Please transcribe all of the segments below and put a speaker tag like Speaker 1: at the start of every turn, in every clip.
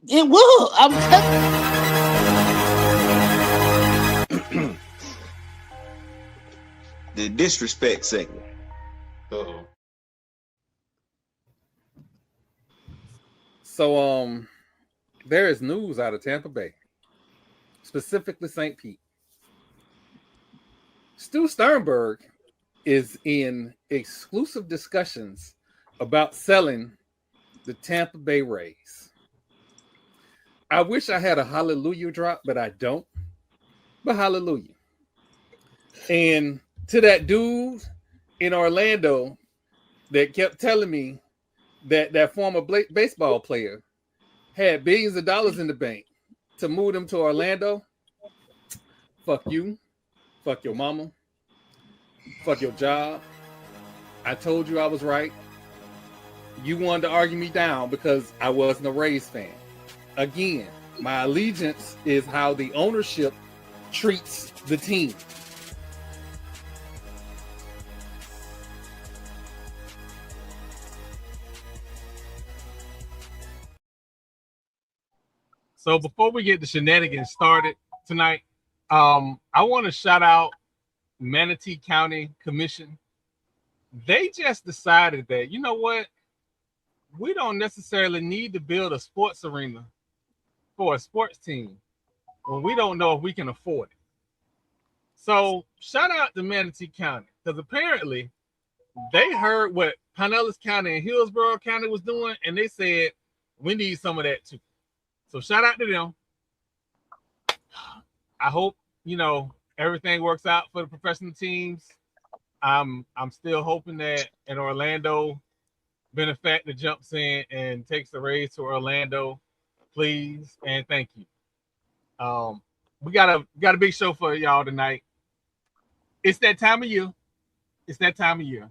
Speaker 1: It will. I'm telling.
Speaker 2: The disrespect segment.
Speaker 3: Uh-oh.
Speaker 4: So there is news out of Tampa Bay, specifically St. Pete. Stu Sternberg is in exclusive discussions about selling the Tampa Bay Rays. I wish I had a hallelujah drop, but I don't. But hallelujah. And to that dude in Orlando that kept telling me that that former baseball player had billions of dollars in the bank to move them to Orlando, fuck you, fuck your mama, fuck your job. I told you I was right. You wanted to argue me down because I wasn't a Rays fan. Again, my allegiance is how the ownership treats the team.
Speaker 3: So before we get the shenanigans started tonight, I want to shout out Manatee County Commission. They just decided that, you know what, we don't necessarily need to build a sports arena for a sports team when we don't know if we can afford it. So shout out to Manatee County, because apparently they heard what Pinellas County and Hillsborough County was doing, and they said, we need some of that too. So shout out to them. I hope, you know, everything works out for the professional teams. I'm still hoping that in Orlando, benefactor jumps in and takes the Rays to Orlando, please and thank you. We got a big show for y'all tonight. It's that time of year. It's that time of year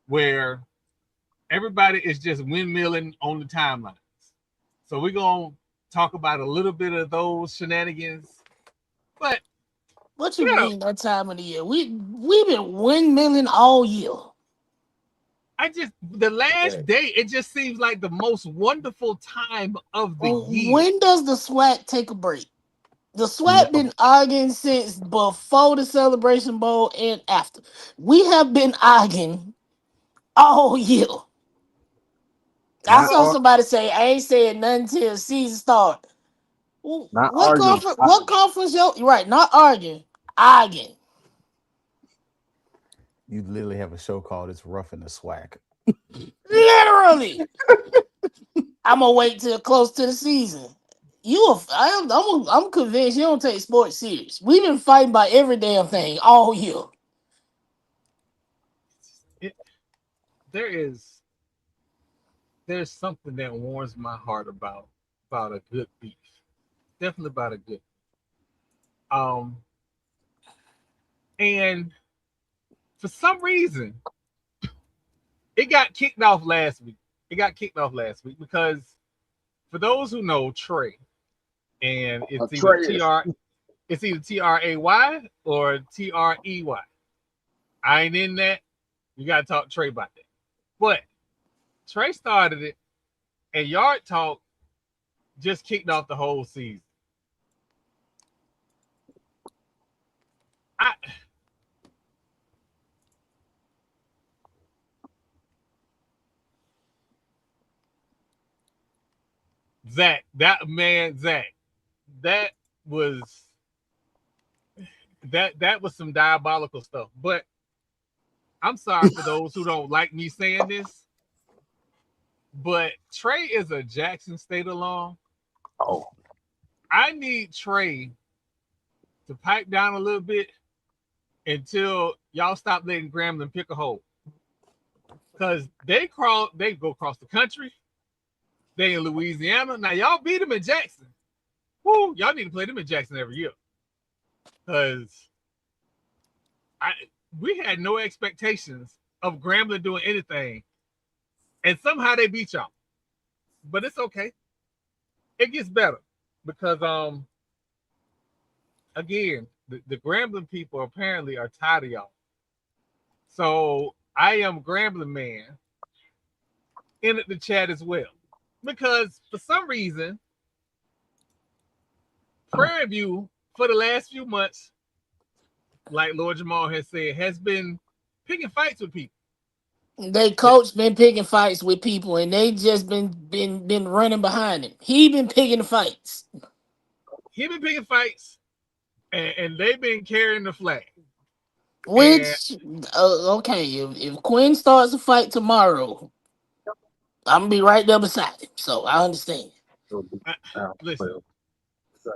Speaker 3: where everybody is just windmilling on the timelines. So we're gonna talk about a little bit of those shenanigans. But
Speaker 1: What you mean that time of the year? We've been windmilling all year.
Speaker 3: The last day, it just seems like the most wonderful time of the year.
Speaker 1: When does the SWAC take a break? The SWAC been arguing since before the Celebration Bowl and after. We have been arguing all year. I saw somebody say, I ain't saying nothing till the season start. What conference? What conference? Right, not arguing. Arguing.
Speaker 5: You literally have a show called "It's Rough in the SWAC."
Speaker 1: Literally. I'm gonna wait till close to the season. I'm convinced you don't take sports serious. We've been fighting by every damn thing all year.
Speaker 3: There's something that warms my heart about a good beef. Definitely about a good. And for some reason, it got kicked off last week. Because for those who know Trey, and it's either Tray or Trey. I ain't in that. You gotta talk to Trey about that. But Trey started it, and Yard Talk just kicked off the whole season. Zach, that was some diabolical stuff. But I'm sorry for those who don't like me saying this, but Trey is a Jackson State alum.
Speaker 5: Oh,
Speaker 3: I need Trey to pipe down a little bit until y'all stop letting Grambling pick a hole. Because they go across the country. They in Louisiana. Now, y'all beat them in Jackson. Woo, y'all need to play them in Jackson every year. Because we had no expectations of Grambling doing anything. And somehow they beat y'all. But it's okay. It gets better. Because, again, the Grambling people apparently are tired of y'all. So I am Grambling Man in the chat as well. Because for some reason, Prairie View for the last few months, like Lord Jamal has said, has been picking fights with people.
Speaker 1: They coach been picking fights with people, and they just been running behind him. He been picking the fights,
Speaker 3: He been picking fights, and they've been carrying the flag. And
Speaker 1: which okay, if Quinn starts a fight tomorrow, I'm gonna be right there beside him. So I understand.
Speaker 3: I, listen,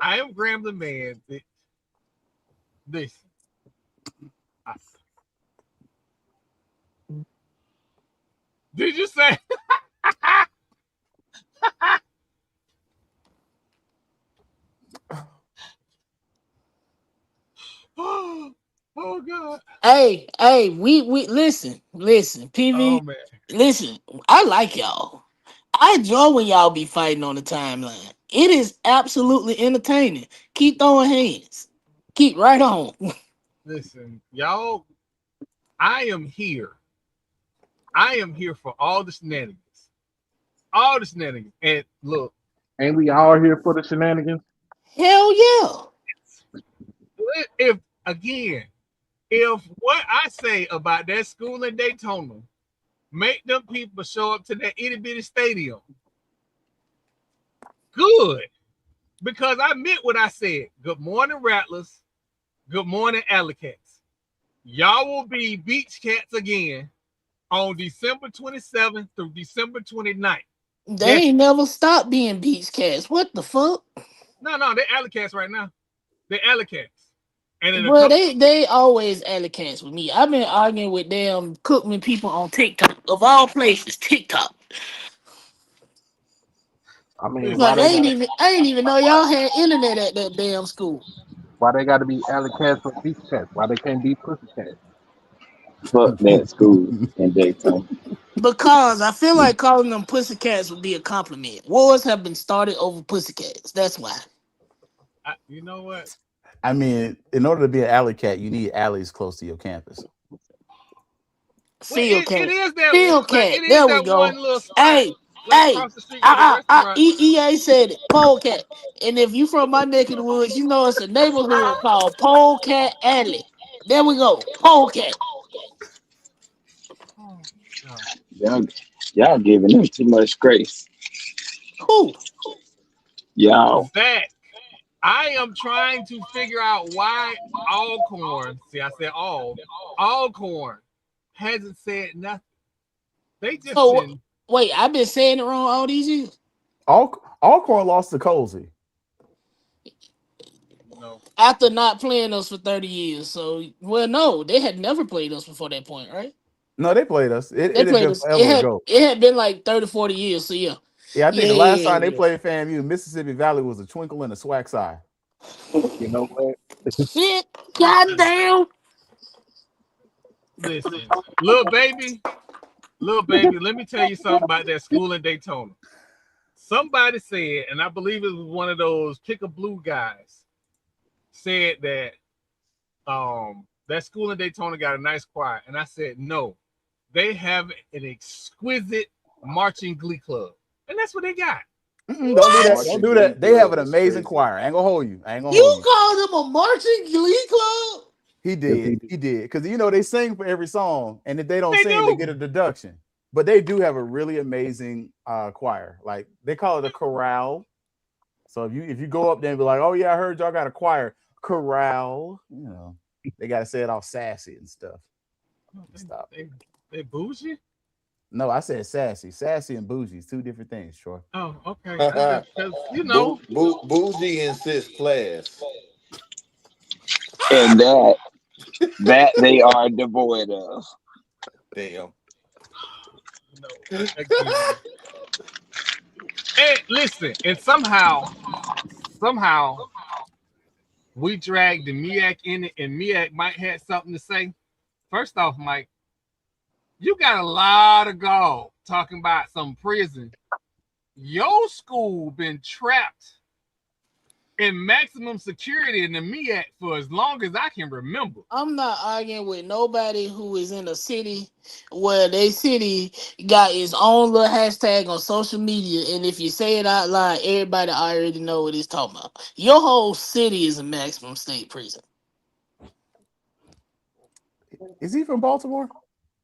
Speaker 3: I am Graham the man. This. Did you say? Oh God.
Speaker 1: We listen,
Speaker 3: Oh
Speaker 1: PV,
Speaker 3: man.
Speaker 1: listen. I like y'all. I enjoy when y'all be fighting on the timeline. It is absolutely entertaining. Keep throwing hands. Keep right on.
Speaker 3: Listen, y'all. I am here. I am here for all the shenanigans. All the shenanigans. And look,
Speaker 6: Ain't we all here for the shenanigans?
Speaker 1: Hell yeah.
Speaker 3: if again, if what I say about that school in Daytona make them people show up to that itty bitty stadium, good. Because I meant what I said. Good morning, Rattlers. Good morning, Alley Cats. Y'all will be Beach Cats again on December 27th through December 29th.
Speaker 1: They
Speaker 3: Yes.
Speaker 1: ain't never stopped being beach cats. What the fuck?
Speaker 3: No, they're Alley Cats right now. They're Alley Cats. And in a
Speaker 1: Well,
Speaker 3: couple,
Speaker 1: they always alley cats with me. I've been arguing with them Cookman people on TikTok. Of all places, TikTok.
Speaker 6: I mean,
Speaker 3: listen,
Speaker 6: why
Speaker 1: Like
Speaker 6: they got
Speaker 1: I ain't even know y'all had internet at that damn school.
Speaker 6: why they got to be alley cats or beach cats? Why they can't be pussy cats?
Speaker 2: Fuck that school in Daytona.
Speaker 1: Because I feel like calling them pussycats would be a compliment. Wars have been started over pussycats. That's why.
Speaker 3: you know what?
Speaker 5: I mean, in order to be an alley cat, you need alleys close to your campus.
Speaker 3: Well,
Speaker 1: Field
Speaker 3: it
Speaker 1: cat.
Speaker 3: is that
Speaker 1: Field
Speaker 3: like
Speaker 1: cat.
Speaker 3: it is
Speaker 1: There we
Speaker 3: that one
Speaker 1: go.
Speaker 3: little spot
Speaker 1: Hey,
Speaker 3: like
Speaker 1: hey.
Speaker 3: across the street by the restaurant.
Speaker 1: EA said it. Polecat. And if you from my neck of the woods, you know it's a neighborhood called Polecat Alley. There we go. Polecat.
Speaker 3: Oh, God.
Speaker 2: Y'all, y'all giving them too much grace.
Speaker 1: Who?
Speaker 2: Y'all,
Speaker 3: Zach, I am trying to figure out why Alcorn, see, I said Alcorn hasn't said nothing. They just
Speaker 1: So
Speaker 3: been,
Speaker 1: wait, I've been saying it wrong all these years.
Speaker 5: Alcorn lost to Cozy.
Speaker 3: no,
Speaker 1: After not playing us for 30 years. So well no, they had never played us before that point, right?
Speaker 5: No, they played us.
Speaker 1: They
Speaker 5: It had
Speaker 1: played
Speaker 5: been
Speaker 1: us. It
Speaker 5: forever
Speaker 1: had
Speaker 5: ago.
Speaker 1: it had been like 30, 40 years. So yeah.
Speaker 5: Yeah, I think
Speaker 1: Yeah,
Speaker 5: the last
Speaker 1: yeah,
Speaker 5: time they
Speaker 1: yeah,
Speaker 5: played FAMU, Mississippi Valley was a twinkle in a SWAC's eye.
Speaker 6: You know what?
Speaker 1: yeah. Shit. Goddamn.
Speaker 3: listen, little baby, let me tell you something about that school in Daytona. Somebody said, and I believe it was one of those pick a blue guys, said that that school in Daytona got a nice choir. And I said, no, they have an exquisite marching glee club. And that's what they got.
Speaker 5: Don't do
Speaker 1: What?
Speaker 5: that. Don't
Speaker 2: Marching
Speaker 5: do
Speaker 2: Glee
Speaker 5: that. They have
Speaker 2: Club
Speaker 5: an
Speaker 2: is
Speaker 5: amazing
Speaker 2: crazy.
Speaker 5: choir. I ain't gonna hold you. I ain't gonna hold
Speaker 1: You
Speaker 5: you.
Speaker 1: called them a marching glee club?
Speaker 5: He
Speaker 6: Yes,
Speaker 5: did.
Speaker 6: he
Speaker 5: He did. Because they sing for every song, and if they don't
Speaker 3: They
Speaker 5: sing, they
Speaker 3: do.
Speaker 5: get a deduction. But they do have a really amazing choir. Like they call it a chorale. So if you go up there and be like, "Oh yeah, I heard y'all got a choir chorale," they gotta say it all sassy and stuff. Stop.
Speaker 3: They bougie?
Speaker 5: No, I said sassy. Sassy and bougie is two different things, Troy.
Speaker 3: Oh, okay. Because, you know,
Speaker 7: Bougie insists class.
Speaker 2: And that they are devoid of.
Speaker 7: Damn.
Speaker 3: again. And listen, and somehow we dragged the MEAC in it, and MEAC might have something to say. First off, Mike, you got a lot of gall talking about some prison. Your school been trapped in maximum security in the MEAC for as long as I can remember.
Speaker 1: I'm not arguing with nobody who is in a city where they city got its own little hashtag on social media, and if you say it out loud, everybody already know what it's talking about. Your whole city is a maximum state prison.
Speaker 5: Is he from Baltimore?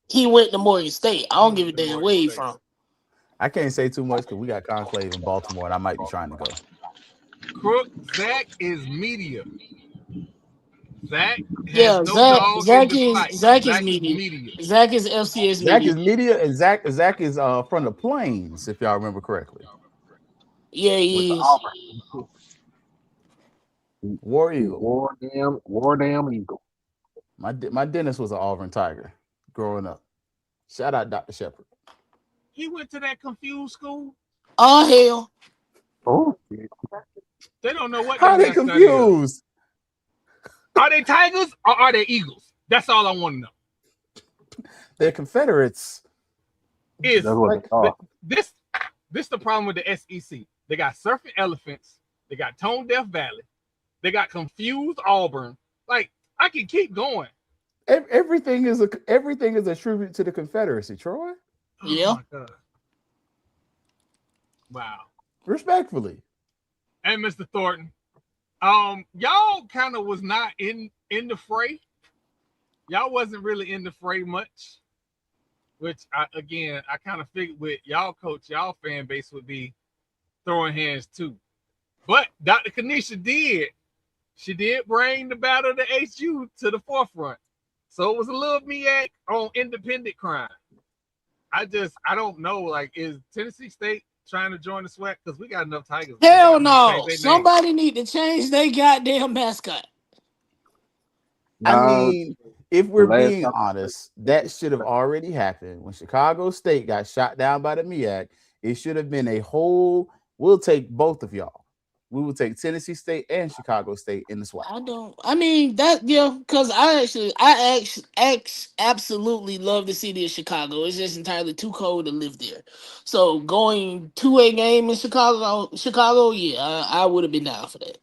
Speaker 1: He went to Morgan State. I
Speaker 3: He
Speaker 1: don't give a
Speaker 3: went to
Speaker 1: damn
Speaker 3: Morgan
Speaker 1: where he
Speaker 3: State.
Speaker 1: from.
Speaker 5: I can't say too much because we got conclave in Baltimore, and I might be trying to go.
Speaker 3: Crook, Zach is media. Zach has
Speaker 1: Yeah,
Speaker 3: no dog in the fight.
Speaker 1: Zach is
Speaker 3: Zach is
Speaker 1: media.
Speaker 3: media.
Speaker 1: Zach is FCS
Speaker 5: Zach
Speaker 1: media.
Speaker 5: is media, and Zach is from the Plains, if y'all remember correctly.
Speaker 1: Yeah,
Speaker 6: With the
Speaker 1: he is.
Speaker 6: Auburn.
Speaker 5: War Eagle.
Speaker 6: War damn Eagle.
Speaker 5: My dentist was an Auburn Tiger growing up. Shout out Dr. Shepard.
Speaker 3: He went to that confused school.
Speaker 1: Oh hell.
Speaker 6: Oh,
Speaker 3: They don't know what
Speaker 5: How
Speaker 3: their
Speaker 5: they
Speaker 3: mascot is.
Speaker 5: confused?
Speaker 3: Are they Tigers or are they Eagles? That's all I want to know.
Speaker 5: They're Confederates.
Speaker 3: Is
Speaker 6: that's what they are.
Speaker 3: this the problem with the SEC? They got surfing elephants. They got Tone Deaf Valley. They got confused Auburn. Like, I can keep going.
Speaker 5: Everything is a tribute to the Confederacy, Troy.
Speaker 1: Yeah.
Speaker 3: Oh my God. Wow.
Speaker 5: Respectfully.
Speaker 3: And Mr. Thornton, y'all kind of was not in the fray. Y'all wasn't really in the fray much, which I kind of figured with y'all coach, y'all fan base would be throwing hands too. But Dr. Kanisha did. She did bring the battle of the HU to the forefront. So it was a little MEAC on independent crime. I don't know. Like, is Tennessee State trying to join the SWAC? Because we got enough Tigers.
Speaker 1: Hell no. Somebody need to change their goddamn mascot.
Speaker 5: I
Speaker 6: No,
Speaker 5: mean, if we're
Speaker 6: last
Speaker 5: being
Speaker 6: time-
Speaker 5: honest, that should have already happened when Chicago State got shot down by the MEAC. It should have been a whole. We'll take both of y'all. We will take Tennessee State and Chicago State in the SWAC.
Speaker 1: Because I absolutely love the city of Chicago. It's just entirely too cold to live there. So going to a game in Chicago, yeah, I would have been down for that.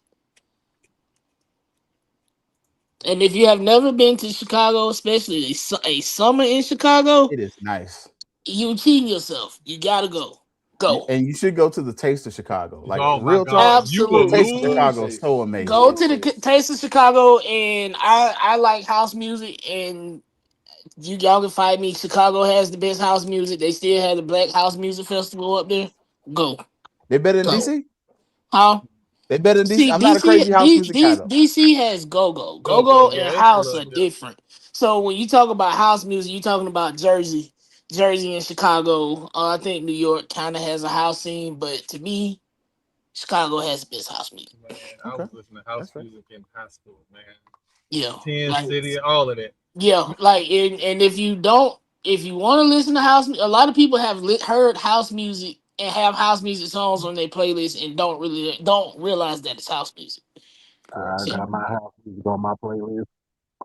Speaker 1: And if you have never been to Chicago, especially a summer in Chicago,
Speaker 5: It is nice.
Speaker 1: you cheating yourself. You gotta go.
Speaker 5: And you should go to the Taste of Chicago. Like,
Speaker 3: oh
Speaker 5: real
Speaker 3: my
Speaker 5: talk,
Speaker 3: God.
Speaker 1: Absolutely.
Speaker 5: the Taste of Chicago is so amazing.
Speaker 1: Go to the Taste of Chicago, and I like house music, and y'all can find me. Chicago has the best house music. They still have the Black House Music Festival up there. Go.
Speaker 5: They better than
Speaker 1: Go.
Speaker 5: DC?
Speaker 1: Huh?
Speaker 5: They better than DC?
Speaker 1: See,
Speaker 5: I'm not a crazy house music guy, though.
Speaker 1: DC has go-go.
Speaker 3: Go-go,
Speaker 1: Go-go
Speaker 3: yeah,
Speaker 1: and
Speaker 3: it's a
Speaker 1: house
Speaker 3: little
Speaker 1: are different. So when you talk about house music, you're talking about Jersey and Chicago. I think New York kind of has a house scene, but to me, Chicago has the best house music.
Speaker 3: Man, I was listening to house music in high school, man.
Speaker 1: Yeah.
Speaker 3: 10 City, all of that.
Speaker 1: Yeah, like, and if you want to listen to house, a lot of people have heard house music and have house music songs on their playlist and don't realize that it's house music.
Speaker 6: I got my house music on my playlist.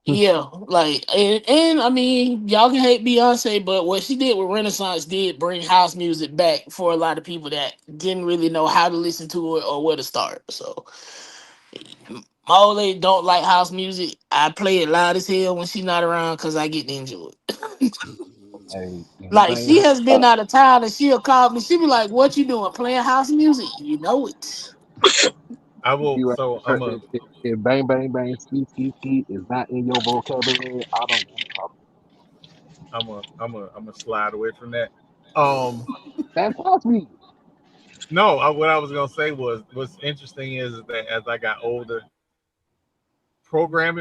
Speaker 1: Yeah, like, and I mean, y'all can hate Beyonce, but what she did with Renaissance did bring house music back for a lot of people that didn't really know how to listen to it or where to start. So, my old lady don't like house music. I play it loud as hell when she's not around because I get to enjoy it.
Speaker 6: Hey,
Speaker 1: Like, she has been out of town and she'll call me. She'll be like, "What you doing? Playing house music?" You know it.
Speaker 3: I will. So I'm a.
Speaker 6: If bang bang bang ski is not in your vocabulary, I don't want to talk.
Speaker 3: I'm a slide away from that.
Speaker 6: That's house music.
Speaker 3: No, what I was gonna say was what's interesting is that as I got older, program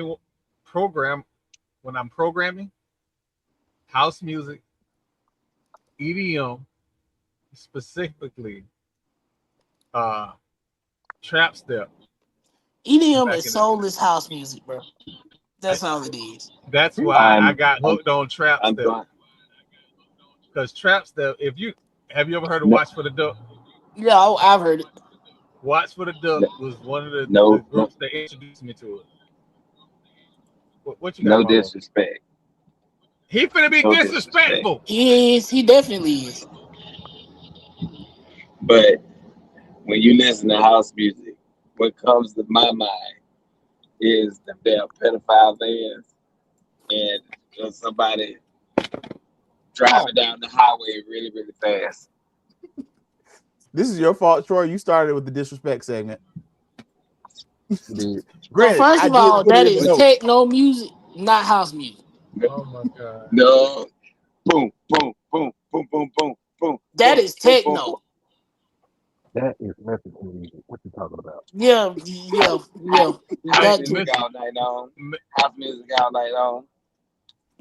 Speaker 3: when I'm programming house music, EDM, specifically, trap step.
Speaker 1: EDM is soulless house music, bro. That's all it is.
Speaker 3: That's why I got hooked on trap step. Because trap step, have you ever heard of Watch for the Duck?
Speaker 1: Yeah, I've heard it.
Speaker 3: Watch for the Duck was one of the groups that introduced me to it. What you got?
Speaker 2: No disrespect.
Speaker 3: He finna be disrespectful.
Speaker 1: He definitely is.
Speaker 2: But when you listen to house music, what comes to my mind is the damn pedophile vans and somebody driving down the highway really, really fast.
Speaker 5: This is your fault, Troy. You started with the disrespect segment.
Speaker 6: Dude,
Speaker 1: So
Speaker 5: Granted,
Speaker 1: first
Speaker 5: I
Speaker 1: of
Speaker 5: did
Speaker 1: all,
Speaker 5: put it
Speaker 1: that
Speaker 5: in the
Speaker 1: is
Speaker 5: notes.
Speaker 1: techno music, not house music.
Speaker 3: Oh my god.
Speaker 2: No, boom, boom, boom, boom, boom, boom, boom,
Speaker 1: That
Speaker 2: boom,
Speaker 1: is
Speaker 2: boom, boom, boom.
Speaker 1: techno.
Speaker 6: that is Mexican music. What you talking about?
Speaker 1: Yeah, yeah, yeah.
Speaker 2: House
Speaker 3: Hey,
Speaker 1: That too.
Speaker 2: music all night long. House music all night long.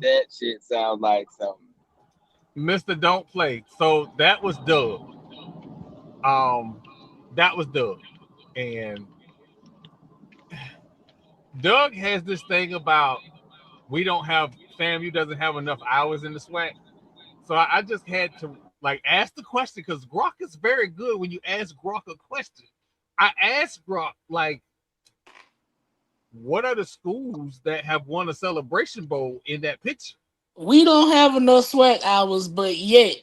Speaker 2: That shit sounds like something.
Speaker 3: Mr. Don't Play. So that was Doug. That was Doug. And Doug has this thing about we don't have FAMU doesn't have enough hours in the SWAC. So I just had to like ask the question because Grok is very good when you ask Grok a question. I asked Grok like, what are the schools that have won a celebration bowl in that picture?
Speaker 1: We don't have enough sweat hours, but yet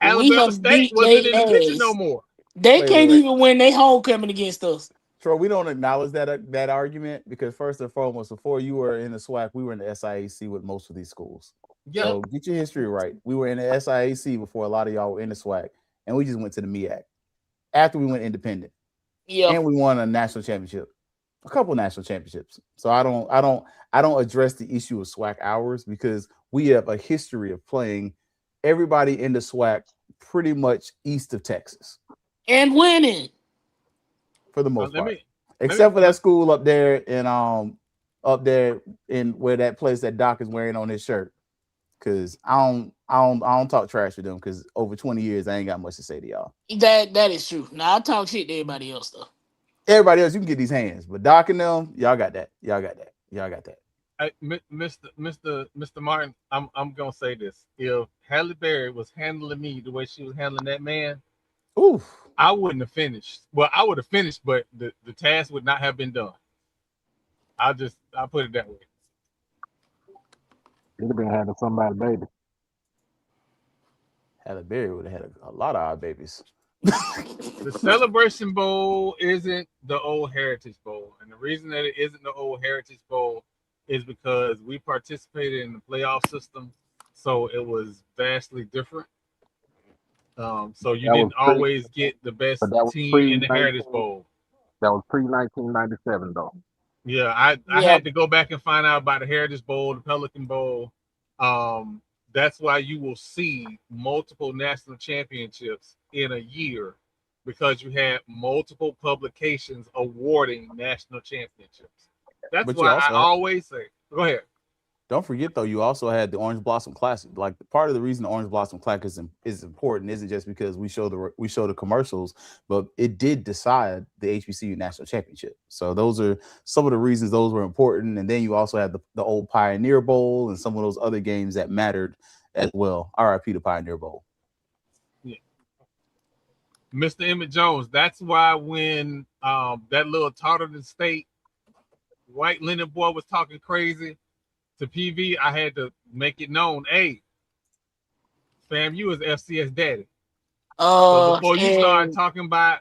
Speaker 1: we
Speaker 3: Alabama
Speaker 1: have
Speaker 3: State
Speaker 1: beat
Speaker 3: wasn't
Speaker 1: they
Speaker 3: in the picture no
Speaker 1: ass.
Speaker 3: more.
Speaker 1: They
Speaker 5: Wait, wait,
Speaker 1: can't
Speaker 5: wait.
Speaker 1: even win their homecoming against us.
Speaker 5: Troy, we don't acknowledge that argument because first and foremost, before you were in the SWAC, we were in the SIAC with most of these schools.
Speaker 3: Yeah.
Speaker 5: So get your history right. We were in the SIAC before a lot of y'all were in the SWAC, and we just went to the MEAC after we went independent,
Speaker 1: Yeah.
Speaker 5: and we won a national championship, a couple national championships. So I don't address the issue of SWAC hours because we have a history of playing everybody in the SWAC pretty much east of Texas
Speaker 1: And winning.
Speaker 5: for the most
Speaker 3: Let
Speaker 5: part.
Speaker 3: me
Speaker 5: Except for that school up there in where that place that Doc is wearing on his shirt. Cause I don't talk trash to them because over 20 years I ain't got much to say to y'all.
Speaker 1: That is true. Now I talk shit to everybody else though.
Speaker 5: Everybody else, you can get these hands, but Doc and them, y'all got that. Y'all got that. Y'all got that.
Speaker 3: Mr. Martin, I'm gonna say this. If Halle Berry was handling me the way she was handling that man,
Speaker 5: Oof.
Speaker 3: I wouldn't have finished. Well, I would have finished, but the task would not have been done. I'll put it that way.
Speaker 6: It'd have been having somebody, baby.
Speaker 5: Halle Berry would have had a lot of our babies.
Speaker 3: The Celebration Bowl isn't the old Heritage Bowl, and the reason that it isn't the old Heritage Bowl is because we participated in the playoff system, so it was vastly different. So you
Speaker 6: That was
Speaker 3: didn't always get the best
Speaker 6: but that was
Speaker 3: team
Speaker 6: pre
Speaker 3: in the Heritage
Speaker 6: 19.
Speaker 3: Bowl.
Speaker 6: That was pre 1997 though.
Speaker 3: Yeah, I
Speaker 1: Yeah.
Speaker 3: had to go back and find out about the Heritage Bowl, the Pelican Bowl. That's why you will see multiple national championships in a year because you had multiple publications awarding national championships. That's
Speaker 5: But you
Speaker 3: why I
Speaker 5: also
Speaker 3: always say, go ahead.
Speaker 5: don't forget though, you also had the Orange Blossom Classic. Like part of the reason the Orange Blossom Classic is important isn't just because we show the commercials, but it did decide the HBCU national championship. So those are some of the reasons those were important. And then you also had the old Pioneer Bowl and some of those other games that mattered as well. RIP to Pioneer Bowl.
Speaker 3: Yeah. Mr. Emmett Jones. That's why when that little Tarleton State white linen boy was talking crazy to PV, I had to make it known, hey, FAMU is FCS daddy. So before you start
Speaker 1: And
Speaker 3: talking about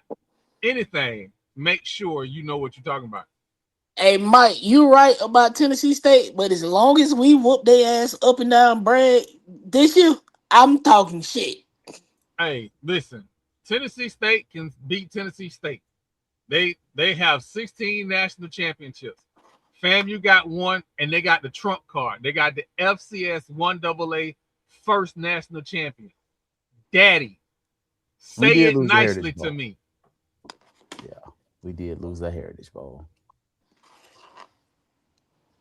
Speaker 3: anything, make sure you know what you're talking about.
Speaker 1: hey Mike, you right about Tennessee State, but as long as we whoop their ass up and down Brad this year, I'm talking shit.
Speaker 3: Hey, listen, Tennessee State can beat Tennessee State. They have 16 national championships. FAMU got one, and they got the trump card. They got the FCS 1AA first national champion. Daddy,
Speaker 5: We
Speaker 3: say
Speaker 5: did
Speaker 3: it
Speaker 5: lose the
Speaker 3: nicely
Speaker 5: Heritage
Speaker 3: to
Speaker 5: Bowl.
Speaker 3: me.
Speaker 5: Yeah, we did lose the Heritage Bowl.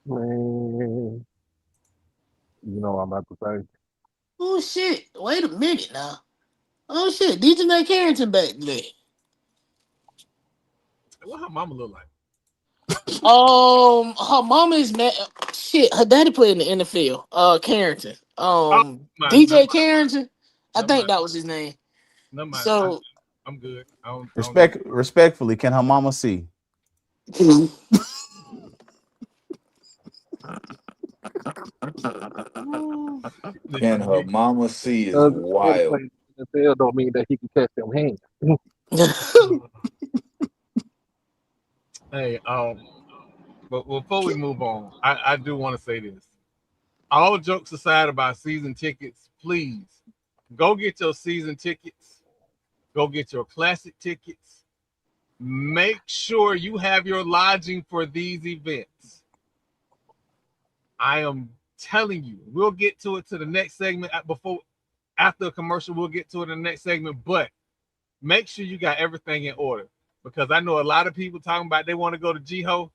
Speaker 6: Man, you know what I'm about to say.
Speaker 1: Oh shit! Wait a minute now. Oh shit! DJ Carrington back there.
Speaker 3: What her mama look like?
Speaker 1: Her mama is shit. Her daddy played in the NFL. Carrington.
Speaker 3: Oh, never
Speaker 1: DJ
Speaker 3: mind.
Speaker 1: Carrington. I
Speaker 3: Never
Speaker 1: think
Speaker 3: mind.
Speaker 1: that was his name.
Speaker 3: Never mind.
Speaker 1: So
Speaker 3: I'm good. I don't know.
Speaker 5: Respectfully, can her mama see?
Speaker 7: And
Speaker 3: Listen,
Speaker 7: her mama C is
Speaker 6: Because daddy
Speaker 7: wild.
Speaker 6: played in the NFL don't mean that he can catch them hands.
Speaker 3: Hey, but before we move on, I do want to say this. All jokes aside about season tickets, please go get your season tickets. Go get your classic tickets. Make sure you have your lodging for these events. I am telling you, we'll get to it to the next segment before after a commercial. We'll get to it in the next segment, but make sure you got everything in order because I know a lot of people talking about they want to go to Jiho.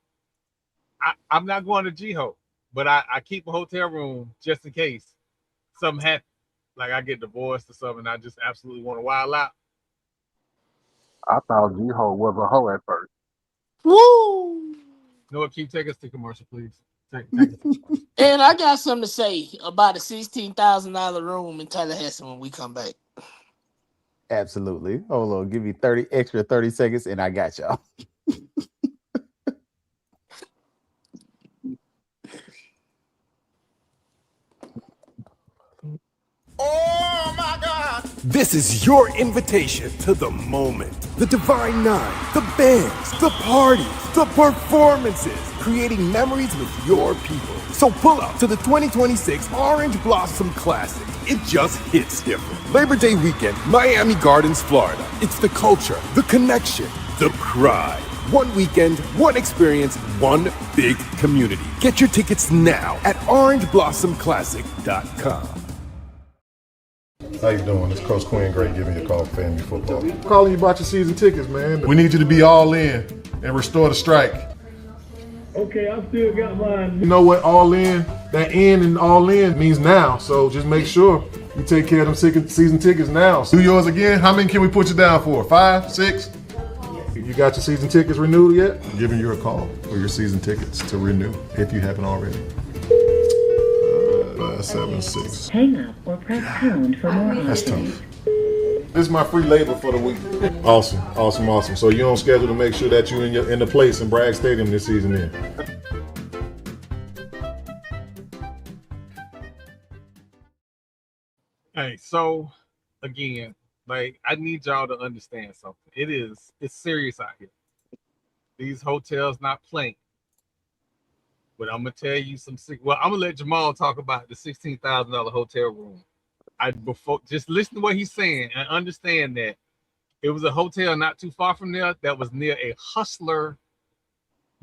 Speaker 3: I'm not going to Jiho, but I keep a hotel room just in case something happens. Like I get divorced or something, I just absolutely want to wild out.
Speaker 6: I thought G-Ho was a hoe at first.
Speaker 1: Woo!
Speaker 3: Noah, keep take us to commercial, please. Take us to commercial.
Speaker 1: And I got something to say about a $16,000 room in Tallahassee when we come back.
Speaker 5: Absolutely. Hold on, give me 30 seconds, and I got y'all.
Speaker 8: Oh my God! This is your invitation to the moment. The Divine Nine, the bands, the parties, the performances, creating memories with your people. So pull up to the 2026 Orange Blossom Classic. It just hits different. Labor Day weekend, Miami Gardens, Florida. It's the culture, the connection, the pride. One weekend, one experience, one big community. Get your tickets now at orangeblossomclassic.com.
Speaker 9: How you doing? It's Coach Quinn Gray giving you a call for FAMU football. I'm calling you about your season tickets, man. We need you to be all in and restore the strike.
Speaker 10: Okay, I still got mine.
Speaker 9: You know what all in, that in and all in means now. So just make sure you take care of them season tickets now. Do yours again. How many can we put you down for? 5, 6? You got your season tickets renewed yet? I'm giving you a call for your season tickets to renew if you haven't already. 576.
Speaker 11: Hang up or press pound for more
Speaker 9: That's
Speaker 11: options.
Speaker 9: tough. This is my free labor for the week. Awesome. So you're on schedule to make sure that you're in the place in Bragg Stadium this season then.
Speaker 3: Hey, so again, like I need y'all to understand something. It's serious out here. These hotels not playing. But I'm gonna tell you I'm gonna let Jamal talk about the $16,000 hotel room. Just listen to what he's saying and understand that it was a hotel not too far from there that was near a Hustler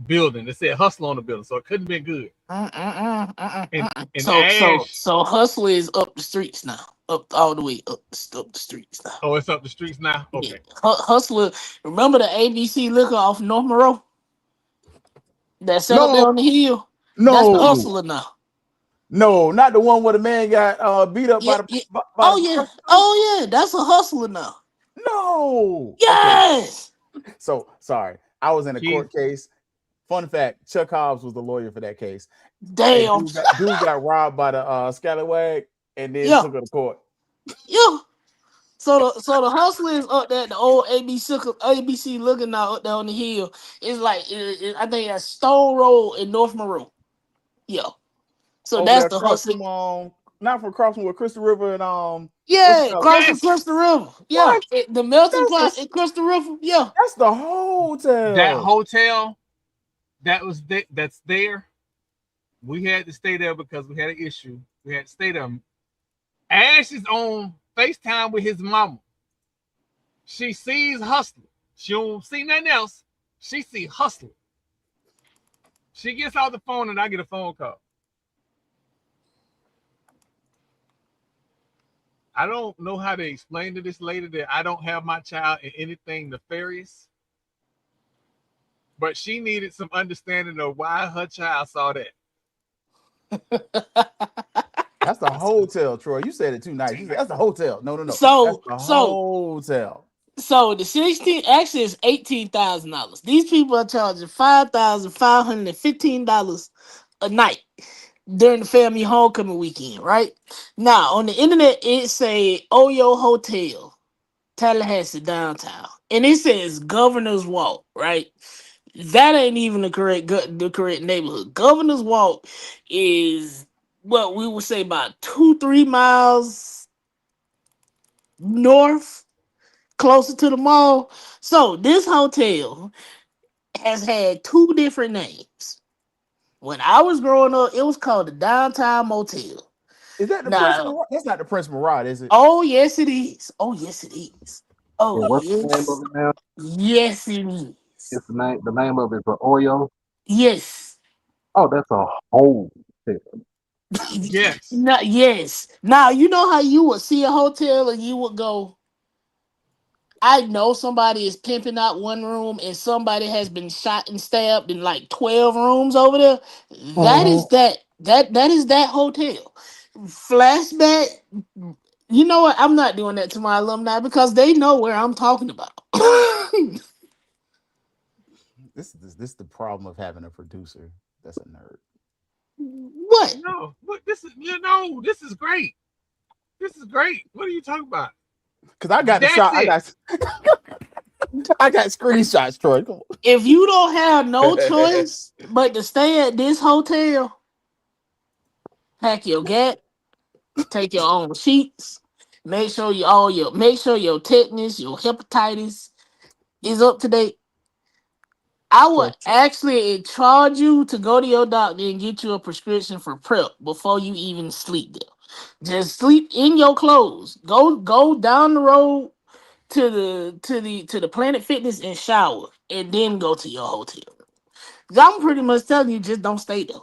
Speaker 3: building. It said Hustler on the building, so it couldn't have been good.
Speaker 1: So Hustler is up the streets now, up all the way up the streets now.
Speaker 3: Oh, it's up the streets now. Okay.
Speaker 1: Yeah. Hustler. Remember the ABC liquor off North Monroe? That set up there on the hill. That's the Hustler now.
Speaker 5: No, not the one where the man got beat up by the.
Speaker 1: Oh yeah, that's a Hustler now.
Speaker 5: No.
Speaker 1: Yes.
Speaker 5: Okay. So sorry, I was in a court case. Fun fact: Chuck Hobbs was the lawyer for that case.
Speaker 1: Damn.
Speaker 5: Dude got robbed by the scallywag and then took her to court.
Speaker 1: Yeah. So the Hustler is up there, the old ABC looking now up there on the hill. It's like I think that's Stone Road in North Monroe. Yeah. So that's the Hustler.
Speaker 5: Not for crossing with Crystal River and
Speaker 1: crossing Crystal River. Yeah, the melting pot at Crystal River. Yeah,
Speaker 5: that's the hotel.
Speaker 3: That hotel that's there. We had to stay there because we had an issue. We had to stay there. Ash is on FaceTime with his mama. She sees Hustler. She don't see nothing else. She see Hustler. She gets off the phone and I get a phone call. I don't know how to explain to this lady that I don't have my child in anything nefarious. But she needed some understanding of why her child saw that.
Speaker 5: That's the hotel, Troy. You said it too nice. That's the hotel. No.
Speaker 1: So
Speaker 5: that's the hotel.
Speaker 1: So the 16 actually is $18,000. These people are charging $5,515 a night during the family homecoming weekend, right? Now on the internet it say Oyo Hotel, Tallahassee downtown, and it says Governor's Walk, right? That ain't even the correct neighborhood. Governor's Walk is what we would say about 2-3 miles north, closer to the mall. So this hotel has had two different names. When I was growing up, it was called the Downtown Motel.
Speaker 5: Is that the Prince?
Speaker 1: Now,
Speaker 5: That's not the Prince Murat, is it?
Speaker 1: oh yes, it is. Oh yes, it is. Oh
Speaker 6: And what's the name of
Speaker 1: yes,
Speaker 6: it now?
Speaker 1: yes it is.
Speaker 6: It's the name of it is Oyo.
Speaker 1: Yes.
Speaker 6: Oh, that's a whole thing.
Speaker 3: Yes.
Speaker 1: Yes. Now you know how you would see a hotel and you would go, I know somebody is pimping out one room and somebody has been shot and stabbed in like 12 rooms over there. That is that is that hotel. Flashback. You know what? I'm not doing that to my alumni because they know where I'm talking about.
Speaker 5: This is the problem of having a producer that's a nerd.
Speaker 1: What?
Speaker 3: No, but this is this is great. This is great. What are you talking about?
Speaker 5: Because I got the
Speaker 3: That's
Speaker 5: shot.
Speaker 3: it.
Speaker 5: I got screenshots, Troy. Come on.
Speaker 1: If you don't have no choice but to stay at this hotel, pack your gat, take your own sheets, make sure your tetanus, your hepatitis is up to date. I would
Speaker 5: So
Speaker 1: actually charge you to go to your doctor and get you a prescription for prep before you even sleep there. Just sleep in your clothes. Go down the road to the Planet Fitness and shower, and then go to your hotel. 'Cause I'm pretty much telling you, just don't stay there.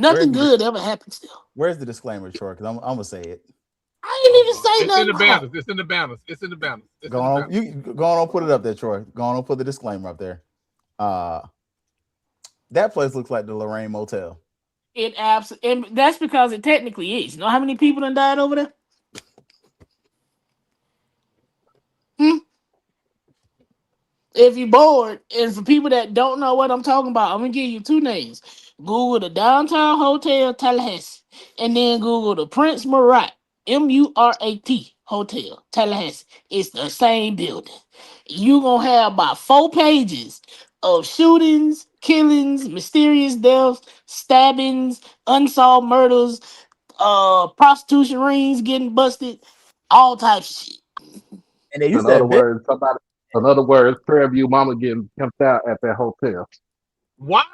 Speaker 5: where's
Speaker 1: Nothing
Speaker 5: the dis-
Speaker 1: good ever happens there.
Speaker 5: where's the disclaimer, Troy? Because I'm gonna say it.
Speaker 1: I ain't even say
Speaker 3: It's in
Speaker 1: nothing
Speaker 3: the
Speaker 1: wrong.
Speaker 3: banners. It's in the banners. It's in the banners. It's
Speaker 5: Go
Speaker 3: in the
Speaker 5: on,
Speaker 3: banners.
Speaker 5: you go on, put it up there, Troy. Go on, put the disclaimer up there. Uh, that place looks like the Lorraine Motel.
Speaker 1: And that's because it technically is. You know how many people done died over there? Hmm? If you're bored, and for people that don't know what I'm talking about, I'm gonna give you two names. Google the Downtown Hotel Tallahassee, and then Google the Prince Murat Murat Hotel Tallahassee. It's the same building. You gonna have about 4 pages of shootings, killings, mysterious deaths, stabbings, unsolved murders, prostitution rings getting busted, all types of shit.
Speaker 5: And they
Speaker 6: In
Speaker 5: used to
Speaker 6: other
Speaker 5: have been.
Speaker 6: words, in other words, Fairview Mama getting pimped out at that hotel.
Speaker 3: Why?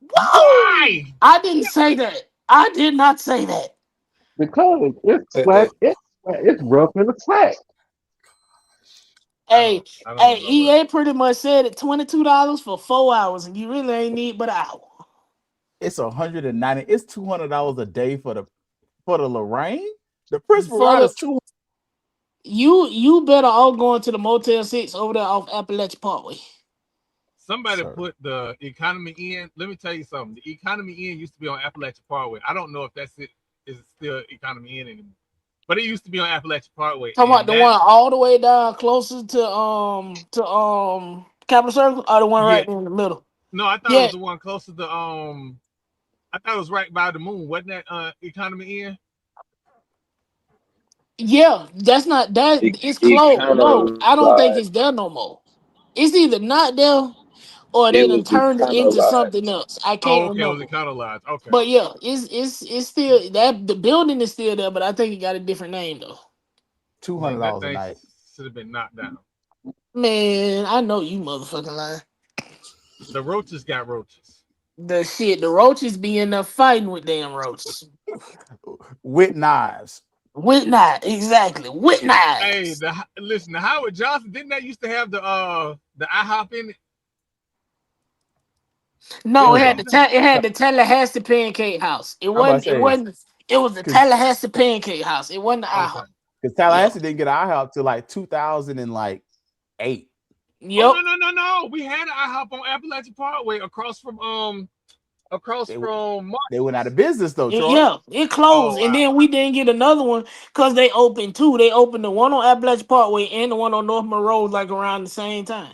Speaker 1: Whoa!
Speaker 3: Why?
Speaker 1: I didn't say that. I did not say that.
Speaker 6: Because it's swag, it's rough in the swag.
Speaker 1: Hey,
Speaker 3: I
Speaker 1: hey,
Speaker 3: don't know.
Speaker 1: EA pretty much said it $22 for 4 hours, and you really ain't need but an hour.
Speaker 5: It's 190. It's $200 a day for the Lorraine. The Prince
Speaker 1: For
Speaker 5: Murat
Speaker 1: the
Speaker 5: is two.
Speaker 1: you better all going to the Motel 6 over there off Appalachia Parkway.
Speaker 3: Somebody
Speaker 5: Sir.
Speaker 3: put the economy in. Let me tell you something. The economy in used to be on Appalachia Parkway. I don't know if that's it. Is it still economy in anymore? But it used to be on Appalachia Parkway,
Speaker 1: Talking about
Speaker 3: and
Speaker 1: the
Speaker 3: that
Speaker 1: one all the way down closer to Capital Circle, or the one
Speaker 3: yeah.
Speaker 1: right there in the middle.
Speaker 3: No, I thought it
Speaker 1: Yeah,
Speaker 3: was the one closer to I thought it was right by the moon. Wasn't that economy in?
Speaker 1: yeah, that's not that. It's closed. No,
Speaker 2: Econo
Speaker 1: I don't think
Speaker 2: Lodge.
Speaker 1: it's there no more. It's either not there or they
Speaker 2: It
Speaker 1: done
Speaker 2: was
Speaker 1: turned it
Speaker 2: Econo
Speaker 1: into something
Speaker 2: Lodge.
Speaker 1: else. I
Speaker 3: Oh,
Speaker 1: can't
Speaker 3: okay, it was
Speaker 1: remember.
Speaker 3: econo lodge. Okay.
Speaker 1: But yeah, it's still that the building is still there, but I think it got a different name though.
Speaker 5: two hundred
Speaker 3: Man, that
Speaker 5: dollars a
Speaker 3: thing
Speaker 5: night.
Speaker 3: should have been knocked down.
Speaker 1: Man, I know you motherfucking lying.
Speaker 3: The roaches got roaches.
Speaker 1: The roaches be in there fighting with damn roaches.
Speaker 5: With knives.
Speaker 1: With knives, exactly. With
Speaker 3: Hey,
Speaker 1: knives.
Speaker 3: listen, the Howard Johnson didn't that used to have the IHOP in it?
Speaker 1: No,
Speaker 3: Didn't
Speaker 5: Hold
Speaker 3: that
Speaker 5: on.
Speaker 3: used to have?
Speaker 1: it had the Tallahassee Pancake House.
Speaker 5: I'm about to
Speaker 1: It
Speaker 5: say
Speaker 1: wasn't it was the
Speaker 5: because
Speaker 1: Tallahassee Pancake House. It wasn't the
Speaker 3: Okay.
Speaker 1: IHOP. Yep.
Speaker 5: Tallahassee didn't get an IHOP till like 2008.
Speaker 3: Oh
Speaker 1: Yep.
Speaker 3: no! We had an IHOP on Appalachian Parkway across
Speaker 5: They
Speaker 3: from
Speaker 5: they went out of
Speaker 3: Marcus.
Speaker 5: business though, Troy.
Speaker 1: Yeah, it
Speaker 3: Oh
Speaker 1: closed, and
Speaker 3: wow.
Speaker 1: then we didn't get another one because they opened two. They opened the one on Appalachia Parkway and the one on North Monroe like around the same time.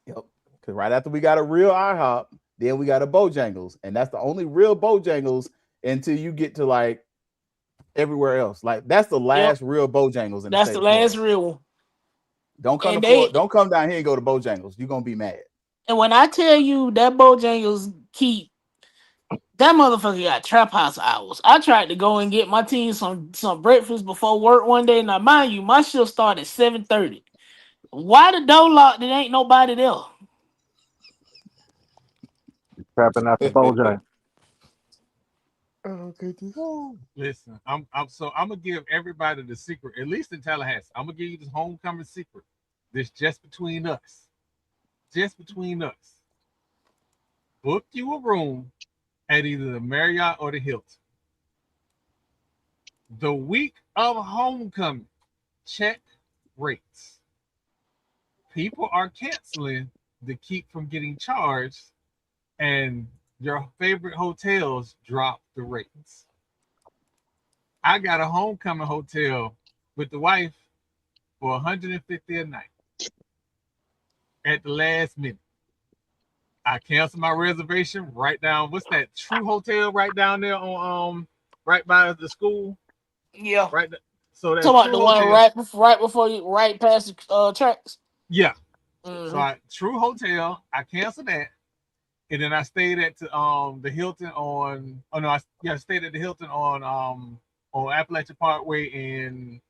Speaker 5: Yep. Because right after we got a real IHOP, then we got a Bojangles, and that's the only real Bojangles until you get to like everywhere else. Like that's the
Speaker 1: Yep,
Speaker 5: last real Bojangles in the
Speaker 1: that's
Speaker 5: state
Speaker 1: the
Speaker 5: of
Speaker 1: last
Speaker 5: Florida.
Speaker 1: real one.
Speaker 5: Don't come to
Speaker 1: And
Speaker 5: Florida.
Speaker 1: they
Speaker 5: Don't come down here and go to Bojangles. You're gonna be mad.
Speaker 1: and when I tell you that Bojangles keep that motherfucker got trap house hours. I tried to go and get my team some breakfast before work one day. Now, mind you, my shift started at 7:30. Why the door locked? There ain't nobody there.
Speaker 6: Trapping after Bojang.
Speaker 3: Listen, I'm gonna give everybody the secret, at least in Tallahassee. I'm gonna give you this homecoming secret. This just between us. Just between us. Book you a room at either the Marriott or the Hilton. The week of homecoming, check rates. People are canceling to keep from getting charged, and your favorite hotels drop the rates. I got a homecoming hotel with the wife for $150 a night at the last minute. I canceled my reservation right down. What's that True Hotel right down there on right by the school?
Speaker 1: Yeah.
Speaker 3: Right. So that
Speaker 1: Talk about
Speaker 3: True
Speaker 1: the one
Speaker 3: Hotel.
Speaker 1: right before you right past the tracks.
Speaker 3: Yeah.
Speaker 1: Mm-hmm.
Speaker 3: So True Hotel, I canceled that, and then I stayed at the Hilton on. Oh no, I stayed at the Hilton on Appalachian Parkway and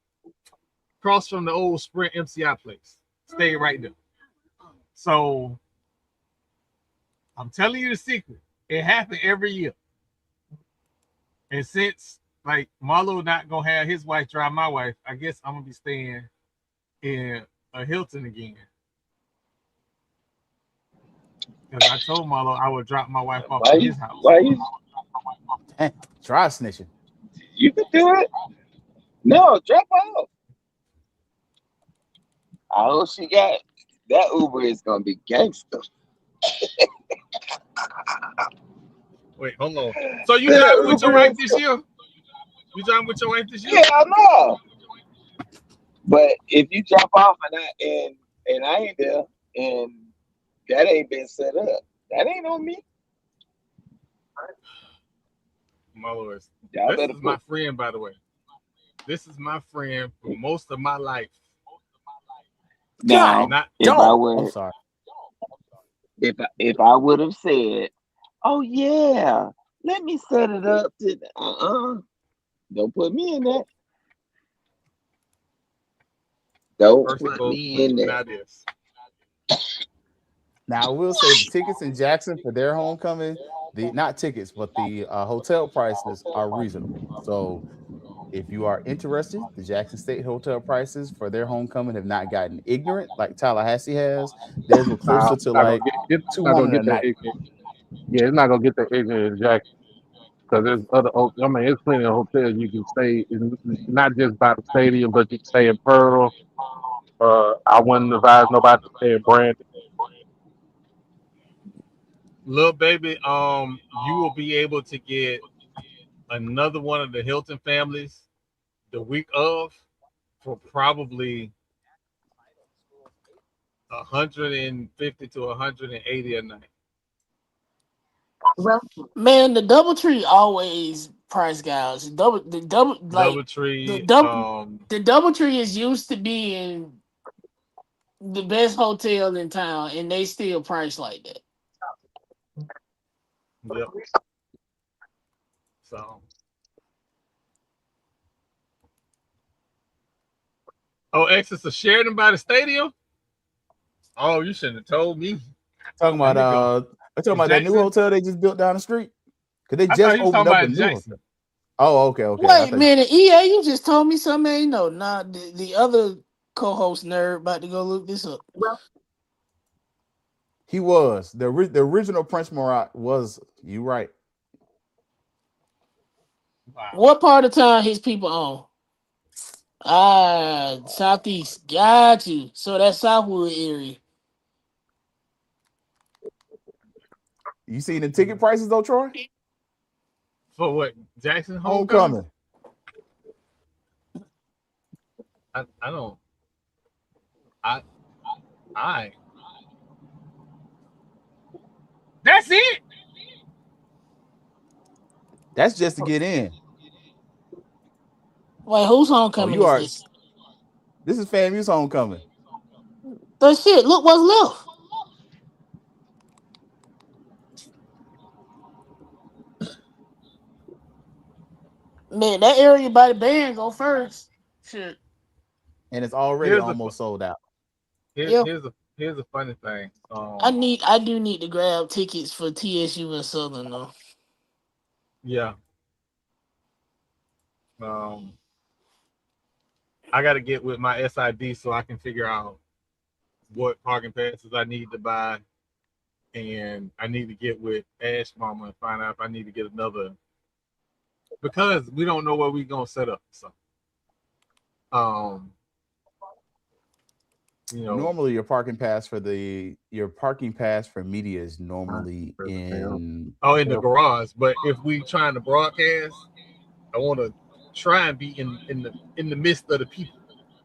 Speaker 3: across from the old Sprint MCI place. Stayed right there. So I'm telling you the secret. It happened every year. And since like Marlo not gonna have his wife drive my wife, I guess I'm gonna be staying in a Hilton again. Because I told Marlo I would drop my wife off at his house.
Speaker 2: Why you?
Speaker 5: Try snitching.
Speaker 2: You can do it. No, drop off. I hope she got that Uber is gonna be gangster.
Speaker 3: Wait, hold on. So you driving with your wife this year? You driving with your wife this year?
Speaker 2: Yeah, I know. But if you drop off and I ain't there and that ain't been set up, that ain't on me.
Speaker 3: My Lord.
Speaker 2: Y'all
Speaker 3: This
Speaker 2: better
Speaker 3: is my friend, by the way. This is my friend for most of my life.
Speaker 2: Now, if I would,
Speaker 5: I'm sorry.
Speaker 2: If I would have said, "Oh yeah, let me set it up," to don't put me in that. Don't put me in that.
Speaker 5: Now I will say the tickets in Jackson for their homecoming, not tickets, but the hotel prices are reasonable. So if you are interested, the Jackson State hotel prices for their homecoming have not gotten ignorant like Tallahassee has. Theirs were closer to like
Speaker 6: it's not gonna
Speaker 5: $200
Speaker 6: get
Speaker 5: a
Speaker 6: that
Speaker 5: night.
Speaker 6: ignorant. Yeah, it's not gonna get that ignorant in Jackson because there's other. I mean, there's plenty of hotels you can stay in, not just by the stadium, but you can stay in Pearl. I wouldn't advise nobody to stay in Brandon.
Speaker 3: Little baby, you will be able to get another one of the Hilton families the week of for probably 150 to 180 a night.
Speaker 1: Well, man, the DoubleTree always price gouge. The
Speaker 3: DoubleTree,
Speaker 1: DoubleTree is used to being the best hotel in town, and they still price like that.
Speaker 3: Yep. So. Oh, access to Sheridan by the stadium? Oh, you shouldn't have told me.
Speaker 5: Talking about that new hotel they just built down the street. Because they just opened up a new hotel. Oh, okay.
Speaker 1: Wait a minute, EA, you just told me something I ain't know. Nah, the other co-host nerd about to go look this up. Well,
Speaker 5: he was. The original Prince Murat was, you right.
Speaker 1: Wow. What part of town his people on? Southeast. Got you. So that's Southwood area.
Speaker 5: You see the ticket prices though, Troy?
Speaker 3: For what? Jackson
Speaker 5: homecoming?
Speaker 3: I don't. That's it.
Speaker 5: That's just to get in.
Speaker 1: Wait, whose homecoming is this?
Speaker 5: This is FAMU's homecoming.
Speaker 1: The shit, look what's left. Man, that area by the band go first. Shit.
Speaker 5: And it's already almost sold out.
Speaker 3: Here's here's a funny thing.
Speaker 1: I do need to grab tickets for TSU and Southern though.
Speaker 3: Yeah. Um, I got to get with my SID so I can figure out what parking passes I need to buy, and I need to get with Ash Mama and find out if I need to get another because we don't know where we're gonna set up. So, um, you know,
Speaker 5: Normally, your parking pass for media is normally in.
Speaker 3: in the garage. But if we trying to broadcast, I want to try and be in the midst of the people.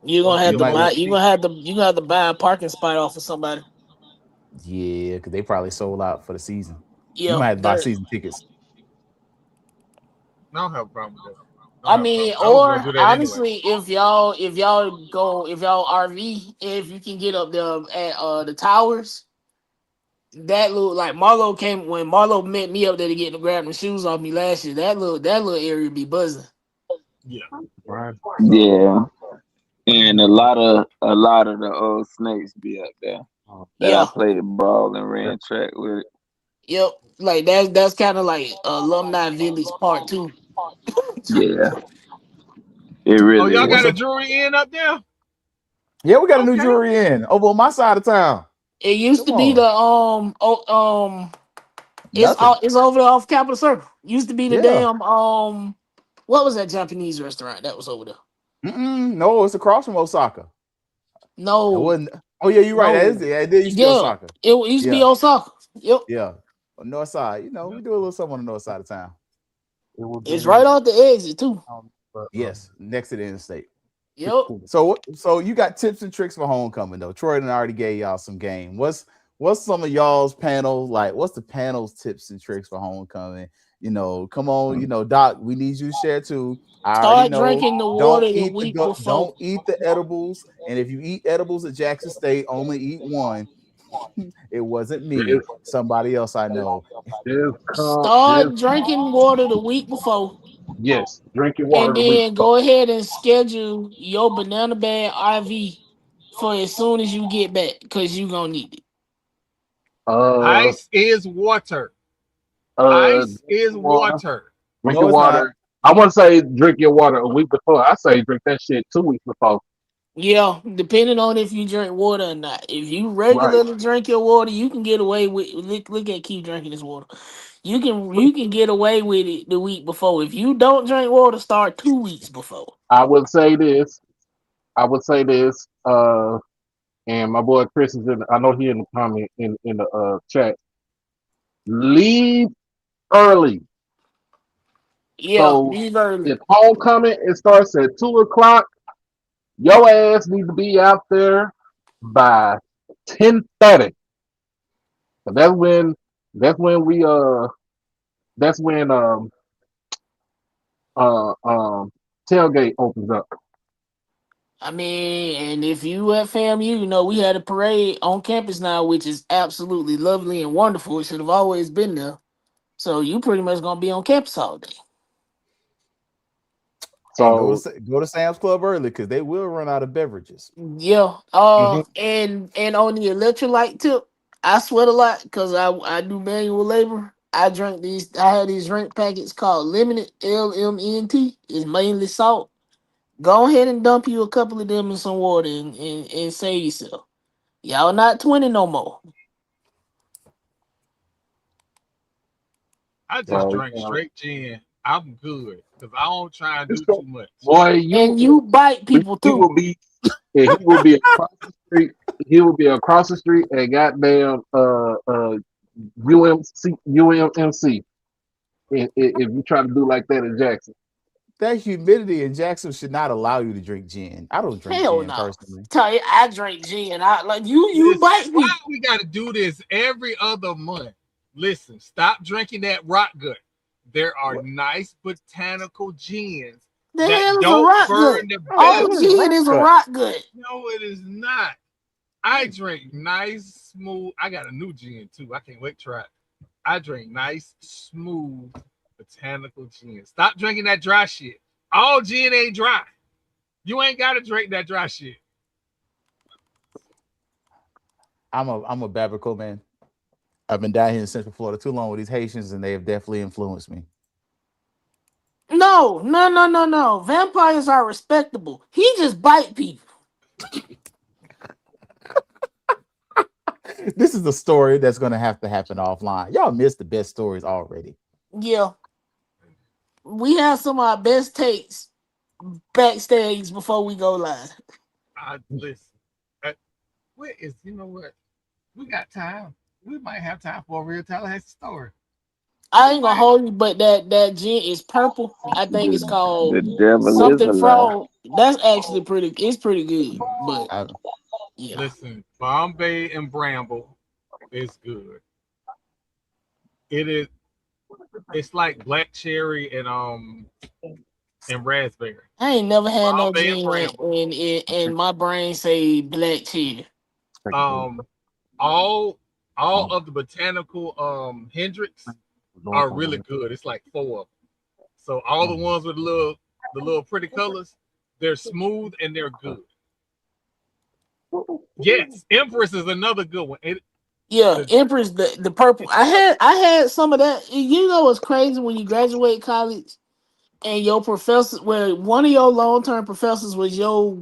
Speaker 1: You're
Speaker 3: I want
Speaker 1: gonna
Speaker 3: to be
Speaker 1: have to
Speaker 3: among
Speaker 1: buy.
Speaker 3: the
Speaker 1: You
Speaker 3: people.
Speaker 1: gonna have to. You gonna have to buy a parking spot off of somebody.
Speaker 5: Yeah, because they probably sold out for the season. You
Speaker 1: Yep.
Speaker 5: might have to buy season tickets.
Speaker 3: I don't have a problem with that. I don't
Speaker 1: I
Speaker 3: have a
Speaker 1: mean,
Speaker 3: problem. I was gonna
Speaker 1: or
Speaker 3: do that anyway.
Speaker 1: honestly, if y'all RV, if you can get up there at the towers, that little like Marlo came when Marlo met me up there to get to grab the shoes off me last year. That little area be buzzing.
Speaker 3: Yeah.
Speaker 6: Right.
Speaker 2: Yeah, and a lot of the old snakes be up there that I
Speaker 1: Yeah.
Speaker 2: played ball and ran track with.
Speaker 1: Yep. Like that's kind of like Alumni Village Part 2.
Speaker 2: Yeah, it
Speaker 3: Oh,
Speaker 2: really
Speaker 3: y'all
Speaker 5: What's
Speaker 3: got
Speaker 2: is.
Speaker 3: a
Speaker 5: up?
Speaker 3: jury in up there?
Speaker 5: Yeah, we got a new
Speaker 3: Okay.
Speaker 5: jury in over on my side of town.
Speaker 1: It used
Speaker 5: Come
Speaker 1: to be the
Speaker 5: on, nothing.
Speaker 1: it's over there off Capitol Circle. Used to be the
Speaker 5: Yeah,
Speaker 1: damn what was that Japanese restaurant that was over there?
Speaker 5: no, it's across from Osaka. It
Speaker 1: No,
Speaker 5: wasn't. Oh yeah, you're right. That is
Speaker 1: no.
Speaker 5: it. It did used to be
Speaker 1: Yeah,
Speaker 5: Osaka.
Speaker 1: it used to be
Speaker 5: Yeah,
Speaker 1: Osaka. Yep.
Speaker 5: yeah. On north side, we do a little something on the north side of town.
Speaker 6: It would
Speaker 1: It's
Speaker 6: be
Speaker 1: right off the exit too.
Speaker 6: but
Speaker 5: Yes, next to the interstate.
Speaker 1: Yep.
Speaker 5: So you got tips and tricks for homecoming though. Troy done already gave y'all some game. What's some of y'all's panel like? What's the panel's tips and tricks for homecoming? Come on, Doc. We need you to share too. I already
Speaker 1: Start
Speaker 5: know.
Speaker 1: drinking the
Speaker 5: Don't
Speaker 1: water the
Speaker 5: eat
Speaker 1: week before.
Speaker 5: don't eat the edibles. And if you eat edibles at Jackson State, only eat one. It wasn't me.
Speaker 6: just
Speaker 5: Somebody else I know.
Speaker 1: Start
Speaker 6: just
Speaker 1: drinking water the week before.
Speaker 6: yes, drinking water
Speaker 1: And
Speaker 6: the week
Speaker 1: then
Speaker 6: before.
Speaker 1: go ahead and schedule your banana bag IV for as soon as you get back because you gonna need it.
Speaker 6: Uh
Speaker 3: Ice is water.
Speaker 6: drink
Speaker 3: Ice is
Speaker 6: your water.
Speaker 3: water.
Speaker 6: Drink
Speaker 5: No,
Speaker 6: your
Speaker 5: it's not.
Speaker 6: water. I wouldn't say drink your water a week before. I say drink that shit 2 weeks before.
Speaker 1: Yeah, depending on if you drink water or not. If you
Speaker 6: Right.
Speaker 1: regularly drink your water, you can get away with look at keep drinking this water. You can get away with it the week before. If you don't drink water, start 2 weeks before.
Speaker 6: I would say this. I would say this. And my boy Chris is I know he in the comment in the chat. Leave early.
Speaker 1: Yeah,
Speaker 6: So
Speaker 1: leave early.
Speaker 6: if homecoming it starts at 2 o'clock, your ass needs to be out there by 10:30. So that's when we that's when uh um tailgate opens up.
Speaker 1: I mean, and if you at FAMU, we had a parade on campus now, which is absolutely lovely and wonderful. It should have always been there. So you pretty much gonna be on campus all day.
Speaker 5: And go
Speaker 6: So
Speaker 5: to Sam's Club early because they will run out of beverages.
Speaker 1: Yeah.
Speaker 6: mhm.
Speaker 1: And on the electrolyte tip, I sweat a lot because I do manual labor. I had these drink packets called limited LMNT. It's mainly salt. Go ahead and dump you a couple of them in some water and save yourself. Y'all not 20 no more.
Speaker 3: I just
Speaker 6: So
Speaker 3: drank straight gin. I'm good because I don't try and
Speaker 6: it's
Speaker 3: do
Speaker 6: go-
Speaker 3: too much.
Speaker 6: boy,
Speaker 1: And you bite people
Speaker 6: he
Speaker 1: too.
Speaker 6: will be and he will be across the street. He will be across the street at goddamn UMMC. If you try to do like that in Jackson.
Speaker 5: That humidity in Jackson should not allow you to drink gin. I don't drink
Speaker 1: Hell
Speaker 5: gin
Speaker 1: no.
Speaker 5: personally.
Speaker 1: Tell you, I drink gin. I like you
Speaker 3: Listen,
Speaker 1: bite
Speaker 3: why
Speaker 1: people.
Speaker 3: we got to do this every other month? Listen, stop drinking that rock gut. There are
Speaker 5: What?
Speaker 3: nice botanical gins
Speaker 1: The
Speaker 3: that
Speaker 1: hell is a
Speaker 3: don't
Speaker 1: rock gut?
Speaker 3: burn the
Speaker 5: Yeah,
Speaker 1: All
Speaker 5: what
Speaker 3: belly.
Speaker 5: is
Speaker 1: gin
Speaker 5: rock
Speaker 1: is a
Speaker 5: cut?
Speaker 1: rock gut.
Speaker 3: No, it is not. I drink nice, smooth. I got a new gin too. I can't wait to try it. I drink nice, smooth, botanical gin. Stop drinking that dry shit. All gin ain't dry. You ain't got to drink that dry shit.
Speaker 5: I'm a Babaco man. I've been down here in Central Florida too long with these Haitians, and they have definitely influenced me.
Speaker 1: No. Vampires are respectable. He just bite people.
Speaker 5: This is the story that's going to have to happen offline. Y'all missed the best stories already.
Speaker 1: Yeah. We have some of our best takes backstage before we go live.
Speaker 3: Listen. Where is, you know what? We got time. We might have time for a real Tallahassee story.
Speaker 1: I ain't gonna hold you, but that gin is purple. I think it's
Speaker 2: The
Speaker 1: called
Speaker 2: devil is a
Speaker 1: something
Speaker 2: lie.
Speaker 1: frog. That's actually it's pretty good. But
Speaker 5: I,
Speaker 1: yeah.
Speaker 3: Listen, Bombay and Bramble is good. It is. It's like black cherry and raspberry.
Speaker 1: I ain't never had no
Speaker 3: Bombay and
Speaker 1: gin
Speaker 3: Bramble.
Speaker 1: and my brain say black cherry.
Speaker 3: All of the botanical Hendrix are really good. It's like 4 of them. So all the ones with the little pretty colors, they're smooth and they're good. Yes, Empress is another good one.
Speaker 1: Empress, the purple. I had some of that. You know what's crazy when you graduate college and your professor, where one of your long-term professors was your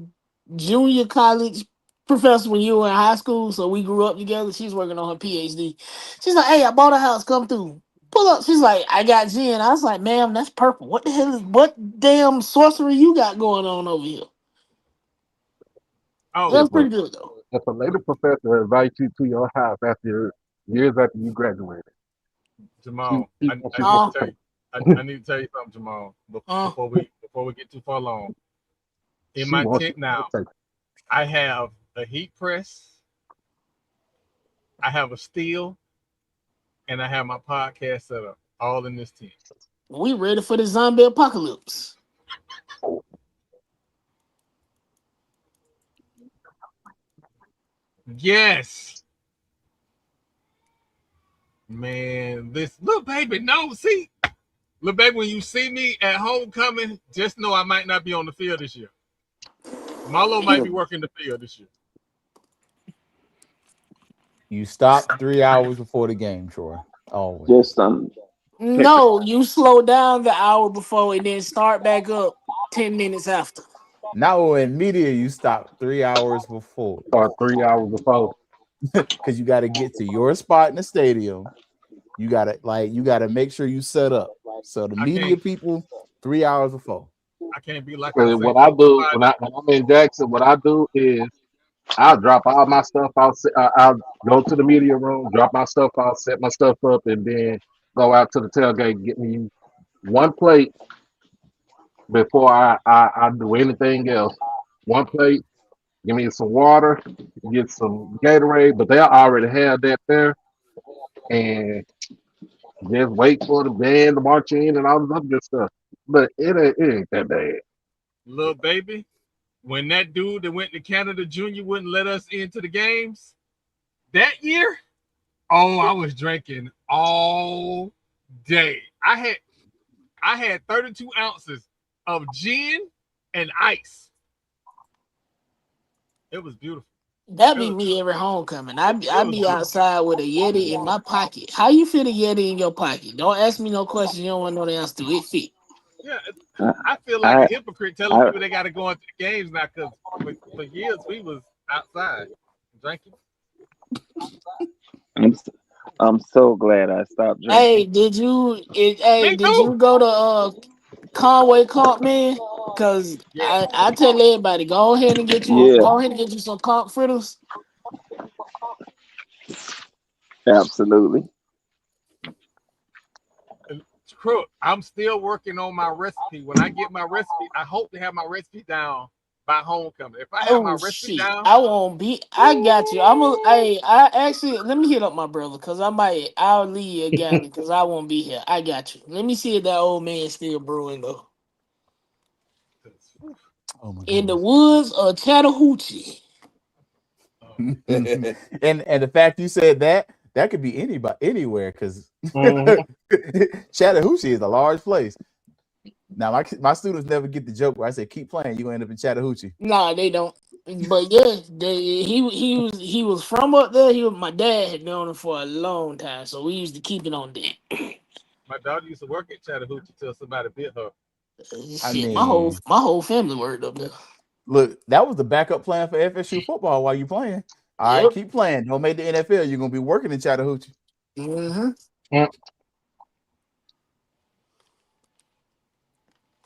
Speaker 1: junior college professor when you were in high school. So we grew up together. She's working on her PhD. She's like, "Hey, I bought a house. Come through. Pull up." She's like, "I got gin." I was like, "Ma'am, that's purple. What the hell what damn sorcery you got going on over here?"
Speaker 3: Oh,
Speaker 1: That's pretty good though.
Speaker 6: If a lady professor invites you to your house years after you graduated,
Speaker 3: Jamal, I need to tell you. I need to tell you something, Jamal. Before we get too far along, in my tent now, I have a heat press, I have a steel, and I have my podcast set up all in this tent.
Speaker 1: We ready for the zombie apocalypse.
Speaker 3: Yes. Man, this little baby, no, see, little baby, when you see me at homecoming, just know I might not be on the field this year. Marlo might be working the field this year.
Speaker 5: You stop 3 hours before the game, Troy. Always.
Speaker 2: Just some.
Speaker 1: No, you slow down the hour before and then start back up 10 minutes after.
Speaker 5: Now in media, you stop 3 hours before.
Speaker 6: Or 3 hours before.
Speaker 5: Because you got to get to your spot in the stadium. You gotta make sure you set up. So the media people 3 hours before.
Speaker 3: I can't be like
Speaker 6: what I do when I'm in Jackson. What I do is I'll drop all my stuff. I'll go to the media room, drop my stuff out, set my stuff up, and then go out to the tailgate, get me one plate before I do anything else. One plate, give me some water, get some Gatorade, but they already have that there, and just wait for the band to march in and all this other good stuff. But it ain't that bad.
Speaker 3: Little baby, when that dude that went to Canada Junior wouldn't let us into the games that year, I was drinking all day. I had 32 ounces of gin and ice. It was beautiful.
Speaker 1: That be me every homecoming. I be outside with a Yeti in my pocket. How you fit a Yeti in your pocket? Don't ask me no questions you don't want to know the answer to. It fit.
Speaker 3: Yeah, I feel like a hypocrite telling people they got to go into the games now because for years we was outside drinking.
Speaker 2: I'm so glad I stopped drinking.
Speaker 1: Hey, did you go to Conway Comp, man? Because I tell everybody, go ahead and get you some comp fritters.
Speaker 2: Absolutely.
Speaker 3: Crook, I'm still working on my recipe. When I get my recipe, I hope to have my recipe down by homecoming. If I have my recipe down,
Speaker 1: I won't be. I got you. I actually let me hit up my brother because I'll leave you a gallon because I won't be here. I got you. Let me see if that old man's still brewing though. In the woods of Chattahoochee.
Speaker 5: and the fact you said that could be anybody anywhere because Chattahoochee is a large place. Now my students never get the joke where I say keep playing, you're gonna end up in Chattahoochee.
Speaker 1: Nah, they don't. But yeah, he was from up there. My dad had known him for a long time, so we used to keep it on deck.
Speaker 3: My daughter used to work at Chattahoochee till somebody bit her.
Speaker 5: I
Speaker 1: Shit,
Speaker 5: mean,
Speaker 1: my whole family worked up there.
Speaker 5: look, that was the backup plan for FSU football while you playing. All right,
Speaker 1: Yep.
Speaker 5: keep playing. Don't make the NFL. You're gonna be working in Chattahoochee.
Speaker 1: Mm-hmm.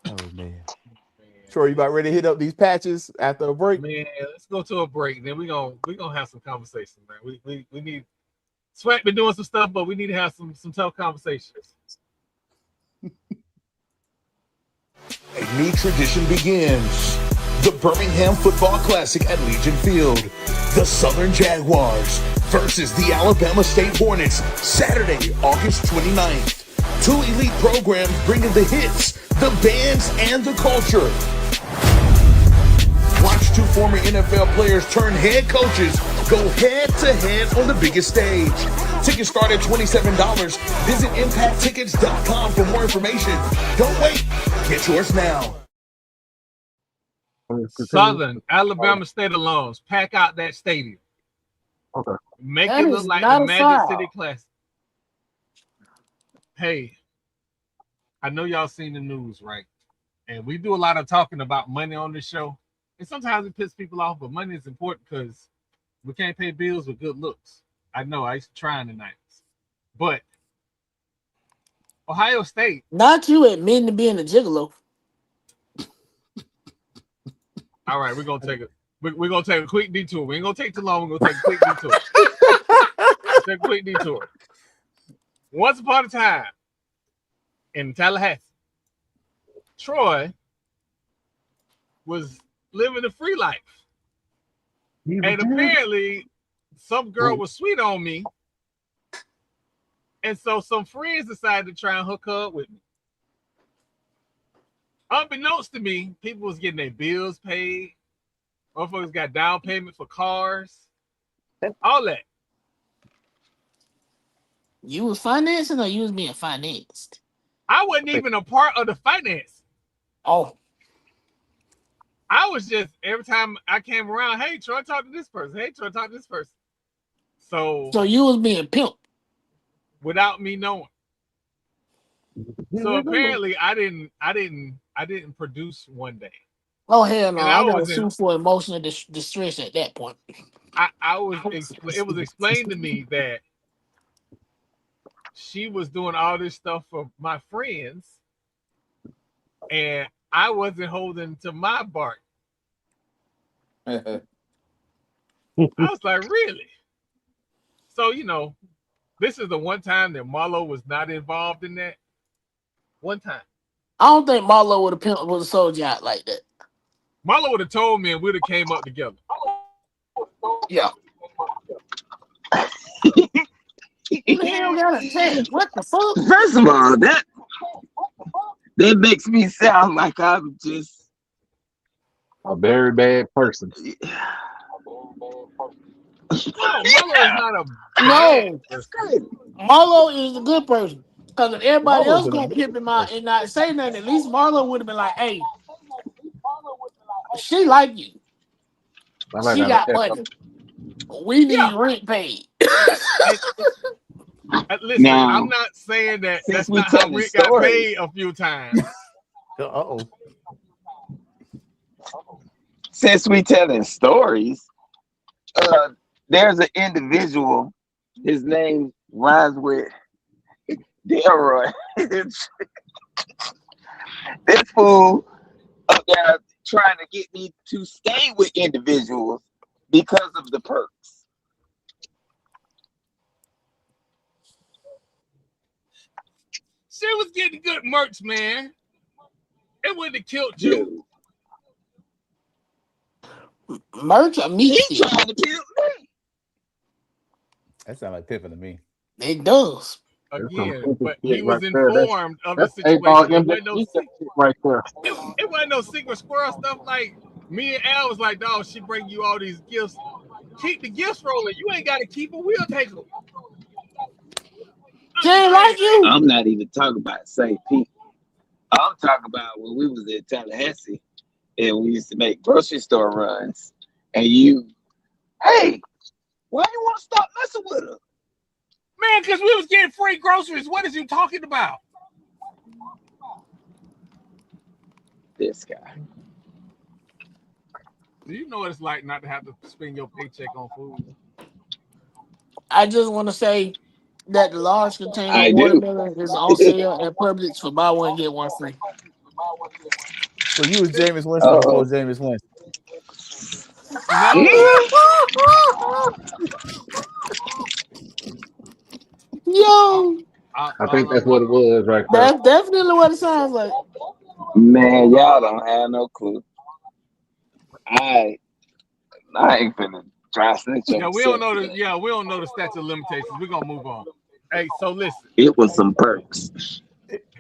Speaker 5: Oh man. Troy, you about ready to hit up these patches after a break?
Speaker 3: Man, let's go to a break. Then we're gonna have some conversations, man. We need SWAC been doing some stuff, but we need to have some tough conversations.
Speaker 8: A new tradition begins. The Birmingham Football Classic at Legion Field. The Southern Jaguars versus the Alabama State Hornets, Saturday, August 29th. Two elite programs bringing the hits, the bands, and the culture. Watch two former NFL players turn head coaches go head-to-head on the biggest stage. Tickets start at $27. Visit ImpactTickets.com for more information. Don't wait. Get yours now.
Speaker 3: Southern Alabama State alums, pack out that stadium.
Speaker 6: Okay.
Speaker 3: Make
Speaker 1: That
Speaker 3: it look
Speaker 1: is
Speaker 3: like
Speaker 1: not
Speaker 3: the
Speaker 1: a
Speaker 3: Magic
Speaker 1: foul.
Speaker 3: City Classic. Hey, I know y'all seen the news, right? And we do a lot of talking about money on this show. And sometimes it pisses people off, but money is important because we can't pay bills with good looks. I know, I used to try in the 90s. But Ohio State.
Speaker 1: Not you admitting to being a gigolo.
Speaker 3: All right, we're gonna take a quick detour. We ain't gonna take too long. We're gonna take a quick detour. Take a quick detour. Once upon a time in Tallahassee, Troy was living a free life. And apparently some girl was sweet on me. And so some friends decided to try and hook her up with me. Unbeknownst to me, people was getting their bills paid. Motherfuckers got down payment for cars. All that.
Speaker 1: You was financing or you was being financed?
Speaker 3: I wasn't even a part of the finance.
Speaker 1: Oh.
Speaker 3: I was just, every time I came around, hey, Troy, talk to this person. Hey, Troy, talk to this person. So
Speaker 1: you was being pimped
Speaker 3: without me knowing. So apparently I didn't produce one day.
Speaker 1: Oh hell no!
Speaker 3: And
Speaker 1: I got to sue for emotional distress at that point.
Speaker 3: It was explained to me that she was doing all this stuff for my friends, and I wasn't holding to my bark. I was like, really? So this is the one time that Marlo was not involved in that. One time.
Speaker 1: I don't think Marlo would have sold you out like that.
Speaker 3: Marlo would have told me and we'd have came up together.
Speaker 1: Yeah. Who the hell got a text? What the fuck?
Speaker 2: First of all, that makes me sound like I'm just
Speaker 6: a very bad person.
Speaker 1: No, Marlo is a good person. Because if everybody else gonna pimp him out and not say nothing, at least Marlo would have been like, "Hey, she like you. She got money. We need rent paid."
Speaker 3: Listen, now, I'm not saying that that's not how Rick got paid a few times.
Speaker 2: Since we telling stories, there's an individual. His name rhymes with Delroy. This fool up there trying to get me to stay with individuals because of the perks.
Speaker 3: She was getting good merch, man. It wouldn't have killed you.
Speaker 1: Merch or meat?
Speaker 2: He trying to kill me.
Speaker 5: That sounds like pimping to me.
Speaker 1: It does.
Speaker 3: Again, but he was informed of the situation. It wasn't no secret squirrel stuff. Like me and Al was like, "Dog, she bring you all these gifts. Keep the gifts rolling. You ain't got to keep them. We'll take them."
Speaker 1: She ain't like you.
Speaker 2: I'm not even talking about St. Pete. I'm talking about when we was in Tallahassee and we used to make grocery store runs. and you, hey, why you want to stop messing with her?
Speaker 3: Man, because we was getting free groceries. What is you talking about?
Speaker 2: This guy.
Speaker 3: Do you know what it's like not to have to spend your paycheck on food?
Speaker 1: I just want to say that the large container
Speaker 2: I do.
Speaker 1: watermelon is on sale at Publix for buy one get one free.
Speaker 5: So you was Jameis Winston before
Speaker 2: Oh.
Speaker 5: Jameis Winston.
Speaker 3: No.
Speaker 1: Yo,
Speaker 6: I think that's what it was right there.
Speaker 1: that's definitely what it sounds like.
Speaker 2: Man, y'all don't have no clue. I ain't finna try snitch on
Speaker 3: Yeah, we don't
Speaker 2: myself
Speaker 3: know the
Speaker 2: today.
Speaker 3: we don't know the statute of limitations. We're gonna move on. Hey, so listen.
Speaker 2: It was some perks.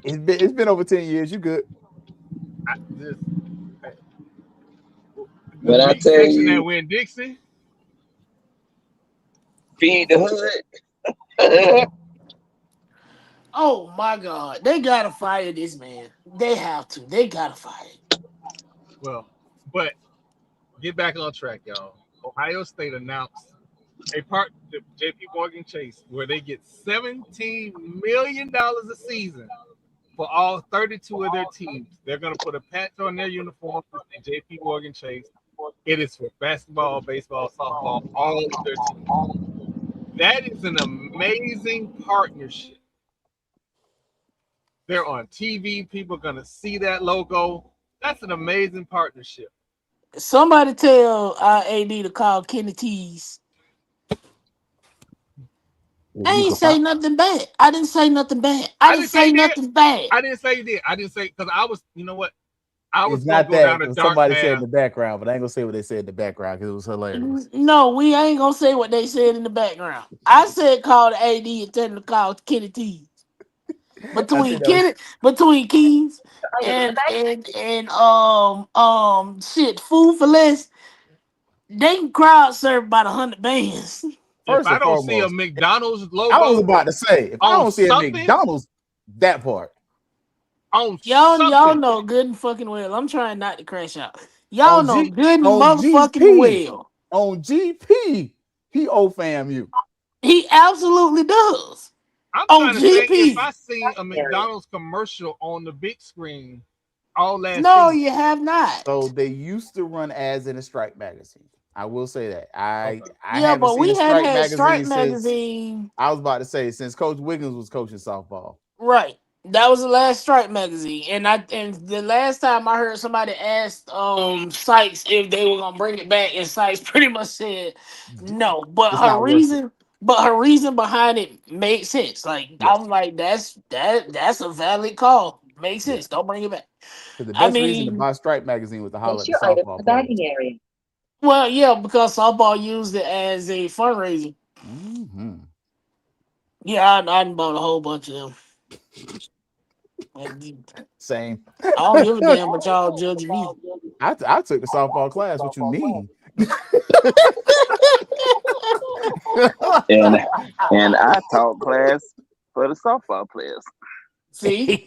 Speaker 5: It's been over 10 years. You good?
Speaker 3: The
Speaker 2: When I
Speaker 3: meat
Speaker 2: tell
Speaker 3: section at
Speaker 2: you,
Speaker 3: Winn Dixie.
Speaker 2: feed the hood.
Speaker 1: Oh my God, they gotta fire this man. They have to. They gotta fire him.
Speaker 3: Well, but get back on track, y'all. Ohio State announced a partnership with JP Morgan Chase where they get $17 million a season for all 32 of their teams. They're going to put a patch on their uniforms to say JP Morgan Chase. It is for basketball, baseball, softball, all of their teams. That is an amazing partnership. They're on TV. People are going to see that logo. That's an amazing partnership.
Speaker 1: Somebody tell AD to call Kenny T's. I ain't say nothing bad. I didn't say nothing bad. I
Speaker 3: I
Speaker 1: didn't
Speaker 3: didn't say
Speaker 1: say
Speaker 3: you did.
Speaker 1: nothing bad.
Speaker 3: I didn't say you did. I didn't say because I was, you know what? I was
Speaker 5: It's
Speaker 3: gonna
Speaker 5: not
Speaker 3: go
Speaker 5: that
Speaker 3: down a
Speaker 5: because
Speaker 3: dark
Speaker 5: somebody said in
Speaker 3: path.
Speaker 5: the background, but I ain't gonna say what they said in the background because it was hilarious.
Speaker 1: No, we ain't gonna say what they said in the background. I said call the AD and tell him to call Kenny T's.
Speaker 5: I think that was
Speaker 1: Between Keys and shit, Food for Less, they can crowd serve about 100 bands.
Speaker 3: If
Speaker 5: first
Speaker 3: I
Speaker 5: and
Speaker 3: don't see a
Speaker 5: foremost.
Speaker 3: McDonald's
Speaker 5: I was
Speaker 3: logo
Speaker 5: about to say if I
Speaker 3: on
Speaker 5: don't see a
Speaker 3: something,
Speaker 5: McDonald's, that part.
Speaker 1: Y'all know good and fucking well. I'm trying not to crash out. Y'all
Speaker 5: On
Speaker 1: know
Speaker 5: G
Speaker 1: good and
Speaker 5: on
Speaker 1: motherfucking
Speaker 5: GP
Speaker 1: well.
Speaker 5: on GP, he owe FAMU.
Speaker 1: He absolutely does.
Speaker 3: I'm
Speaker 1: On
Speaker 3: trying to say if
Speaker 1: GP.
Speaker 3: I see a McDonald's commercial on the big screen all last
Speaker 1: No,
Speaker 3: season.
Speaker 1: you have not.
Speaker 5: So they used to run ads in a strike magazine. I will say that. I
Speaker 3: Okay.
Speaker 1: Yeah,
Speaker 5: haven't
Speaker 1: but
Speaker 5: seen
Speaker 1: we
Speaker 5: a
Speaker 1: hadn't
Speaker 5: strike
Speaker 1: had Stripe
Speaker 5: magazine since
Speaker 1: magazine.
Speaker 5: I was about to say since Coach Wiggins was coaching softball.
Speaker 1: Right. That was the last Stripe magazine. And the last time I heard somebody asked Sykes if they were gonna bring it back, and Sykes pretty much said no.
Speaker 5: It's not worth it.
Speaker 1: But her reason behind it made sense. Like
Speaker 5: Yes.
Speaker 1: I'm like, that's a valid call. Makes
Speaker 5: Yeah.
Speaker 1: sense. Don't bring it back.
Speaker 5: Because the
Speaker 1: I
Speaker 5: best reason to
Speaker 1: mean,
Speaker 5: buy Stripe magazine was to holler
Speaker 11: Place
Speaker 5: at the
Speaker 11: your item in
Speaker 5: softball
Speaker 11: the
Speaker 5: players.
Speaker 11: bagging area.
Speaker 1: well, yeah, because softball used it as a fundraiser.
Speaker 5: Mm-hmm.
Speaker 1: Yeah, I done bought a whole bunch of them.
Speaker 5: Same.
Speaker 1: I don't give a damn what y'all judging me.
Speaker 5: I took the softball class. What you mean?
Speaker 2: and and I taught class for the softball players.
Speaker 1: See?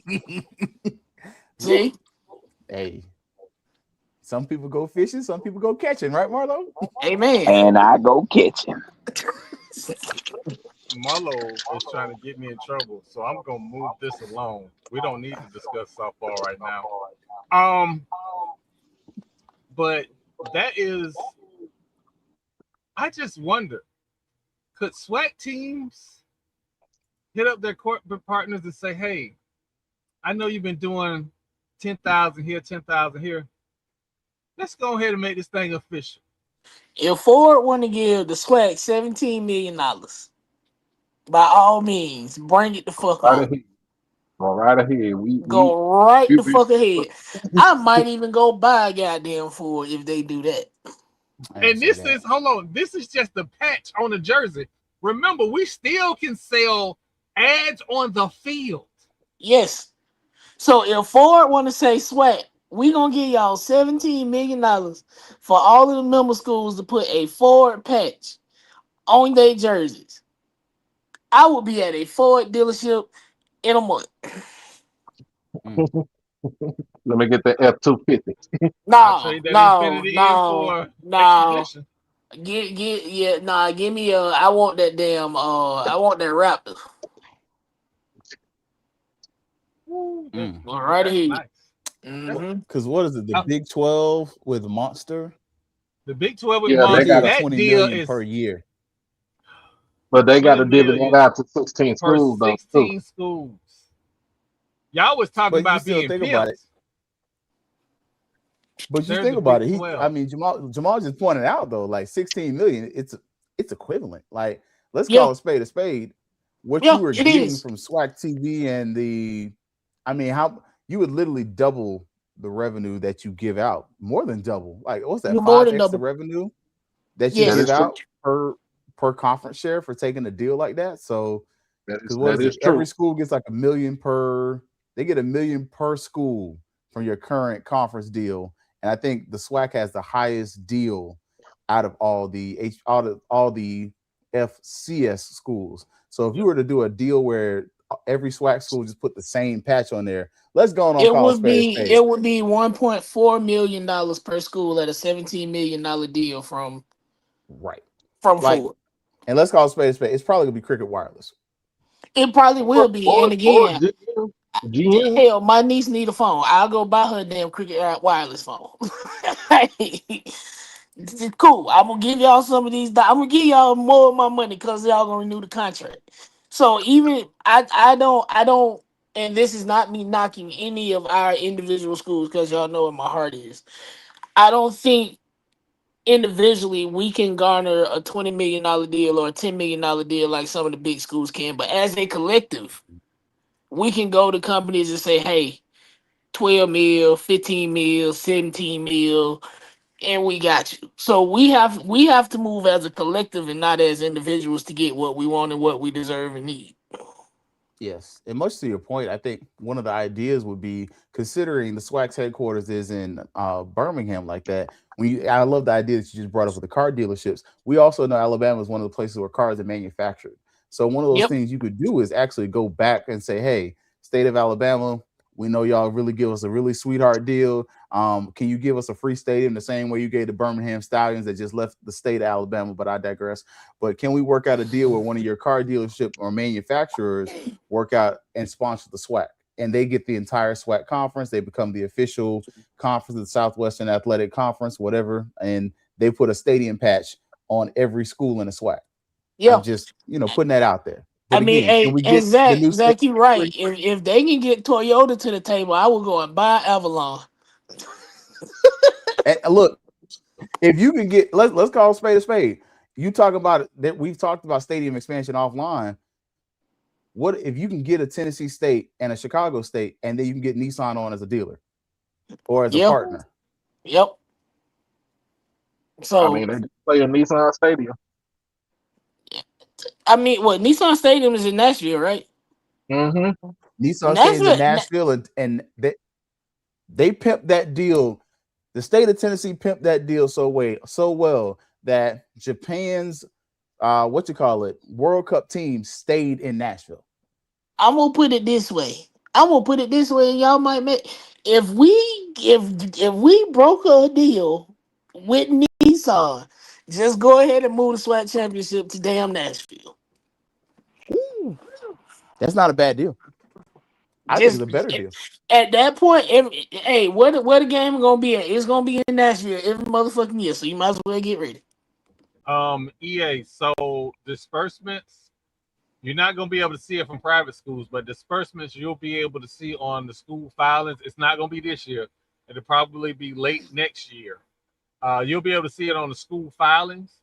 Speaker 1: See?
Speaker 5: Hey, some people go fishing, some people go catching, right, Marlo?
Speaker 1: Amen.
Speaker 2: And I go catching.
Speaker 3: Marlo is trying to get me in trouble, so I'm gonna move this along. We don't need to discuss softball right now. But that is, I just wonder, could SWAC teams hit up their corporate partners and say, "Hey, I know you've been doing 10,000 here, 10,000 here. Let's go ahead and make this thing official."
Speaker 1: If Ford want to give the SWAC $17 million, by all means, bring it the fuck
Speaker 6: Right
Speaker 1: on.
Speaker 6: ahead. Go right ahead. We
Speaker 1: Go right
Speaker 6: we
Speaker 1: the fuck ahead. I might even go buy a goddamn Ford if they do that.
Speaker 3: And this is, hold on, this is just the patch on the jersey. Remember, we still can sell ads on the field.
Speaker 1: Yes. So if Ford want to say, SWAC, we gonna give y'all $17 million for all of the member schools to put a Ford patch on their jerseys, I will be at a Ford dealership in a month.
Speaker 6: Let me get the F-250.
Speaker 3: I'll
Speaker 1: No,
Speaker 3: trade that
Speaker 1: no,
Speaker 3: Infinity in
Speaker 1: no,
Speaker 3: for
Speaker 1: no.
Speaker 3: Expedition.
Speaker 1: Yeah, nah, give me I want that damn I want that Raptor.
Speaker 3: Woo,
Speaker 5: Mm.
Speaker 1: Go right
Speaker 3: that's
Speaker 1: ahead.
Speaker 3: nice. That's
Speaker 1: Mm-hmm.
Speaker 5: Because what is it? The
Speaker 3: uh,
Speaker 5: Big 12 with Monster?
Speaker 3: the Big 12 with
Speaker 6: Yeah,
Speaker 5: They
Speaker 6: they
Speaker 3: Monster.
Speaker 6: got
Speaker 5: did
Speaker 6: to,
Speaker 3: That
Speaker 5: 20
Speaker 3: deal
Speaker 5: million
Speaker 3: is
Speaker 5: per year.
Speaker 6: but they got
Speaker 3: 20
Speaker 6: to divvy that
Speaker 3: million
Speaker 6: out to 16
Speaker 3: per
Speaker 6: schools though too.
Speaker 3: 16 schools. Y'all was talking
Speaker 5: But you
Speaker 3: about
Speaker 5: still
Speaker 3: being
Speaker 5: think about it.
Speaker 3: pimps.
Speaker 5: But you
Speaker 3: They're
Speaker 5: think
Speaker 3: the
Speaker 5: about
Speaker 3: Big
Speaker 5: it. I
Speaker 3: 12.
Speaker 5: mean, Jamal just pointed out though, like 16 million, it's equivalent. Like, let's
Speaker 1: Yeah,
Speaker 5: call a spade a spade. What you
Speaker 1: yeah,
Speaker 5: were
Speaker 1: it
Speaker 5: getting
Speaker 1: is.
Speaker 5: from SWAC TV and I mean, how you would literally double the revenue that you give out, more than double. Like, what's that?
Speaker 1: You're more than
Speaker 5: 5x the
Speaker 1: double.
Speaker 5: revenue that you
Speaker 6: That
Speaker 5: give
Speaker 6: is
Speaker 1: Yes.
Speaker 6: true.
Speaker 5: out per conference share for taking a deal like that. So, because what
Speaker 6: That
Speaker 5: is
Speaker 6: is
Speaker 5: it? Every
Speaker 6: true.
Speaker 5: school gets like a million per. They get a million per school from your current conference deal, and I think the SWAC has the highest deal out of all the FCS schools. So if you
Speaker 3: Yep.
Speaker 5: were to do a deal where every SWAC school just put the same patch on there, let's go on
Speaker 1: It
Speaker 5: call a
Speaker 1: would
Speaker 5: spade a
Speaker 1: be
Speaker 5: spade.
Speaker 1: it would be $1.4 million per school at a $17 million deal
Speaker 5: Right.
Speaker 1: from
Speaker 5: Like,
Speaker 1: Ford.
Speaker 5: and let's call a spade a spade. It's probably gonna be Cricket Wireless.
Speaker 1: It probably will be. And
Speaker 6: Or
Speaker 1: again,
Speaker 6: GM.
Speaker 1: hell, my niece need a phone. I'll go buy her a damn Cricket wireless phone. It's cool. I'm gonna give y'all some of these. I'm gonna give y'all more of my money because y'all gonna renew the contract. So even I don't. And this is not me knocking any of our individual schools because y'all know what my heart is. I don't think individually we can garner a $20 million deal or a $10 million deal like some of the big schools can. But as a collective, we can go to companies and say, hey, 12 mil, 15 mil, 17 mil, and we got you. So we have to move as a collective and not as individuals to get what we want and what we deserve and need.
Speaker 5: Yes, and much to your point, I think one of the ideas would be considering the SWAC's headquarters is in Birmingham, like that. I love the idea that you just brought up with the car dealerships. We also know Alabama is one of the places where cars are manufactured. So one of those
Speaker 1: Yep.
Speaker 5: things you could do is actually go back and say, "Hey, state of Alabama, we know y'all really give us a really sweetheart deal. Can you give us a free stadium the same way you gave the Birmingham Stallions that just left the state of Alabama?" But I digress. But can we work out a deal where one of your car dealership or manufacturers work out and sponsor the SWAC? And they get the entire SWAC conference. They become the official conference of the Southwestern Athletic Conference, whatever. And they put a stadium patch on every school in the SWAC. I'm
Speaker 1: Yeah.
Speaker 5: just, putting that out there.
Speaker 1: I
Speaker 5: But
Speaker 1: mean,
Speaker 5: again, can
Speaker 1: hey,
Speaker 5: we
Speaker 1: and
Speaker 5: get the new
Speaker 1: Zach,
Speaker 5: stadium
Speaker 1: you right.
Speaker 5: free?
Speaker 1: If they can get Toyota to the table, I will go and buy Avalon.
Speaker 5: And look, if you can get, let's call a spade a spade. You talk about that. We've talked about stadium expansion offline. What if you can get a Tennessee State and a Chicago State, and then you can get Nissan on as a dealer or as a
Speaker 1: Yep.
Speaker 5: partner?
Speaker 1: Yep.
Speaker 6: I
Speaker 1: So
Speaker 6: mean, they play in Nissan Stadium.
Speaker 1: I mean, what Nissan Stadium is in Nashville, right?
Speaker 6: Mm-hmm.
Speaker 5: Nissan Stadium's in
Speaker 1: Nashville.
Speaker 5: Nashville, and they pimped that deal. The state of Tennessee pimped that deal so well that Japan's what you call it World Cup team stayed in Nashville.
Speaker 1: I'm gonna put it this way. I'm gonna put it this way, and y'all might make if we if we broker a deal with Nissan, just go ahead and move the SWAT championship to damn Nashville.
Speaker 5: Ooh, that's not a bad deal. I think it's
Speaker 1: Just
Speaker 5: a better deal.
Speaker 1: at that point, hey, where the game gonna be at? It's gonna be in Nashville every motherfucking year. So you might as well get ready.
Speaker 3: EA. So disbursements, you're not gonna be able to see it from private schools, but disbursements you'll be able to see on the school filings. It's not gonna be this year. It'll probably be late next year. You'll be able to see it on the school filings,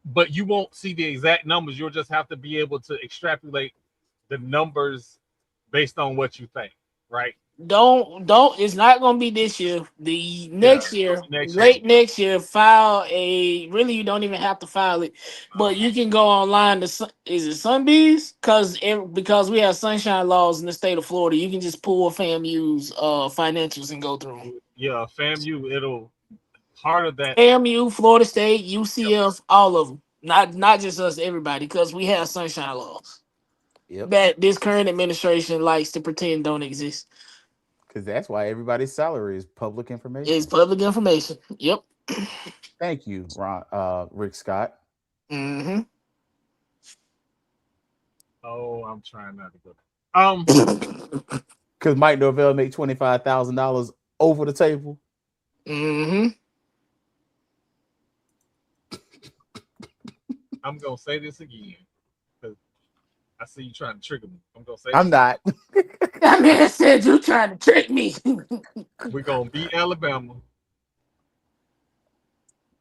Speaker 3: but you won't see the exact numbers. You'll just have to be able to extrapolate the numbers based on what you think, right?
Speaker 1: Don't. It's not gonna be this year. The
Speaker 3: Yeah,
Speaker 1: next year,
Speaker 3: next year.
Speaker 1: late next year, file a. Really, you don't even have to file it, but you can go online to. Is it Sunbees? Because we have sunshine laws in the state of Florida, you can just pull FAMU's financials and go through them.
Speaker 3: Yeah, FAMU. It'll part of that.
Speaker 1: FAMU, Florida State,
Speaker 3: Yep.
Speaker 1: UCF, all of them. Not just us, everybody, because we have sunshine laws
Speaker 5: Yep.
Speaker 1: that this current administration likes to pretend don't exist.
Speaker 5: Because that's why everybody's salary is public information.
Speaker 1: It's public information. Yep.
Speaker 5: Thank you, Rick Scott.
Speaker 1: Mm-hmm.
Speaker 3: Oh, I'm trying not to go.
Speaker 5: Because Mike Norvell made $25,000 over the table.
Speaker 1: Mm-hmm.
Speaker 3: I'm gonna say this again because I see you trying to trigger me. I'm gonna say
Speaker 5: I'm not.
Speaker 1: That man said you trying to trick me.
Speaker 3: we're gonna beat Alabama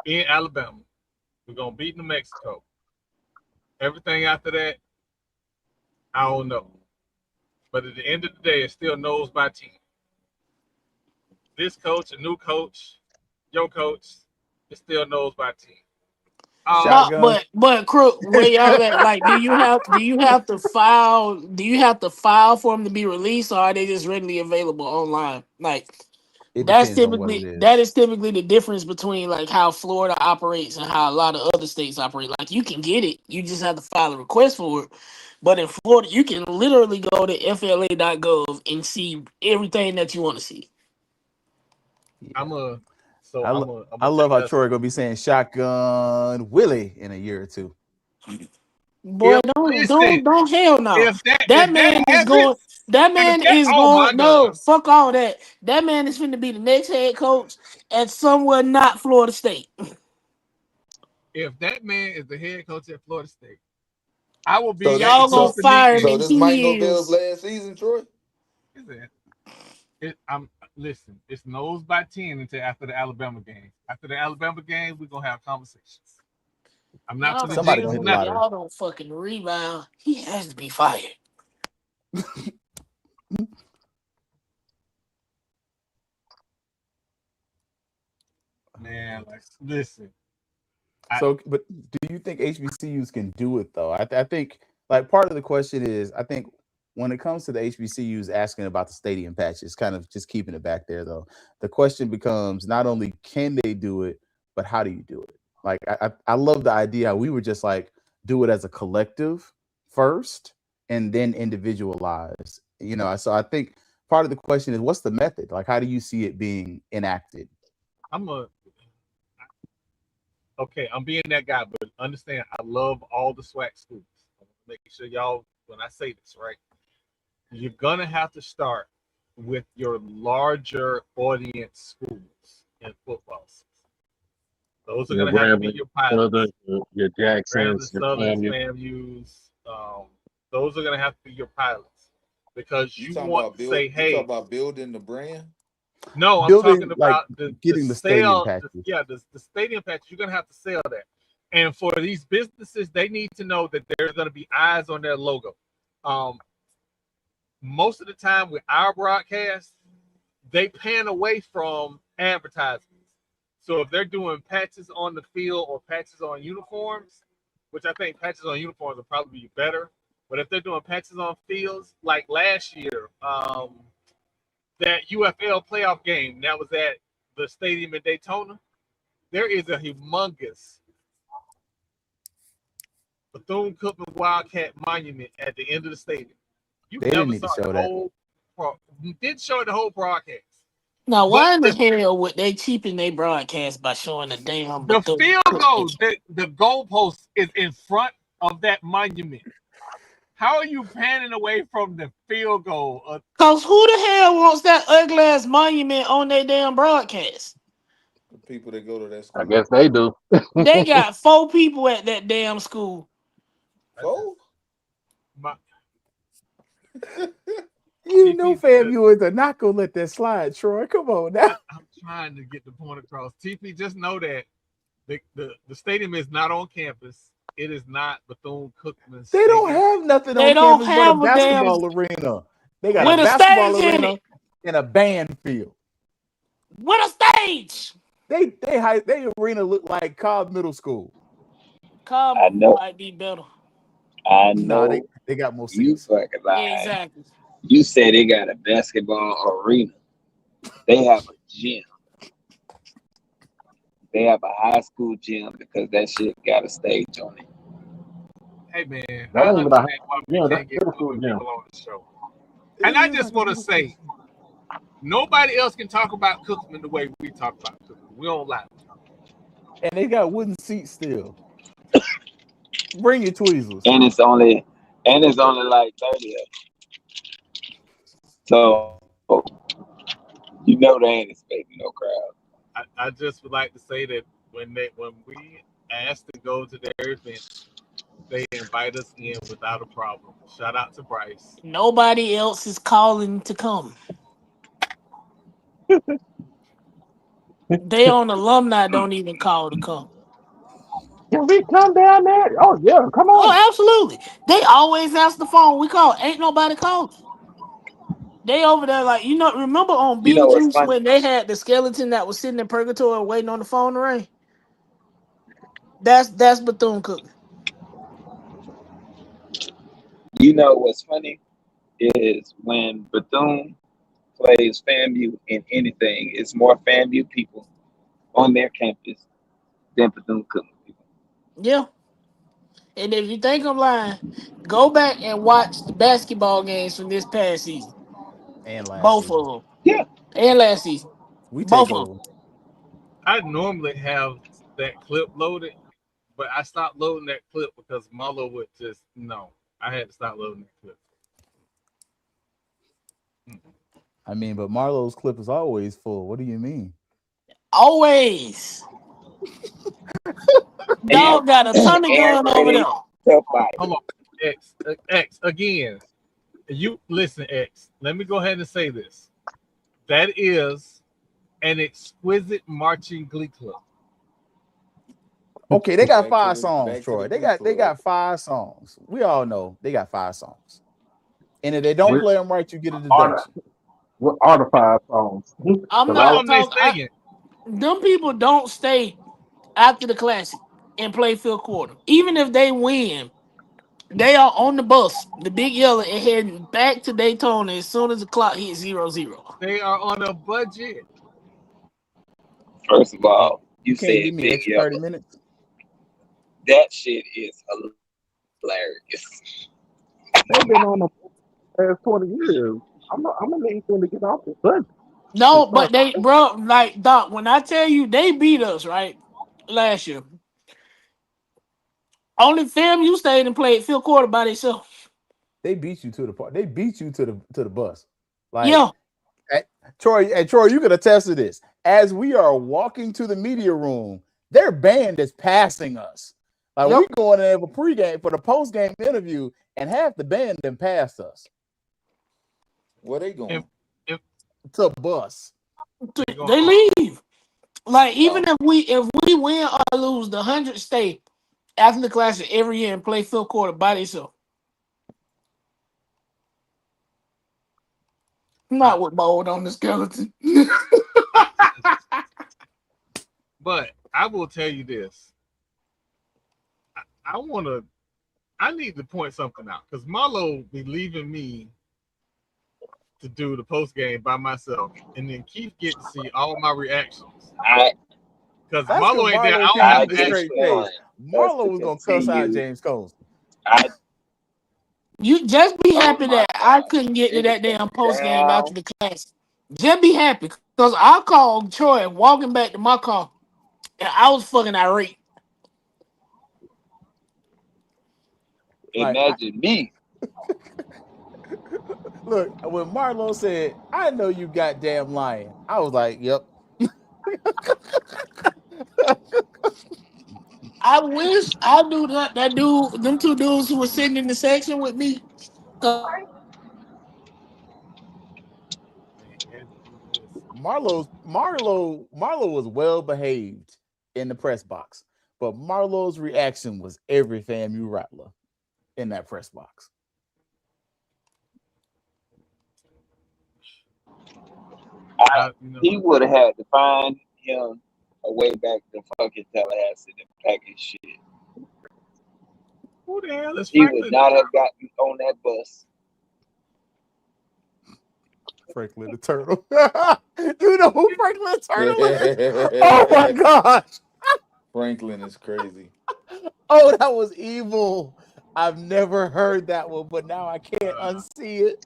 Speaker 3: in Alabama. We're gonna beat New Mexico. Everything after that, I don't know. But at the end of the day, it still knows by team. This coach, a new coach, your coach, it still knows by team.
Speaker 1: No, but Crook, where y'all at? Like, do you have to file for them to be released, or are they just readily available online? Like,
Speaker 5: It
Speaker 1: that's
Speaker 5: depends on what it
Speaker 1: typically
Speaker 5: is.
Speaker 1: that is typically the difference between like how Florida operates and how a lot of other states operate. Like, you can get it, you just have to file a request for it. But in Florida, you can literally go to FLA.gov and see everything that you want to see.
Speaker 5: I love
Speaker 3: take
Speaker 5: how
Speaker 3: us-
Speaker 5: Troy gonna be saying shotgun Willie in a year or two.
Speaker 1: Boy, don't hell no. That man is going.
Speaker 3: Oh my
Speaker 1: No,
Speaker 3: God.
Speaker 1: fuck all that. That man is finna be the next head coach at somewhere not Florida State.
Speaker 3: If that man is the head coach at Florida State, I will be
Speaker 7: So
Speaker 3: at the
Speaker 1: Y'all gonna
Speaker 3: closing
Speaker 1: fire him
Speaker 3: meeting.
Speaker 1: in
Speaker 7: this
Speaker 1: 2
Speaker 7: Mike Norvell's
Speaker 1: years.
Speaker 7: last season, Troy?
Speaker 3: Listen, it's nose by 10 until after the Alabama game. After the Alabama game, we're gonna have conversations. I'm not
Speaker 1: Y'all
Speaker 3: for the
Speaker 1: don't,
Speaker 5: Somebody
Speaker 3: jinx
Speaker 5: gonna hit
Speaker 3: or
Speaker 5: the
Speaker 3: nothing.
Speaker 5: lottery.
Speaker 1: y'all don't fucking rebound. He has to be fired.
Speaker 3: Man, like, listen.
Speaker 5: So, but do you think HBCUs can do it though? I think like part of the question is I think when it comes to the HBCUs asking about the stadium patches, kind of just keeping it back there though. The question becomes not only can they do it, but how do you do it? Like I love the idea how we were just like do it as a collective first and then individualize. You know, so I think part of the question is what's the method? Like how do you see it being enacted?
Speaker 3: I'm being that guy, but understand I love all the SWAC schools. Make sure y'all, when I say this, right, you're gonna have to start with your larger audience schools in football. Those are gonna have to be your pilots.
Speaker 6: Your Jacksons, your
Speaker 3: Southern,
Speaker 6: FAMU.
Speaker 3: FAMUs. Those are gonna have to be your pilots because you
Speaker 7: talking
Speaker 3: want
Speaker 7: about
Speaker 3: to say, hey,
Speaker 7: you talking about building the brand?
Speaker 3: No, I'm
Speaker 5: Building,
Speaker 3: talking about
Speaker 5: like, getting the stadium patches.
Speaker 3: The stadium patches. You're gonna have to sell that, and for these businesses, they need to know that there's gonna be eyes on their logo. Most of the time with our broadcast, they pan away from advertisements. So if they're doing patches on the field or patches on uniforms, which I think patches on uniforms will probably be better, but if they're doing patches on fields, like last year, that UFL playoff game that was at the stadium in Daytona, there is a humongous Bethune-Cookman Wildcat monument at the end of the stadium.
Speaker 5: They didn't need to show that.
Speaker 3: Didn't show the whole broadcast.
Speaker 1: Now, why in the hell would they cheapen their broadcast by showing the damn
Speaker 3: The field goal, the goalpost is in front of that monument. How are you panning away from the field goal?
Speaker 1: Cause who the hell wants that ugly ass monument on their damn broadcast?
Speaker 7: The people that go to that school.
Speaker 6: I guess they do.
Speaker 1: They got 4 people at that damn school.
Speaker 7: 4?
Speaker 5: You know FAMU is not gonna let that slide, Troy. Come on now.
Speaker 3: I'm trying to get the point across. TP, just know that the stadium is not on campus. It is not Bethune-Cookman.
Speaker 5: They don't have nothing on campus but a basketball arena. They got a basketball arena and a band field.
Speaker 1: With a stage.
Speaker 5: They arena look like Cobb Middle School.
Speaker 1: Cobb
Speaker 2: I know.
Speaker 1: might be better.
Speaker 2: I know.
Speaker 5: No, they got more
Speaker 2: You
Speaker 5: seats.
Speaker 2: fucking lying.
Speaker 1: Yeah, exactly.
Speaker 2: You said they got a basketball arena. They have a gym. They have a high school gym because that shit got a stage on it.
Speaker 3: Hey man,
Speaker 6: That
Speaker 3: I
Speaker 6: ain't even
Speaker 3: understand why we
Speaker 6: that's
Speaker 3: can't get
Speaker 6: beautiful,
Speaker 3: people on the show. And I just want to say, Nobody else can talk about Cookman the way we talk about Cookman. We don't lie.
Speaker 5: And they got wooden seats still. Bring your tweezers.
Speaker 2: And it's only like 30 of them. So you know they ain't expecting no crowd.
Speaker 3: I just would like to say that when we asked to go to their event, they invite us in without a problem. Shout out to Bryce.
Speaker 1: Nobody else is calling to come. They on alumni don't even call to come.
Speaker 6: Can we come down there? Oh yeah, come on.
Speaker 1: Oh, absolutely. They always answer the phone. We call. Ain't nobody calling. They over there like, remember on
Speaker 2: You know what's
Speaker 1: Beetlejuice
Speaker 2: funny?
Speaker 1: when they had the skeleton that was sitting in purgatory waiting on the phone to ring? That's Bethune-Cookman.
Speaker 2: You know what's funny is when Bethune plays FAMU in anything, it's more FAMU people on their campus than Bethune-Cookman people.
Speaker 1: Yeah. And if you think I'm lying, go back and watch the basketball games from this past season.
Speaker 5: And last
Speaker 1: Both
Speaker 5: season.
Speaker 1: of them.
Speaker 2: Yeah.
Speaker 1: And last season.
Speaker 5: We
Speaker 1: Both
Speaker 5: take
Speaker 1: of them.
Speaker 5: over.
Speaker 3: I normally have that clip loaded, but I stopped loading that clip because Marlo would just no. I had to stop loading that clip.
Speaker 5: I mean, but Marlo's clip is always full. What do you mean?
Speaker 1: Always. Dog got a Tommy gun over there.
Speaker 3: Hold on, X again. You listen, X. Let me go ahead and say this. That is an exquisite marching glee club.
Speaker 5: Okay, they got 5 songs, Troy. They got 5 songs. We all know they got 5 songs. And if they don't play them right, you get a deduction.
Speaker 6: What are the 5 songs?
Speaker 1: I'm not talking. Them people don't stay after the classic and play field quarter. Even if they win, they are on the bus, the big yellow, and heading back to Daytona as soon as the clock hits 0-0.
Speaker 3: They are on a budget.
Speaker 2: First of all, you
Speaker 5: can't
Speaker 2: said
Speaker 5: give me
Speaker 2: big
Speaker 5: extra
Speaker 2: yellow.
Speaker 5: 30 minutes.
Speaker 2: That shit is hilarious.
Speaker 6: They've been on the past 20 years. I'm gonna need them to get off the bus.
Speaker 1: No, but like Doc, when I tell you they beat us right last year, only FAMU stayed and played field quarter by themselves.
Speaker 5: They beat you to the part. They beat you to the bus. Like,
Speaker 1: yeah.
Speaker 5: Troy, you can attest to this. As we are walking to the media room, their band is passing us. Like, we going in for pregame for the postgame interview, and half the band then passed us.
Speaker 7: Where they going?
Speaker 5: To bus.
Speaker 1: They leave. Like, even if we win or lose, the 100 stay after the classic every year and play field quarter by themselves. Not with mold on the skeleton.
Speaker 3: But I will tell you this. I need to point something out because Marlo be leaving me to do the post game by myself, and then Keith get to see all my reactions. Because Marlo ain't there. I don't have to
Speaker 5: Marlo was gonna cuss out James Coles.
Speaker 1: You just be happy that I couldn't get to that damn post game after the class. Just be happy because I called Troy walking back to my car, and I was fucking irate.
Speaker 2: Imagine me.
Speaker 5: Look, when Marlo said, "I know you goddamn lying," I was like, "Yep."
Speaker 1: I wish I knew that dude, them 2 dudes who were sitting in the section with me.
Speaker 5: Marlo was well behaved in the press box, but Marlo's reaction was every FAMU rattler in that press box.
Speaker 2: He would have had to find him a way back to fucking Tallahassee to pack his shit.
Speaker 3: Who the hell is
Speaker 2: he
Speaker 3: Franklin?
Speaker 2: would not have gotten on that bus.
Speaker 5: Franklin the Turtle. You know who Franklin the Turtle is? Oh my gosh.
Speaker 7: Franklin is crazy.
Speaker 5: Oh, that was evil. I've never heard that one, but now I can't unsee it.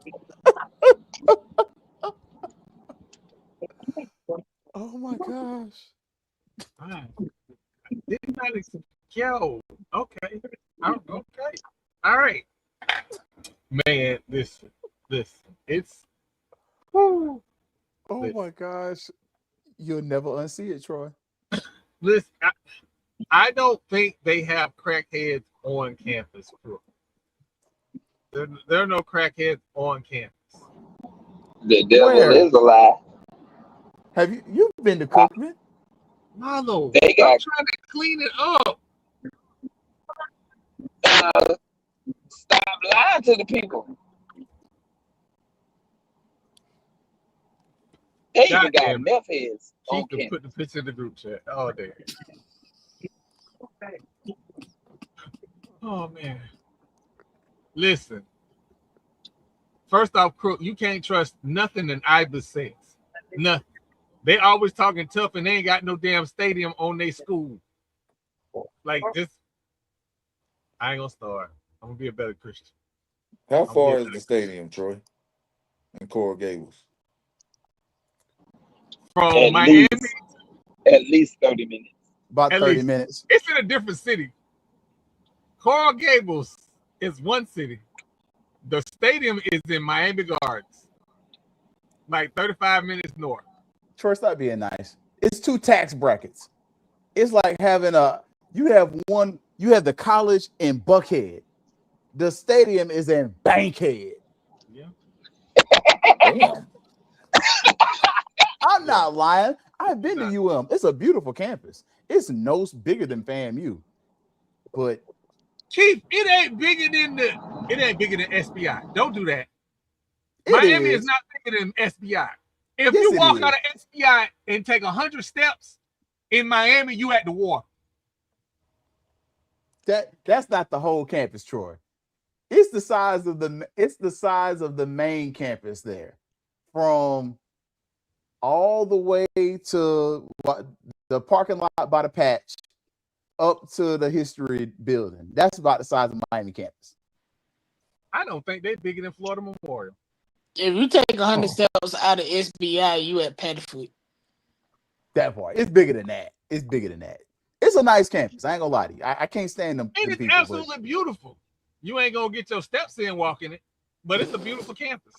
Speaker 5: Oh my gosh.
Speaker 3: I did not yo. Okay. Okay. All right. Man, listen. It's whew.
Speaker 5: Oh
Speaker 3: Listen.
Speaker 5: my gosh. You'll never unsee it, Troy.
Speaker 3: Listen, I don't think they have crackheads on campus, bro. There are no crackheads on campus.
Speaker 2: The devil
Speaker 5: Where?
Speaker 2: is a lie.
Speaker 5: Have you've been to Cookman?
Speaker 3: Milo,
Speaker 2: They
Speaker 3: I'm
Speaker 2: got
Speaker 3: trying to clean it up.
Speaker 2: stop lying to the people. They even
Speaker 3: God
Speaker 2: got
Speaker 3: damn it.
Speaker 2: meth heads on
Speaker 3: Keith to
Speaker 2: campus.
Speaker 3: put the picture in the group chat. Oh, there. Oh, man. Listen. First off, Crook, you can't trust nothing in Ibis says. Nothing. They always talking tough and they ain't got no damn stadium on their school. Like this. I ain't gonna start. I'm gonna be a better Christian.
Speaker 7: How far is the stadium, Troy? In Coral Gables?
Speaker 3: From Miami?
Speaker 2: At least 30 minutes.
Speaker 5: About
Speaker 3: At
Speaker 5: 30
Speaker 3: least.
Speaker 5: minutes.
Speaker 3: It's in a different city. Coral Gables is one city. The stadium is in Miami Gardens. Like 35 minutes north.
Speaker 5: Troy, stop being nice. It's 2 tax brackets. It's like having you have the college in Buckhead. The stadium is in Bankhead.
Speaker 3: Yeah.
Speaker 7: Damn.
Speaker 5: I'm not lying. I've been to UM. It's a beautiful campus. It's no bigger than FAMU. But
Speaker 3: Chief, it ain't bigger than SBI. Don't do that. Miami is not bigger than SBI. If you walk out of SBI and take 100 steps in Miami, you at the war.
Speaker 5: That's not the whole campus, Troy. It's the size of the main campus there, from all the way to the parking lot by the patch up to the history building. That's about the size of Miami campus.
Speaker 3: I don't think they're bigger than Florida Memorial.
Speaker 1: If you take 100 steps out of SBI, you at Pettifoot.
Speaker 5: That part. It's bigger than that. It's a nice campus. I ain't gonna lie to you. I can't stand them.
Speaker 3: And it's
Speaker 5: people,
Speaker 3: absolutely beautiful. You ain't gonna get your steps in walking it, but it's a beautiful campus.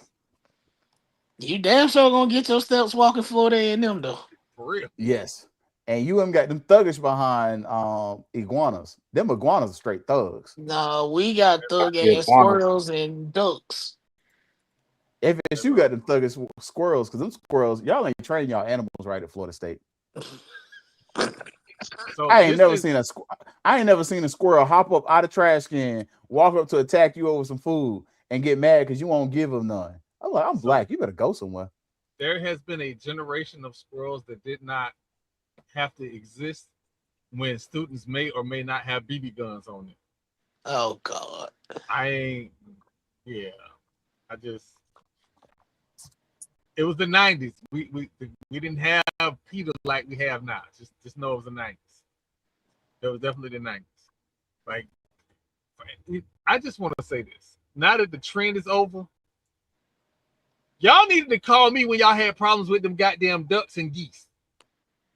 Speaker 1: You damn sure gonna get your steps walking Florida A&M though.
Speaker 3: For real.
Speaker 5: Yes. And you haven't got them thuggish behind iguanas. Them iguanas are straight thugs.
Speaker 1: No, we got thug ass squirrels and ducks.
Speaker 5: FSU got them thuggish squirrels, because them squirrels, y'all ain't training y'all animals right at Florida State.
Speaker 3: So
Speaker 5: I ain't never seen a squirrel hop up out of trash can, walk up to attack you over some food, and get mad because you won't give them none. I'm like, I'm black. You better go somewhere.
Speaker 3: There has been a generation of squirrels that did not have to exist when students may or may not have BB guns on them.
Speaker 1: Oh God.
Speaker 3: It was the 90s. We didn't have Peter like we have now. Just know it was the 90s. It was definitely the 90s. Like, I just want to say this. Now that the trend is over, y'all needed to call me when y'all had problems with them goddamn ducks and geese.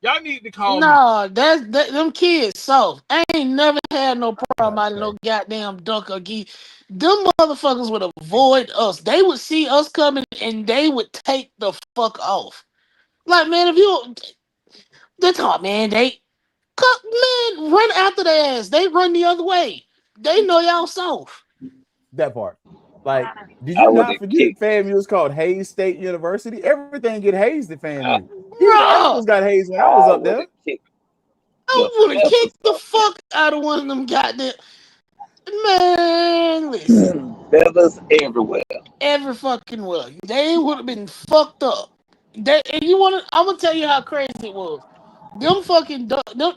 Speaker 3: Y'all need to call me.
Speaker 1: No, that's them kids soft. I ain't never had no problem out of no goddamn duck or geese. Them motherfuckers would avoid us. They would see us coming and they would take the fuck off. Like, man, if you they talk, man, run after their ass. They run the other way. They know y'all soft.
Speaker 5: That part. Like, did you not forget FAMU is called Hayes State University? Everything get hazed at FAMU. Even the animals got hazed when I was up there.
Speaker 1: I would have kicked the fuck out of one of them goddamn. Man, listen.
Speaker 2: Feathers everywhere.
Speaker 1: Every fucking well. They would have been fucked up. I'm gonna tell you how crazy it was. Them fucking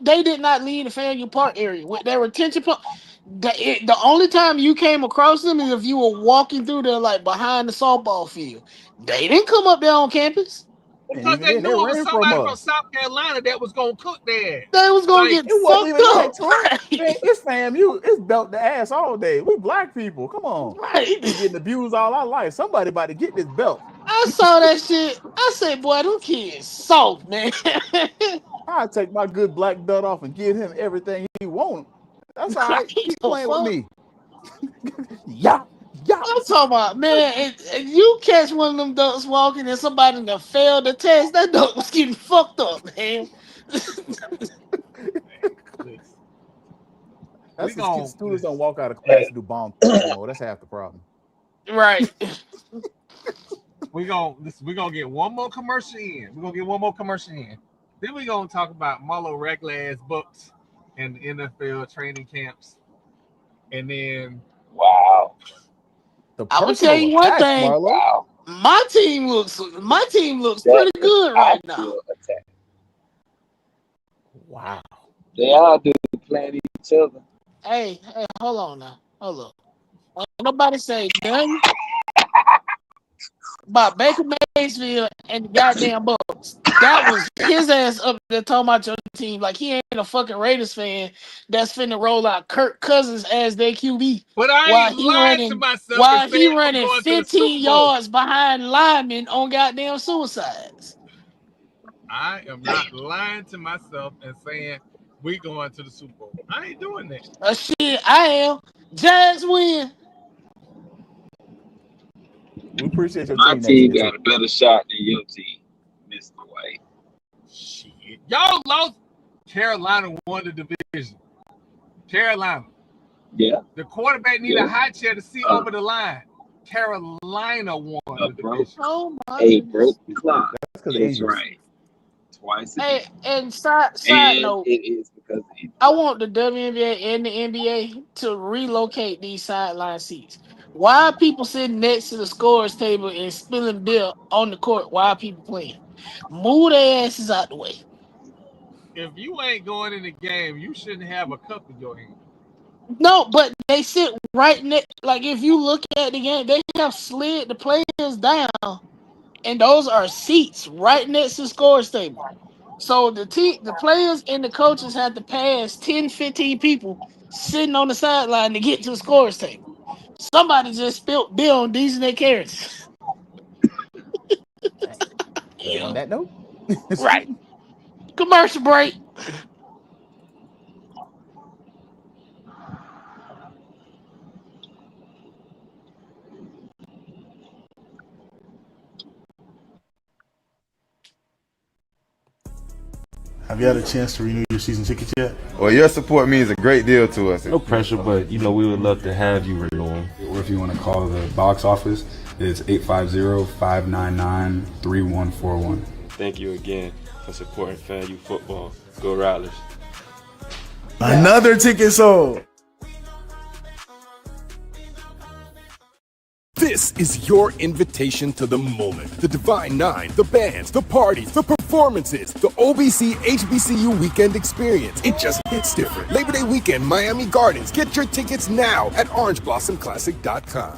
Speaker 1: they did not leave the FAMU Park area with their retention pump. The only time you came across them is if you were walking through there, like behind the softball field. They didn't come up there on campus.
Speaker 3: Because they knew it was somebody from South Carolina that was gonna cook there.
Speaker 1: They was gonna get fucked up.
Speaker 5: Right. Man, it's FAMU. It's belt the ass all day. We black people. Come on.
Speaker 1: Right.
Speaker 5: We've been getting abused all our life. Somebody about to get this belt.
Speaker 1: I saw that shit. I said, boy, them kids soft, man.
Speaker 5: I take my good black belt off and give him everything he wants. That's all right. Keep
Speaker 1: The
Speaker 5: playing with
Speaker 1: fuck?
Speaker 5: me. Yeah, yeah.
Speaker 1: I'm talking about, man, and you catch one of them ducks walking and somebody that failed the test, that duck was getting fucked up, man.
Speaker 3: We
Speaker 5: That's because
Speaker 3: gon'
Speaker 5: students don't walk out of class and do bomb threats no more. That's half the problem.
Speaker 1: Right.
Speaker 3: we gonna get one more commercial in. We're gonna get one more commercial in. Then we gonna talk about Marlo regular ass books and NFL training camps. And then
Speaker 2: Wow.
Speaker 5: The
Speaker 1: I'm gonna tell
Speaker 5: personal
Speaker 1: you one
Speaker 5: attacks,
Speaker 1: thing.
Speaker 5: Marlo.
Speaker 2: Wow.
Speaker 1: My team looks
Speaker 2: That
Speaker 1: pretty
Speaker 2: is
Speaker 1: good right now.
Speaker 2: actual attack.
Speaker 5: Wow.
Speaker 2: They all do playing each other.
Speaker 1: Hey, hold on now. Hold up. Ain't nobody say nothing about Baker Mayfield and the goddamn Bucks. That was his ass up there talking about your team like he ain't a fucking Raiders fan that's finna roll out Kirk Cousins as their QB
Speaker 3: but I
Speaker 1: while
Speaker 3: ain't
Speaker 1: he
Speaker 3: lying to
Speaker 1: running
Speaker 3: myself and saying we're going to the
Speaker 1: 15
Speaker 3: Super Bowl.
Speaker 1: yards behind linemen on goddamn suicides.
Speaker 3: I am not lying to myself and saying we going to the Super Bowl. I ain't doing that.
Speaker 1: Shit, I am. Jags win.
Speaker 5: We appreciate your
Speaker 2: My
Speaker 5: team next
Speaker 2: team
Speaker 5: year too.
Speaker 2: got a better shot than your team, Mr. White.
Speaker 3: Shit. Y'all lost. Carolina won the division. Carolina.
Speaker 2: Yeah.
Speaker 3: The quarterback need a high chair to see over the line. Carolina won the division.
Speaker 1: Oh my
Speaker 2: broke the clock.
Speaker 5: That's because
Speaker 2: That's right. Twice a
Speaker 1: Hey,
Speaker 2: day.
Speaker 1: and side
Speaker 2: And
Speaker 1: note,
Speaker 2: it is because of injury.
Speaker 1: I want the WNBA and the NBA to relocate these sideline seats. Why are people sitting next to the scores table and spilling beer on the court while people playing? Move their asses out the way.
Speaker 3: If you ain't going in the game, you shouldn't have a cup in your hand.
Speaker 1: No, but they sit right next. Like if you look at the game, they have slid the players down, and those are seats right next to the scores table. So the players and the coaches have to pass 10, 15 people sitting on the sideline to get to the scores table. Somebody just spilled beer on these and their carrots.
Speaker 5: So on that note,
Speaker 1: Right. Commercial break.
Speaker 9: Have you had a chance to renew your season tickets yet?
Speaker 7: Well, your support means a great deal to us.
Speaker 12: No pressure, but we would love to have you renew them.
Speaker 13: Or if you want to call the box office, it's 850-599-3141.
Speaker 12: Thank you again for supporting FAMU football. Go Rattlers.
Speaker 9: Another ticket sold.
Speaker 8: This is your invitation to the moment. The Divine Nine, the bands, the parties, the performances, the OBC HBCU weekend experience. It just hits different. Labor Day weekend, Miami Gardens. Get your tickets now at orangeblossomclassic.com.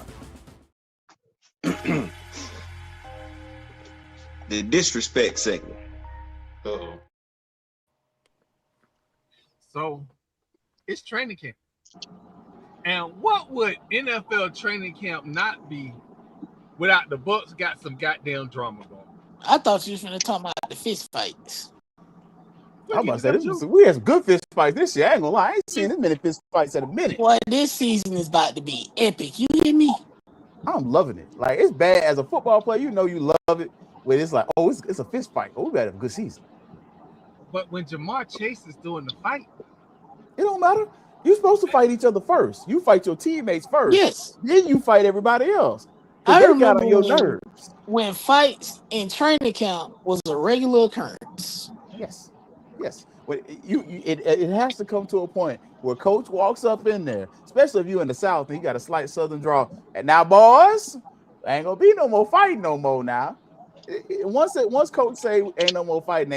Speaker 14: The disrespect segment.
Speaker 12: Uh-oh.
Speaker 3: So it's training camp. And what would NFL training camp not be without the Bucks got some goddamn drama going?
Speaker 1: I thought you was going to talk about the fist fights.
Speaker 5: I'm about to say we had some good fist fights this year. I ain't gonna lie, I ain't seen this many fist fights in a minute.
Speaker 1: Boy, this season is about to be epic. You hear me?
Speaker 5: I'm loving it. Like it's bad as a football player, you love it. When it's like, oh, it's a fist fight. Oh, we better have a good season.
Speaker 3: But when Jamar Chase is doing the fight,
Speaker 5: it don't matter. You're supposed to fight each other first. You fight your teammates first.
Speaker 1: Yes.
Speaker 5: Then you fight everybody else.
Speaker 1: I
Speaker 5: They
Speaker 1: remember
Speaker 5: got on your nerves.
Speaker 1: when fights in training camp was a regular occurrence.
Speaker 5: Yes. When it has to come to a point where coach walks up in there, especially if you in the South and you got a slight Southern draw. And now, boys, ain't gonna be no more fighting no more now. Once coach say ain't no more fighting.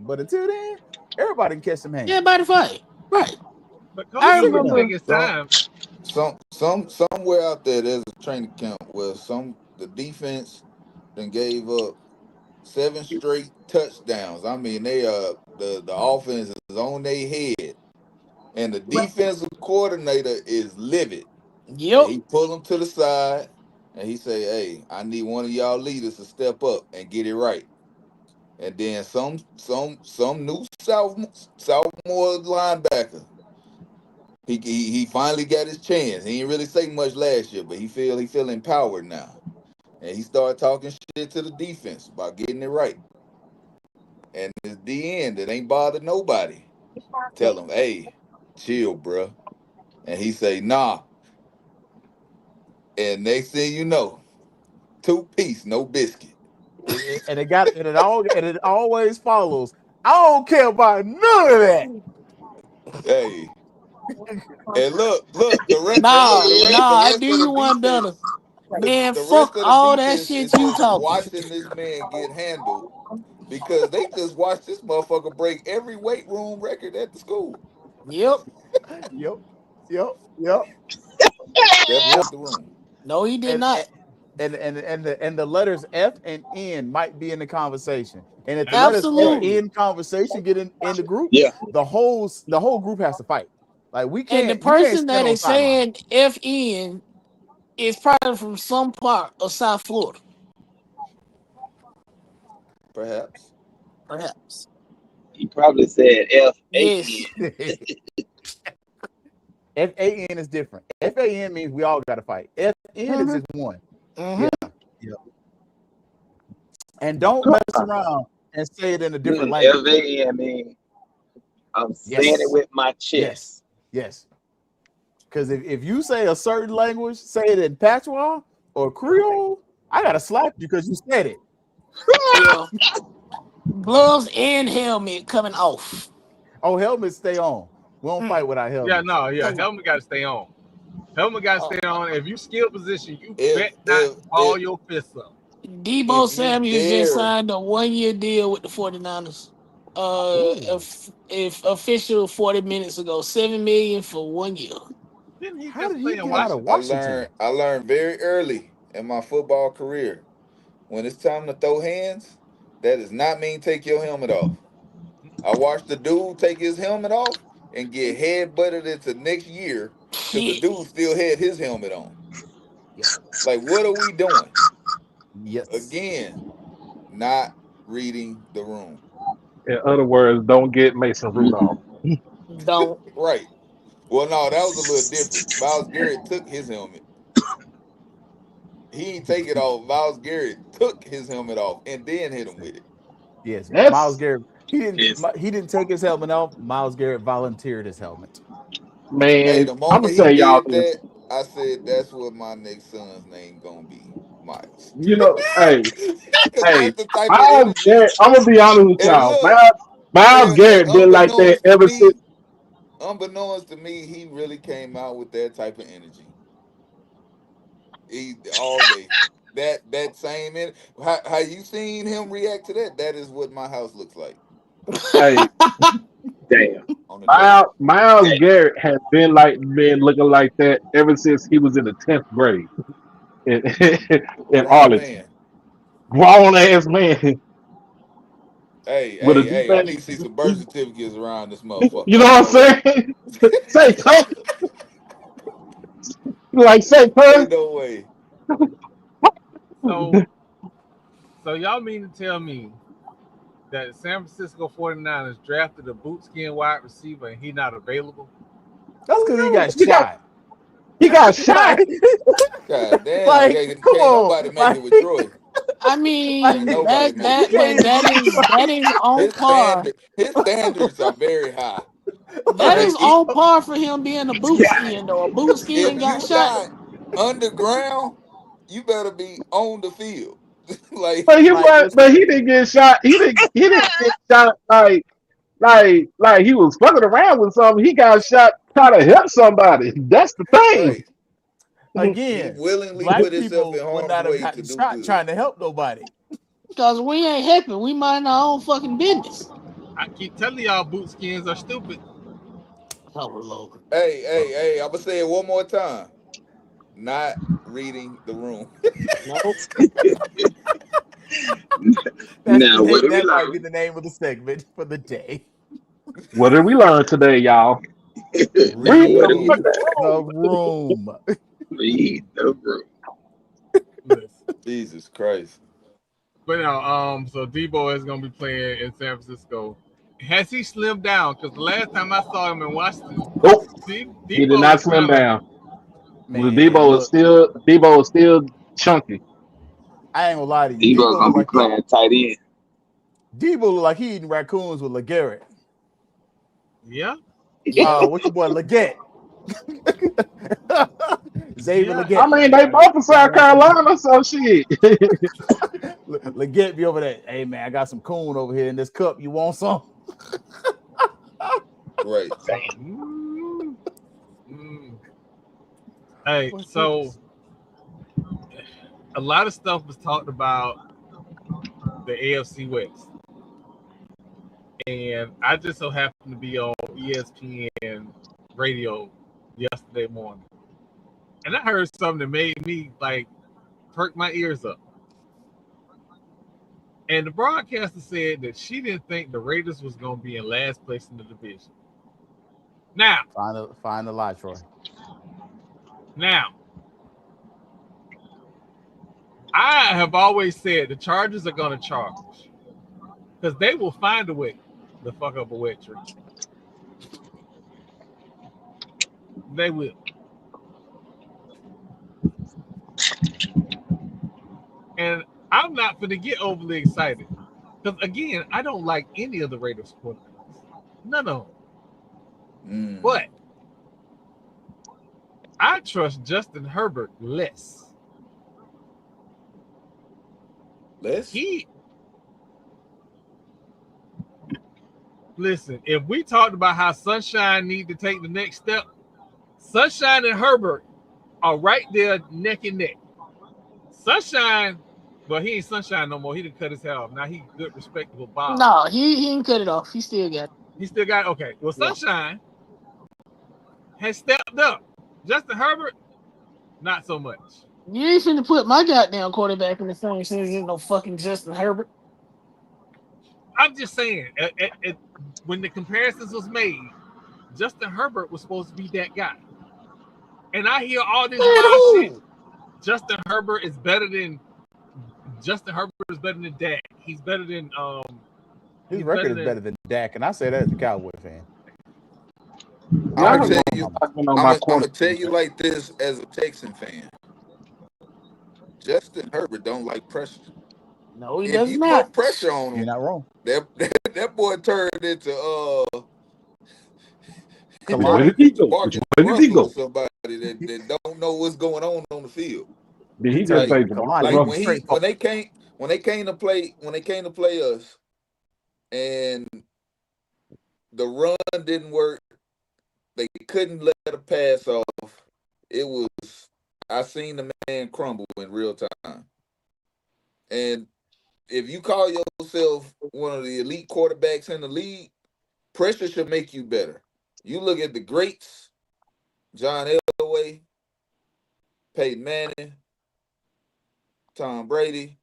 Speaker 5: But until then, everybody can catch some hands.
Speaker 1: Yeah, everybody fight. Right.
Speaker 3: But
Speaker 1: I remember
Speaker 7: somewhere out there's a training camp where the defense then gave up 7 straight touchdowns. I mean, they the offense is on their head, and the defensive coordinator is livid.
Speaker 1: Yep.
Speaker 7: He pulled them to the side and he say, "Hey, I need one of y'all leaders to step up and get it right." And then some new sophomore linebacker. He finally got his chance. He didn't really say much last year, but he feel empowered now. And he started talking shit to the defense about getting it right. And it's the end. It ain't bothered nobody. Tell him, hey, chill, bruh. And he say, nah. And next thing you know, 2-piece, no biscuit.
Speaker 5: And it always follows. I don't care about none of that.
Speaker 7: Hey, and look, the
Speaker 1: Nah, I
Speaker 7: rest
Speaker 1: do
Speaker 7: of the
Speaker 1: you one better.
Speaker 7: defense,
Speaker 1: Man,
Speaker 7: the rest
Speaker 1: fuck
Speaker 7: of the
Speaker 1: all that
Speaker 7: defense
Speaker 1: shit
Speaker 7: is
Speaker 1: you
Speaker 7: just
Speaker 1: talking.
Speaker 7: watching this man get handled because they just watched this motherfucker break every weight room record at the school.
Speaker 1: Yep.
Speaker 5: Yep. Yep. Yep.
Speaker 7: Step
Speaker 5: Yep.
Speaker 7: out the room.
Speaker 1: No, he did
Speaker 5: And
Speaker 1: not.
Speaker 5: the letters F and N might be in the conversation. And if the letters F
Speaker 7: Right.
Speaker 1: Absolutely.
Speaker 5: N conversation get in the group,
Speaker 14: Yeah.
Speaker 5: the whole group has to fight. Like
Speaker 1: And the
Speaker 5: you can't
Speaker 1: person
Speaker 5: stand
Speaker 1: that
Speaker 5: on
Speaker 1: is
Speaker 5: sideline.
Speaker 1: saying FN is probably from some part of South Florida,
Speaker 7: Perhaps.
Speaker 1: perhaps.
Speaker 2: He probably said FAN.
Speaker 1: Yes.
Speaker 5: FAN is different. FAN means we all got to fight. FN is
Speaker 1: Mm-hmm.
Speaker 5: just one.
Speaker 1: Mm-hmm.
Speaker 5: Yeah. Yeah. And don't mess around and say it in a different language.
Speaker 2: FAN mean I'm saying it
Speaker 5: Yes.
Speaker 2: with my
Speaker 5: Yes.
Speaker 2: chest.
Speaker 5: Yes. Because if you say a certain language, say it in Patois or Creole, I gotta slap you because you said it.
Speaker 1: Yeah. Gloves and helmet coming off.
Speaker 5: Oh, helmets stay on. We don't fight without
Speaker 3: Yeah,
Speaker 5: helmets.
Speaker 3: no, yeah. Helmet got to stay on. Helmet got to
Speaker 1: Uh,
Speaker 3: stay on. If you skill position, you
Speaker 7: If
Speaker 3: bet not
Speaker 7: if
Speaker 3: to
Speaker 7: if
Speaker 3: ball your fists up.
Speaker 1: Debo
Speaker 7: if you
Speaker 1: Samuels just
Speaker 7: dare,
Speaker 1: signed a 1-year deal with the 49ers.
Speaker 5: Ooh.
Speaker 1: If official 40 minutes ago, 7 million for 1 year.
Speaker 3: Didn't he
Speaker 5: How
Speaker 3: just
Speaker 5: did he
Speaker 3: play in
Speaker 5: get out of
Speaker 3: Washington?
Speaker 5: Washington?
Speaker 7: I learned very early in my football career when it's time to throw hands, that does not mean take your helmet off. I watched the dude take his helmet off and get head butted into next year because the
Speaker 1: Shit.
Speaker 7: dude still had his helmet on.
Speaker 5: Yeah.
Speaker 7: Like, what are we doing?
Speaker 5: Yes.
Speaker 7: Again, not reading the room.
Speaker 6: In other words, don't get Mason Rudolph.
Speaker 1: Don't.
Speaker 7: Right. Well, no, that was a little different. Miles Garrett took his helmet. He didn't take it off. Miles Garrett took his helmet off and then hit him with it.
Speaker 5: Yes. Miles
Speaker 6: That's
Speaker 5: Garrett.
Speaker 2: It's
Speaker 5: He didn't take his helmet off. Miles Garrett volunteered his helmet.
Speaker 7: Hey,
Speaker 6: man.
Speaker 7: the
Speaker 6: I'm gonna
Speaker 7: moment he
Speaker 6: tell y'all
Speaker 7: did
Speaker 6: this.
Speaker 7: that, I said, that's what my next son's name gonna be, Miles.
Speaker 6: You know, hey,
Speaker 7: Because
Speaker 6: hey,
Speaker 7: that's the type of
Speaker 6: Miles
Speaker 7: energy.
Speaker 6: Garrett. I'm gonna be honest with
Speaker 7: And
Speaker 6: y'all.
Speaker 7: look,
Speaker 6: Miles Garrett been like that ever since.
Speaker 7: unbeknownst to me, he really came out with that type of energy. He all day. That same how you seen him react to that? That is what my house looks like
Speaker 6: Hey,
Speaker 2: damn.
Speaker 7: on the daily.
Speaker 6: Miles Garrett has been looking like that ever since he was in the 10th grade in, in
Speaker 7: Grown
Speaker 6: Arlington.
Speaker 7: man.
Speaker 6: Grown ass man with a deep
Speaker 7: I
Speaker 6: ass.
Speaker 7: need to see some birth certificates around this motherfucker.
Speaker 6: You know what I'm saying? Say, like, say,
Speaker 7: Ain't
Speaker 6: cuz.
Speaker 7: no way.
Speaker 3: So, so y'all mean to tell me that San Francisco 49ers drafted a bootskin wide receiver and he not available?
Speaker 5: That's because he got
Speaker 6: He got,
Speaker 5: shot.
Speaker 6: he got shot.
Speaker 5: like,
Speaker 7: God damn,
Speaker 5: like, come
Speaker 7: can't
Speaker 5: on.
Speaker 7: nobody make it with Troy.
Speaker 1: I
Speaker 5: Like,
Speaker 7: Can't
Speaker 1: mean
Speaker 7: nobody make it.
Speaker 1: that but that is on par.
Speaker 7: His standards are very high.
Speaker 1: That
Speaker 7: Like
Speaker 1: is on par for him being a boot skin though. A boot skin
Speaker 7: if
Speaker 1: got
Speaker 7: you
Speaker 1: shot.
Speaker 7: not underground, you better be on the field. Like
Speaker 6: But
Speaker 5: it's
Speaker 6: but he didn't get shot. He didn't get shot like he was fucking around with something. He got shot trying to help somebody. That's the thing.
Speaker 7: right. He
Speaker 5: again,
Speaker 7: willingly
Speaker 5: black
Speaker 7: put himself in
Speaker 5: people would
Speaker 7: harm's
Speaker 5: not have
Speaker 7: way to
Speaker 5: gotten
Speaker 7: do
Speaker 5: shot
Speaker 7: good.
Speaker 5: trying to help nobody.
Speaker 1: Because we ain't helping. We mind our own fucking business.
Speaker 3: I keep telling y'all bootskins are stupid.
Speaker 1: Oh Lord.
Speaker 7: I'm gonna say it one more time. Not reading the room.
Speaker 1: Nope.
Speaker 2: Now, what do we
Speaker 5: That might be
Speaker 2: learn?
Speaker 5: the name of the segment for the day.
Speaker 6: What did we learn today, y'all? Read
Speaker 2: Now, what
Speaker 6: the
Speaker 2: do we
Speaker 5: Read
Speaker 6: fucking
Speaker 2: learn?
Speaker 5: the
Speaker 6: room.
Speaker 5: room.
Speaker 2: Read the room.
Speaker 7: Jesus Christ.
Speaker 3: But now, so Debo is gonna be playing in San Francisco. Has he slimmed down? Because the last time I saw him in Washington,
Speaker 6: Nope. He did
Speaker 3: Debo
Speaker 6: not
Speaker 3: was
Speaker 6: slim
Speaker 3: kind of
Speaker 6: down.
Speaker 5: Man, look,
Speaker 6: Debo is still chunky.
Speaker 5: I ain't gonna lie to you.
Speaker 2: Debo's
Speaker 5: Debo
Speaker 2: gonna
Speaker 5: look
Speaker 2: be
Speaker 5: like he
Speaker 2: playing tight end.
Speaker 5: Debo look like he eating raccoons with LeGarrette.
Speaker 3: yeah.
Speaker 5: What's your boy Leggett? Xavier
Speaker 3: Yeah.
Speaker 6: I
Speaker 5: Leggett.
Speaker 6: mean, they both from South Carolina, so shit.
Speaker 5: Leggett be over there. Hey man, I got some coon over here in this cup. You want some?
Speaker 7: Right.
Speaker 3: Mm. Hey, so a lot of stuff was talked about the AFC West, and I just so happened to be on ESPN radio yesterday morning, and I heard something that made me like perk my ears up. And the broadcaster said that she didn't think the Raiders was going to be in last place in the division. Now,
Speaker 5: find the lie, Troy.
Speaker 3: Now, I have always said the Chargers are going to charge because they will find a way to fuck up a wet tree. They will. And I'm not going to get overly excited because, again, I don't like any of the Raiders quarterbacks. None of them. But I trust Justin Herbert less. Listen, if we talked about how Sunshine need to take the next step, Sunshine and Herbert are right there neck and neck. Sunshine, well, he ain't Sunshine no more. He didn't cut his hair off. Now he good, respectable Bob.
Speaker 1: No, he ain't cut it off. He still got it.
Speaker 3: He still got it. Okay. Well, Sunshine has stepped up. Justin Herbert, not so much.
Speaker 1: You ain't finna put my goddamn quarterback in the same season, no fucking Justin Herbert.
Speaker 3: I'm just saying, when the comparisons was made, Justin Herbert was supposed to be that guy. And I hear all this wild shit. Justin Herbert is better than Dak. He's better than
Speaker 5: his record is better than Dak, and I say that as a Cowboy fan.
Speaker 7: I'm gonna tell you like this as a Texan fan. Justin Herbert don't like pressure.
Speaker 1: No, he
Speaker 7: if
Speaker 1: does
Speaker 7: you
Speaker 1: not.
Speaker 7: put pressure on him,
Speaker 5: you're not wrong.
Speaker 7: That boy turned into
Speaker 6: Where did he go?
Speaker 7: Marcus
Speaker 6: Where did he
Speaker 7: Russell or
Speaker 6: go?
Speaker 7: somebody that don't know what's going on the field.
Speaker 6: Did he just say
Speaker 7: when they came to play us, and the run didn't work, they couldn't let a pass off. I seen the man crumble in real time. And if you call yourself one of the elite quarterbacks in the league, pressure should make you better. You look at the greats, John Elway, Peyton Manning, Tom Brady,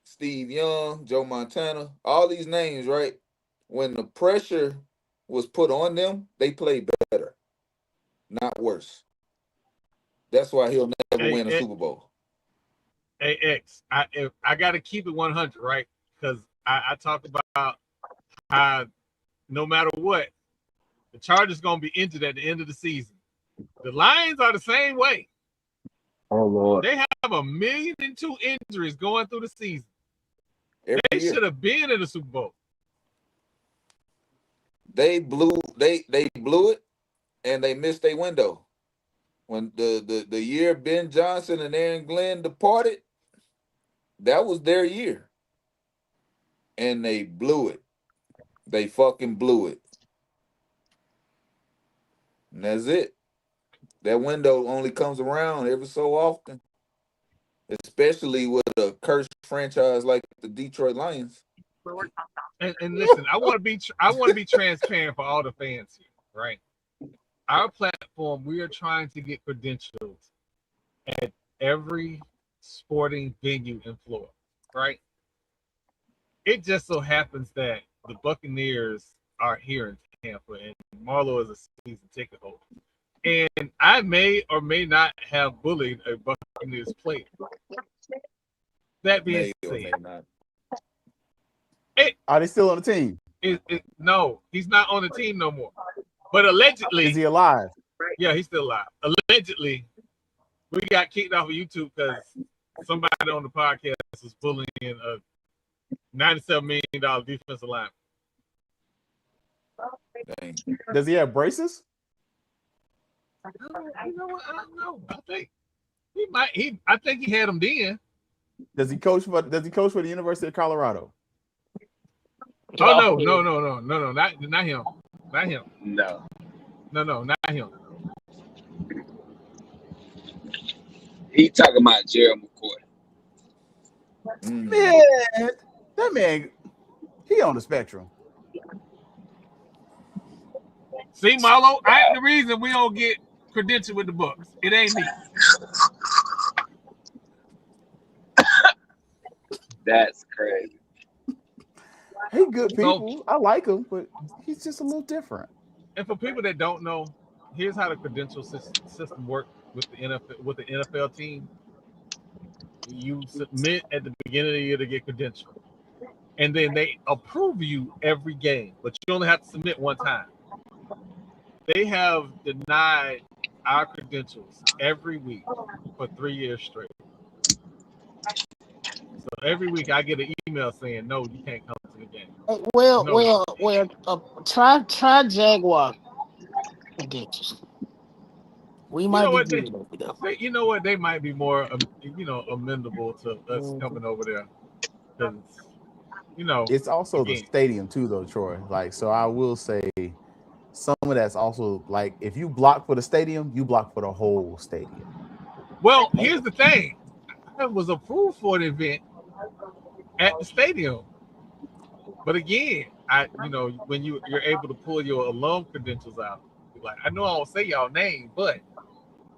Speaker 7: Steve Young, Joe Montana, all these names, right? When the pressure was put on them, they played better, not worse. That's why he'll never win a Super Bowl.
Speaker 3: Hey, X, I got to keep it 100, right? Because I talk about how no matter what, the Chargers going to be injured at the end of the season. The Lions are the same way.
Speaker 6: Oh, Lord.
Speaker 3: They have 1,000,002 injuries going through the season. They
Speaker 7: year.
Speaker 3: should have been in the Super Bowl.
Speaker 7: They blew it, and they missed their window. When the year Ben Johnson and Aaron Glenn departed, that was their year. And they blew it. They fucking blew it. And that's it. That window only comes around every so often, especially with a cursed franchise like the Detroit Lions.
Speaker 3: And listen, I want to be transparent for all the fans here, right? Our platform, we are trying to get credentials at every sporting venue in Florida, right? It just so happens that the Buccaneers are here in Tampa, and Marlo is a season ticket holder. And I may or may not have bullied a Buccaneers player. That being said,
Speaker 5: are they still on the team?
Speaker 3: No, he's not on the team no more. But allegedly,
Speaker 5: is he alive?
Speaker 3: Yeah, he's still alive. Allegedly, we got kicked off of YouTube because somebody on the podcast was bullying a $97 million defensive lineman.
Speaker 5: Does he have braces?
Speaker 3: You know what? I don't know. I think he might. I think he had them then.
Speaker 5: Does he coach for the University of Colorado?
Speaker 3: Oh no! Not him. Not him.
Speaker 2: No,
Speaker 3: not him.
Speaker 2: He talking about Gerald McCoy.
Speaker 5: Man, that man, he on the spectrum.
Speaker 3: See, Marlo, I ain't the reason we don't get credential with the Bucks. It ain't me.
Speaker 2: That's crazy.
Speaker 5: He good people. I like him, but he's just a little different.
Speaker 3: And for people that don't know, here's how the credential system works with the NFL team. You submit at the beginning of the year to get credentialed, and then they approve you every game, but you only have to submit one time. They have denied our credentials every week for 3 years straight. So every week I get an email saying, no, you can't come to the game.
Speaker 1: Try Jaguar credentials. We might be good over there.
Speaker 3: You know what? They might be more, amendable to us coming over there. Because,
Speaker 5: it's also the stadium too, though, Troy. Like, so I will say, some of that's also like, if you block for the stadium, you block for the whole stadium.
Speaker 3: Well, here's the thing. I was approved for an event at the stadium. But again, when you're able to pull your alum credentials out, you're like, I know I don't say y'all name, but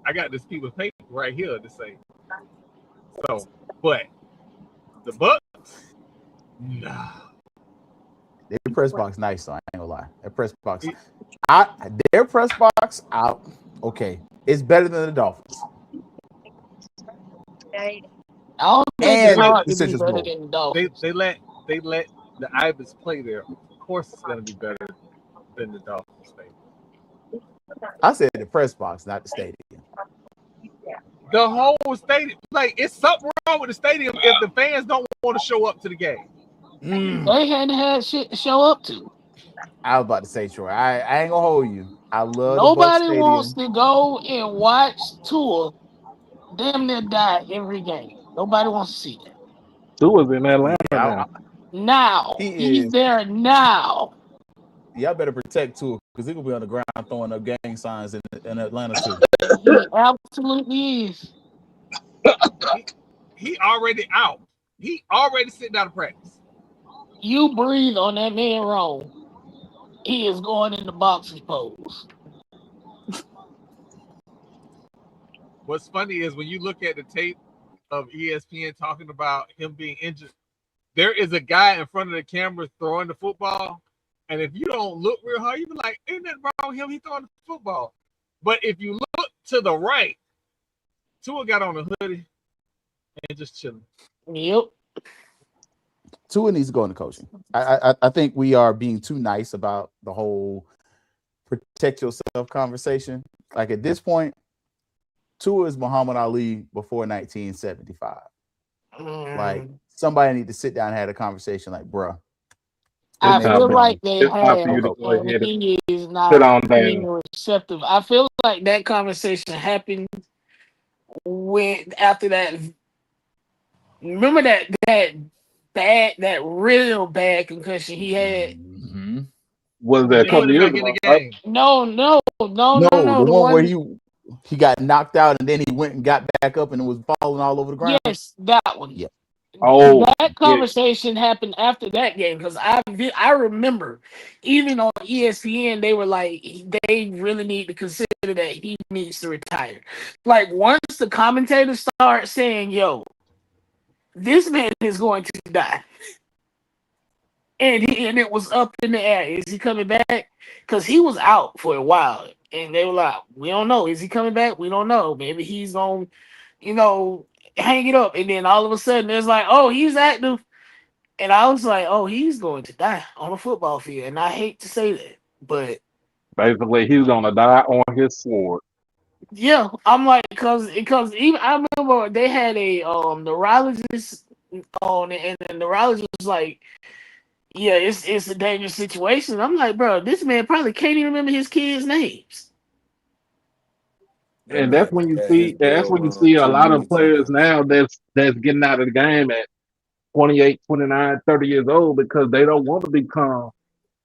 Speaker 3: I got this piece of paper right here to say. So, but the Bucks, nah.
Speaker 5: Their press box nice, so I ain't gonna lie. Their press box, okay, it's better than the Dolphins.
Speaker 1: I don't think it's hard to be better than the Dolphins.
Speaker 3: They let the Ibis play there. Of course, it's gonna be better than the Dolphins stadium.
Speaker 5: I said the press box, not the stadium.
Speaker 3: The whole stadium, like, it's something wrong with the stadium if the fans don't want to show up to the game.
Speaker 1: They hadn't had shit to show up to.
Speaker 5: I was about to say, Troy, I ain't gonna hold you. I love
Speaker 1: nobody wants to go and watch Tua damn near die every game. Nobody wants to see that.
Speaker 6: Tua's in Atlanta
Speaker 1: now. He's there now.
Speaker 5: Y'all better protect Tua because he gonna be on the ground throwing up gang signs in Atlanta too.
Speaker 1: He absolutely is.
Speaker 3: He already out. He already sitting out of practice.
Speaker 1: You breathe on that man wrong, he is going in the boxing pose.
Speaker 3: What's funny is when you look at the tape of ESPN talking about him being injured, there is a guy in front of the camera throwing the football. And if you don't look real hard, you be like, ain't nothing wrong with him. He throwing the football. But if you look to the right, Tua got on a hoodie and just chilling.
Speaker 1: Yep.
Speaker 5: Tua needs to go into coaching. I think we are being too nice about the whole protect yourself conversation. Like, at this point, Tua is Muhammad Ali before 1975. Like, somebody need to sit down and have a conversation like, bruh.
Speaker 1: I feel like they have, and he is not being receptive. I feel like that conversation happened after that. Remember that real bad concussion he had?
Speaker 5: Mm-hmm.
Speaker 6: Was that a couple years ago?
Speaker 1: No.
Speaker 5: The one where he got knocked out and then he went and got back up and it was falling all over the ground.
Speaker 1: Yes, that one.
Speaker 5: Yeah.
Speaker 6: Oh,
Speaker 1: that conversation happened after that game because I remember even on ESPN they were like they really need to consider that he needs to retire. Like, once the commentators start saying, "Yo, this man is going to die," and it was up in the air. Is he coming back? Because he was out for a while, and they were like, "We don't know. Is he coming back? We don't know. Maybe he's gonna, hang it up." And then all of a sudden, it's like, "Oh, he's active," and I was like, "Oh, he's going to die on a football field." And I hate to say that, but
Speaker 6: Basically, he's gonna die on his sword.
Speaker 1: yeah, I'm like, because even I remember they had a neurologist on, and the neurologist was like, yeah, it's a dangerous situation. I'm like, bro, this man probably can't even remember his kids' names.
Speaker 7: That
Speaker 6: And that's
Speaker 7: man
Speaker 6: when you
Speaker 7: had his
Speaker 6: see that's
Speaker 7: bell
Speaker 6: when you
Speaker 7: rung
Speaker 6: see a
Speaker 7: too
Speaker 6: lot
Speaker 7: many
Speaker 6: of players
Speaker 7: times.
Speaker 6: now that's getting out of the game at 28, 29, 30 years old because they don't want to become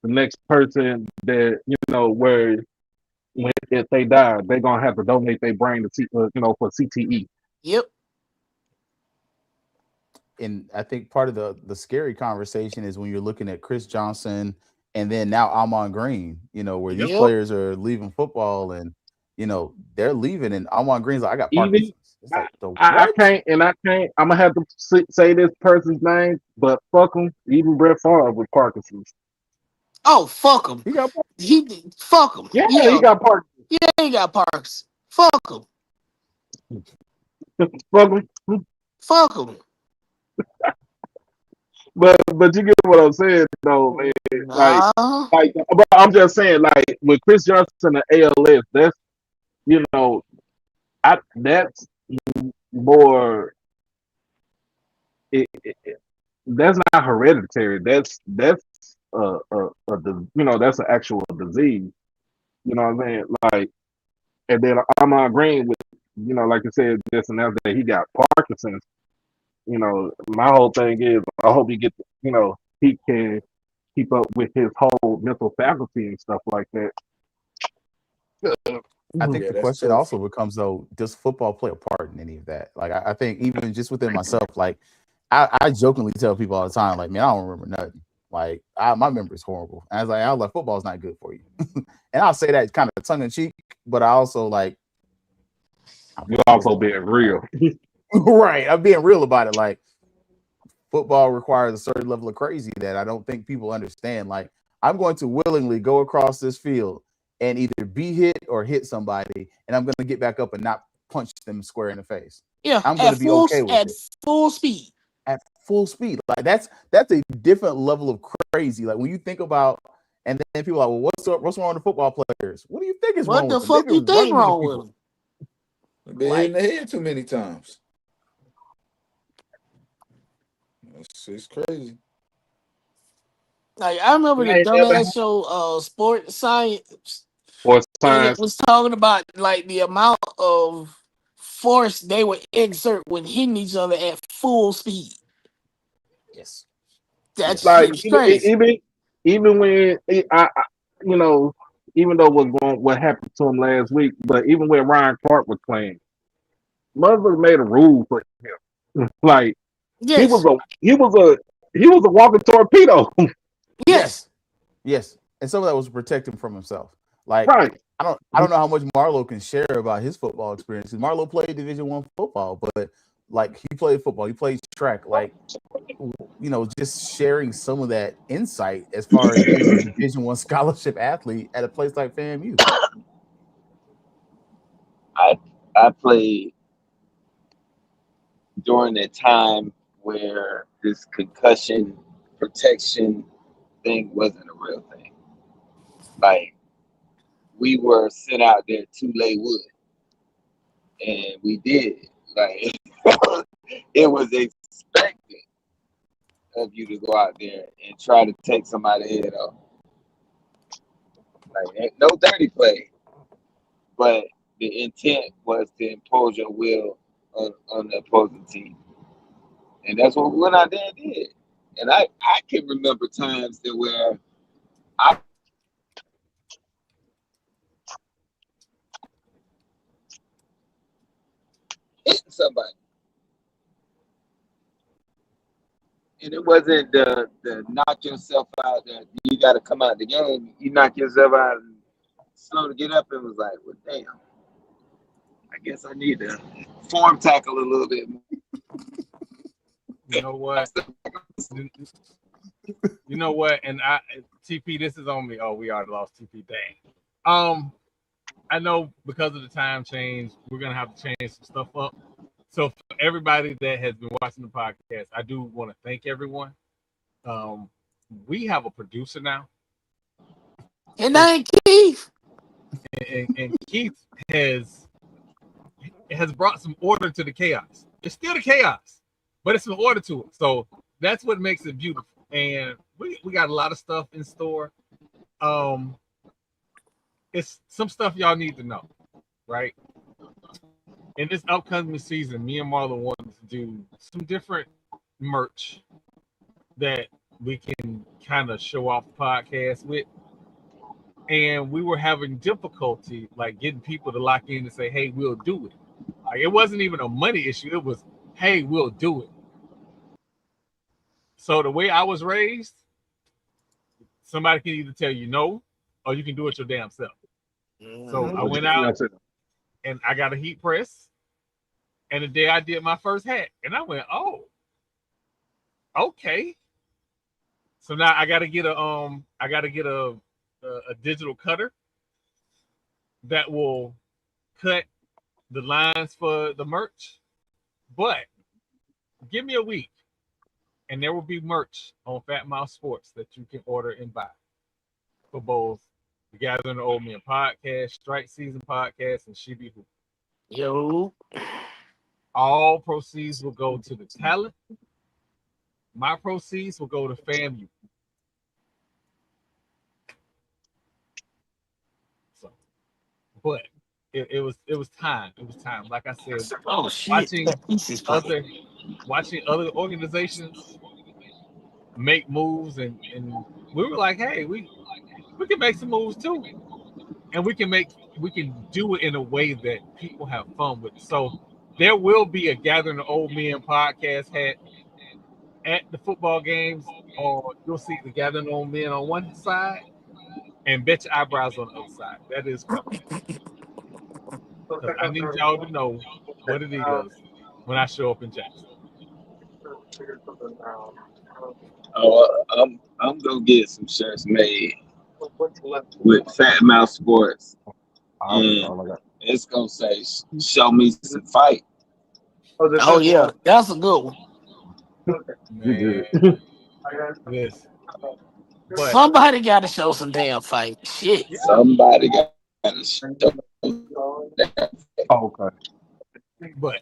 Speaker 6: the next person that, where when if they die, they're gonna have to donate their brain to for CTE.
Speaker 1: Yep.
Speaker 5: And I think part of the scary conversation is when you're looking at Chris Johnson and then now Amon Green, where these
Speaker 1: Yep.
Speaker 5: players are leaving football and they're leaving and Amon Green's like, I got
Speaker 6: Even
Speaker 5: Parkinson's. It's like the
Speaker 6: I
Speaker 5: what?
Speaker 6: can't, and I can't. I'm gonna have to say this person's name, but fuck him. Even Brett Favre with Parkinson's.
Speaker 1: Oh, fuck him.
Speaker 5: He got
Speaker 1: Fuck him.
Speaker 6: Yeah, he
Speaker 1: Yeah.
Speaker 6: got Parkinson's.
Speaker 1: Yeah, he got Parks. Fuck him.
Speaker 6: Fuck him.
Speaker 1: Fuck him.
Speaker 6: But you get what I'm saying, though, man. Like,
Speaker 1: Nah.
Speaker 6: but I'm just saying, like with Chris Johnson and ALS, that's you know, that's more. That's not hereditary. That's that's an actual disease. You know what I'm saying? Like, and then I'm agreeing with like I said, this and that he got Parkinson's. My whole thing is I hope he gets he can keep up with his whole mental faculty and stuff like that.
Speaker 5: I think
Speaker 7: Yeah,
Speaker 5: the
Speaker 7: that's
Speaker 5: question
Speaker 7: tough.
Speaker 5: also becomes though, does football play a part in any of that? Like I think even just within myself, like I jokingly tell people all the time, like, man, I don't remember nothing. Like my memory is horrible. And I was like, football's not good for you. And I'll say that kind of tongue in cheek, but I also like I'm
Speaker 6: You
Speaker 5: playing
Speaker 6: also
Speaker 5: football.
Speaker 6: being real.
Speaker 5: Right. I'm being real about it. Like football requires a certain level of crazy that I don't think people understand. Like I'm going to willingly go across this field and either be hit or hit somebody, and I'm going to get back up and not punch them square in the face.
Speaker 1: Yeah,
Speaker 5: I'm going to be okay with
Speaker 1: at
Speaker 5: it
Speaker 1: full speed.
Speaker 5: at full speed. Like that's a different level of crazy. Like when you think about, and then people are like, well, what's wrong with the football players? What do you think is
Speaker 1: What
Speaker 5: wrong
Speaker 1: the
Speaker 5: with them? They've
Speaker 1: fuck you
Speaker 5: been
Speaker 1: think
Speaker 5: running into
Speaker 1: wrong with
Speaker 5: people.
Speaker 1: him?
Speaker 7: Been hit in
Speaker 1: Like,
Speaker 7: the head too many times. It's crazy.
Speaker 1: like I remember
Speaker 6: I
Speaker 1: the
Speaker 6: ain't never
Speaker 1: dumbass show, Sports Science,
Speaker 6: or
Speaker 1: and it
Speaker 6: science.
Speaker 1: was talking about like the amount of force they would exert when hitting each other at full speed.
Speaker 5: Yes.
Speaker 1: That
Speaker 5: Yes.
Speaker 1: shit
Speaker 6: Like
Speaker 1: was crazy.
Speaker 6: even when you know even though what happened to him last week, but even when Ryan Clark was playing, mother made a rule for him. Like he was
Speaker 1: Yes.
Speaker 6: a he was a he was a walking torpedo.
Speaker 1: Yes.
Speaker 5: Yes. Yes. And some of that was to protect him from himself. Like
Speaker 6: Right.
Speaker 5: I don't know how much Marlo can share about his football experience. Marlo played Division I football, but like he played football, he played track. Like just sharing some of that insight as far as being a Division I scholarship athlete at a place like FAMU.
Speaker 2: I played during a time where this concussion protection thing wasn't a real thing. Like we were sent out there to lay wood, and we did. Like it was expected of you to go out there and try to take somebody's head off. Like no dirty play, but the intent was to impose your will on the opposing team, and that's what we went out there and did. And I can remember times that where I hitting somebody, and it wasn't the knock yourself out that you got to come out the game. You knock yourself out and slow to get up, and was like, well, damn. I guess I need to form tackle a little bit more.
Speaker 3: You know what? You know what? And TP, this is on me. Oh, we already lost TP. Dang. I know because of the time change, we're gonna have to change some stuff up. So for everybody that has been watching the podcast, I do want to thank everyone. We have a producer now,
Speaker 1: And name Keith.
Speaker 3: and Keith has brought some order to the chaos. It's still the chaos, but it's some order to it. So that's what makes it beautiful. And we got a lot of stuff in store. It's some stuff y'all need to know, right? In this upcoming season, me and Marlon wanted to do some different merch that we can kind of show off the podcast with. And we were having difficulty like getting people to lock in and say, hey, we'll do it. Like it wasn't even a money issue. It was, hey, we'll do it. So the way I was raised, somebody can either tell you no, or you can do it your damn self. So I went out and I got a heat press. And the day I did my first hat, and I went, oh, okay. So now I gotta get a digital cutter that will cut the lines for the merch. But give me a week, and there will be merch on Fat Mouth Sports that you can order and buy for both the Gathering the Old Men podcast, Strike Season podcast, and She Be Who.
Speaker 1: Yo.
Speaker 3: All proceeds will go to the talent. My proceeds will go to FAMU. So, but it was time. It was time. Like I said,
Speaker 1: oh shit,
Speaker 3: watching other organizations make moves, and we were like, hey, we can make some moves too, and we can do it in a way that people have fun with. So there will be a Gathering the Old Men podcast hat at the football games, or you'll see the Gathering the Old Men on one side and Bet Your Eyebrows on the other side. That is correct. Because I need y'all to know what it is when I show up in Jackson.
Speaker 2: I'm gonna get some shirts made with Fat Mouth Sports, and it's gonna say "Show me some fight."
Speaker 1: Oh yeah, that's a good one.
Speaker 3: Man, yes. But
Speaker 1: somebody got to show some damn fight. Shit.
Speaker 2: Somebody got to show.
Speaker 6: Okay.
Speaker 3: But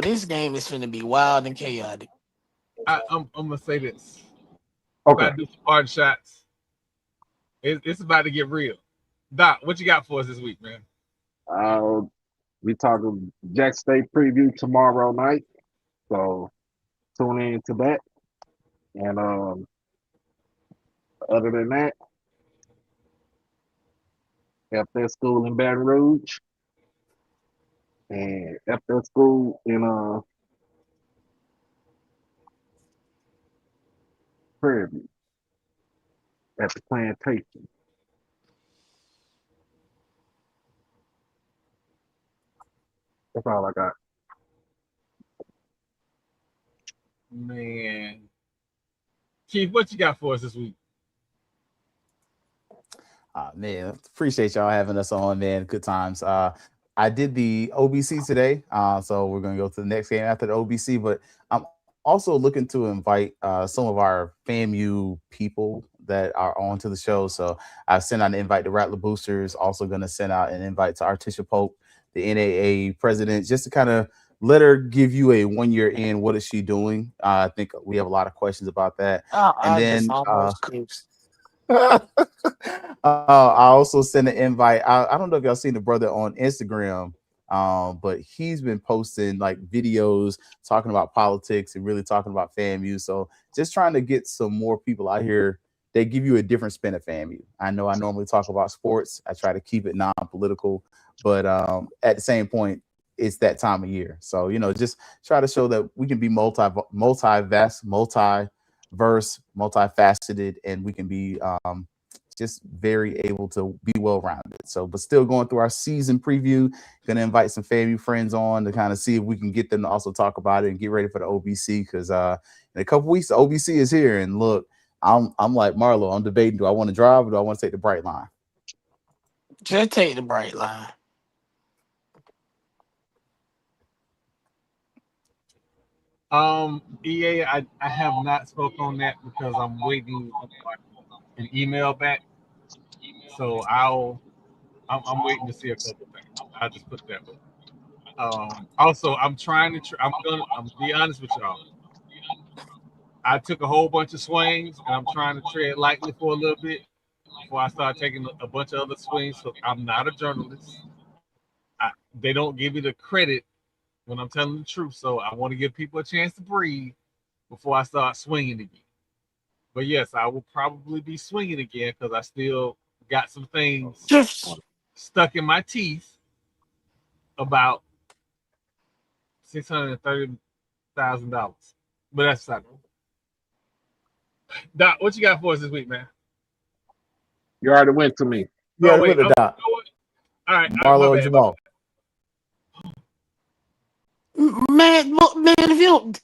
Speaker 1: this game is finna be wild and chaotic.
Speaker 3: I'm gonna say this.
Speaker 6: Okay.
Speaker 3: Do some hard shots. It's about to get real. Doc, what you got for us this week, man?
Speaker 6: We talking Jack State preview tomorrow night, so tune in to that. And other than that, FS School in Baton Rouge and FS School in Prairie View at the plantation. That's all I got.
Speaker 3: Man. Keith, what you got for us this week?
Speaker 5: Man, appreciate y'all having us on, man. Good times. I did the OBC today, so we're going to go to the next game after the OBC, but I'm also looking to invite some of our FAMU people that are on to the show. So I've sent out an invite to Rattler Boosters, also going to send out an invite to Artisha Pope, the NAA president, just to kind of let her give you a 1 year in. What is she doing? I think we have a lot of questions about that. And then I also sent an invite. I don't know if y'all seen the brother on Instagram, but he's been posting like videos talking about politics and really talking about FAMU. So just trying to get some more people out here. They give you a different spin of FAMU. I know I normally talk about sports. I try to keep it non-political, but at the same point, it's that time of year. So, just try to show that we can be multiverse, multifaceted, and we can be just very able to be well rounded. So, but still going through our season preview, going to invite some FAMU friends on to kind of see if we can get them to also talk about it and get ready for the OBC, because in a couple weeks the OBC is here. And look, I'm like Marlo, I'm debating, do I want to drive or do I want to take the bright line?
Speaker 1: Just take the bright line.
Speaker 3: EA, I have not spoke on that because I'm waiting on an email back. So I'm waiting to see a couple things. I'll just put that way. Also, I'm trying to. I'm be honest with y'all. I took a whole bunch of swings, and I'm trying to tread lightly for a little bit before I start taking a bunch of other swings. So I'm not a journalist. They don't give me the credit when I'm telling the truth. So I want to give people a chance to breathe before I start swinging again. But yes, I will probably be swinging again because I still got some things stuck in my teeth about $630,000. But that's not. Doc, what you got for us this week, man?
Speaker 6: You already went to me.
Speaker 5: Yeah, wait, with the Doc.
Speaker 3: All right,
Speaker 5: Marlo and Jamal.
Speaker 1: Man, if you don't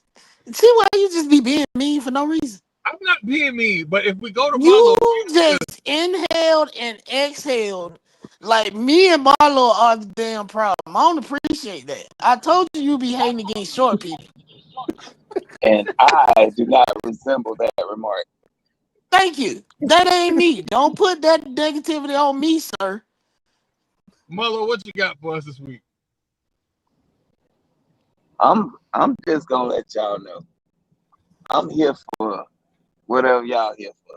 Speaker 1: see why you just be being mean for no reason.
Speaker 3: I'm not being mean, but if we go to
Speaker 1: you
Speaker 3: Marlo,
Speaker 1: just inhaled and exhaled like me and Marlo are the damn problem. I don't appreciate that. I told you be hating against short people.
Speaker 2: And I do not resemble that remark.
Speaker 1: Thank you. That ain't me. Don't put that negativity on me, sir.
Speaker 3: Marlo, what you got for us this week?
Speaker 2: I'm just gonna let y'all know. I'm here for whatever y'all here for.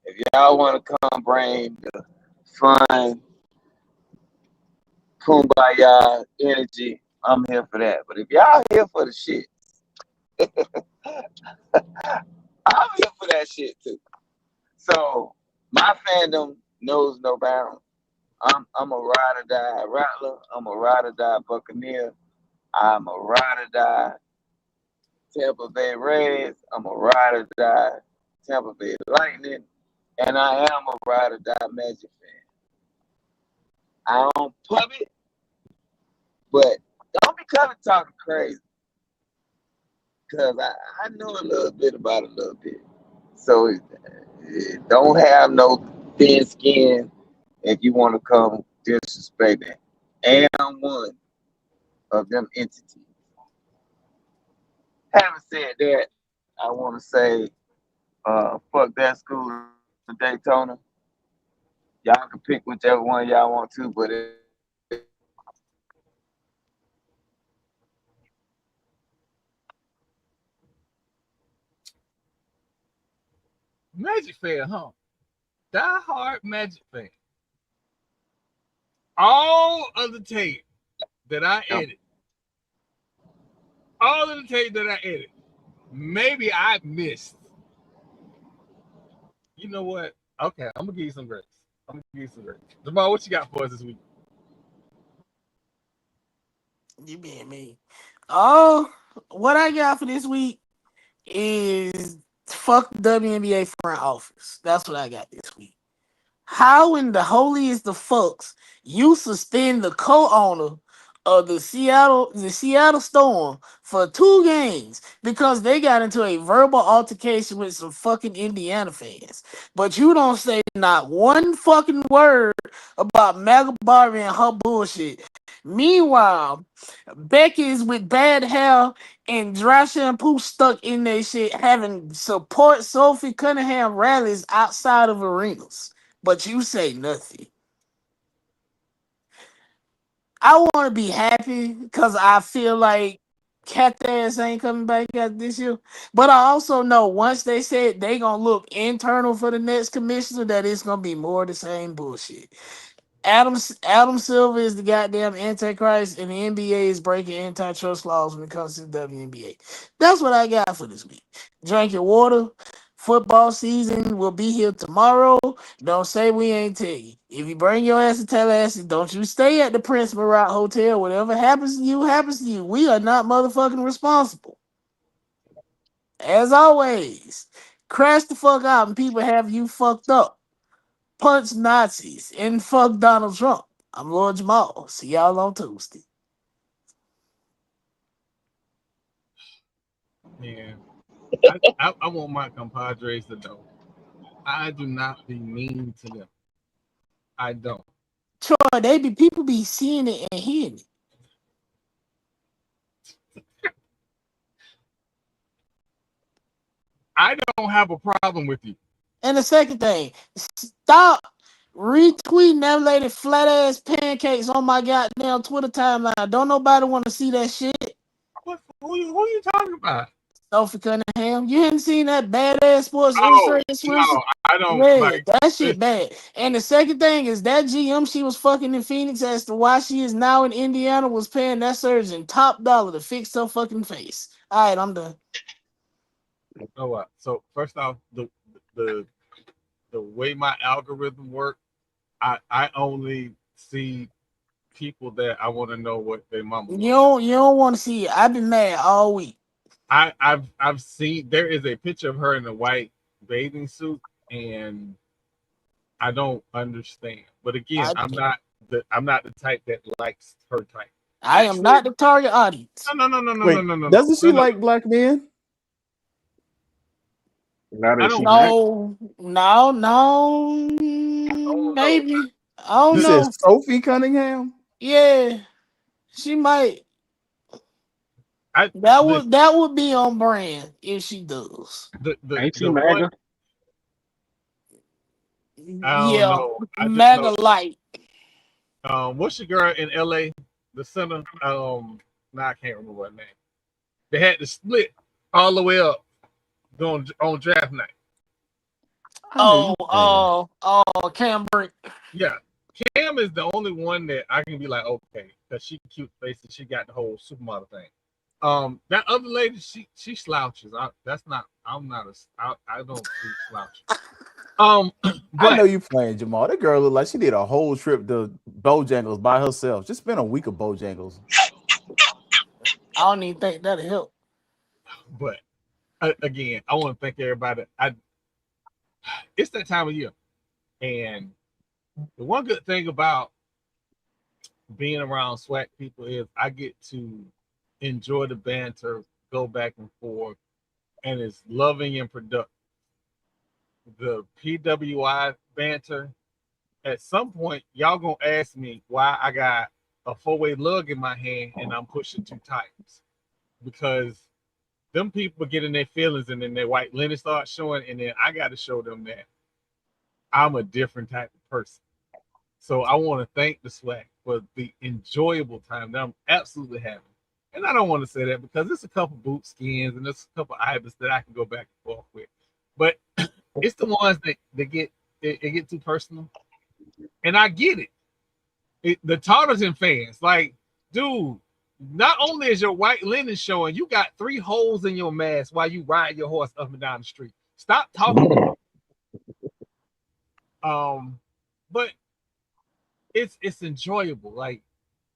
Speaker 2: If y'all want to come bring the fun, kumbaya energy, I'm here for that. But if y'all here for the shit, I'm here for that shit too. So my fandom knows no bounds. I'm a ride or die Rattler. I'm a ride or die Buccaneer. I'm a ride or die Tampa Bay Rays. I'm a ride or die Tampa Bay Lightning. And I am a ride or die Magic fan. I don't pub it, but don't be coming talking crazy. Because I know a little bit about a little bit. So don't have no thin skin if you want to come disrespect it. And I'm one of them entities. Having said that, I want to say, fuck that school in Daytona. Y'all can pick whichever one y'all want to, but
Speaker 3: Magic fan, huh? Die hard Magic fan. All of the tape that I edit, maybe I missed. You know what? Okay, I'm gonna give you some grace. Jamal, what you got for us this week?
Speaker 1: You being mean. Oh, what I got for this week is fuck WNBA front office. That's what I got this week. How in the holiest the fucks you suspend the co-owner of the Seattle Storm for 2 games because they got into a verbal altercation with some fucking Indiana fans. But you don't say not one fucking word about Maggie Barbie and her bullshit. Meanwhile, Becky is with bad hair and dry shampoo stuck in their shit, having support Sophie Cunningham rallies outside of arenas. But you say nothing. I want to be happy because I feel like Cat ass ain't coming back out this year. But I also know once they said they gonna look internal for the next commissioner, that it's gonna be more of the same bullshit. Adam Silver is the goddamn antichrist, and the NBA is breaking antitrust laws when it comes to the WNBA. That's what I got for this week. Drink your water. Football season will be here tomorrow. Don't say we ain't tell you. If you bring your ass to Tallahassee, don't you stay at the Prince Murat Hotel. Whatever happens to you, happens to you. We are not motherfucking responsible. As always, crash the fuck out and people have you fucked up. punch Nazis, and fuck Donald Trump. I'm Lord Jamal. See y'all on Tuesday.
Speaker 3: Yeah. I want my compadres to know I do not be mean to them. I don't.
Speaker 1: Troy, people be seeing it and hearing it.
Speaker 3: I don't have a problem with you.
Speaker 1: And the second thing, stop retweeting that lady flat ass pancakes on my goddamn Twitter timeline. Don't nobody want to see that shit.
Speaker 3: Who you talking about?
Speaker 1: Sophie Cunningham. You hadn't seen that badass Sports
Speaker 3: Oh,
Speaker 1: Illustrated swimsuit?
Speaker 3: no, I don't
Speaker 1: Yeah,
Speaker 3: like
Speaker 1: that shit bad. And the second thing is that GM she was fucking in Phoenix as to why she is now in Indiana was paying that surgeon top dollar to fix her fucking face. All right, I'm done.
Speaker 3: Oh, what? So first off, the way my algorithm works, I only see people that I want to know what their mama.
Speaker 1: You don't want to see it. I've been mad all week.
Speaker 3: I've seen there is a picture of her in a white bathing suit, and I don't understand. But again, I'm not the type that likes her type.
Speaker 1: I am not the target audience.
Speaker 3: No.
Speaker 5: Doesn't she like black men?
Speaker 1: No, maybe. I don't
Speaker 5: You
Speaker 1: know.
Speaker 5: said Sophie Cunningham?
Speaker 1: Yeah, she might. That would be on brand if she does.
Speaker 6: Ain't she MAGA?
Speaker 1: Yeah, MAGA light.
Speaker 3: What's your girl in LA? The center. I can't remember her name. They had to split all the way up on draft night.
Speaker 1: Cam Brink.
Speaker 3: Yeah, Cam is the only one that I can be like, okay, because she cute face and she got the whole supermodel thing. That other lady, she slouches. I don't see slouches.
Speaker 5: I know you playing, Jamal. That girl looked like she did a whole trip to Bojangles by herself. Just spent a week of Bojangles.
Speaker 1: I don't even think that'll help.
Speaker 3: But again, I want to thank everybody. It's that time of year, and the one good thing about being around SWAC people is I get to enjoy the banter, go back and forth, and it's loving and productive. The PWI banter, at some point, y'all gonna ask me why I got a 4-way lug in my hand and I'm pushing 2 tires. Because them people get in their feelings and then their white linen starts showing, and then I got to show them that I'm a different type of person. So I want to thank the SWAC for the enjoyable time that I'm absolutely having. And I don't want to say that because there's a couple boot skins and there's a couple ibis that I can go back and forth with. But it's the ones that get it get too personal. And I get it. The Tarleton fans, like, dude, not only is your white linen showing, you got 3 holes in your mask while you ride your horse up and down the street. Stop talking. But it's enjoyable. Like,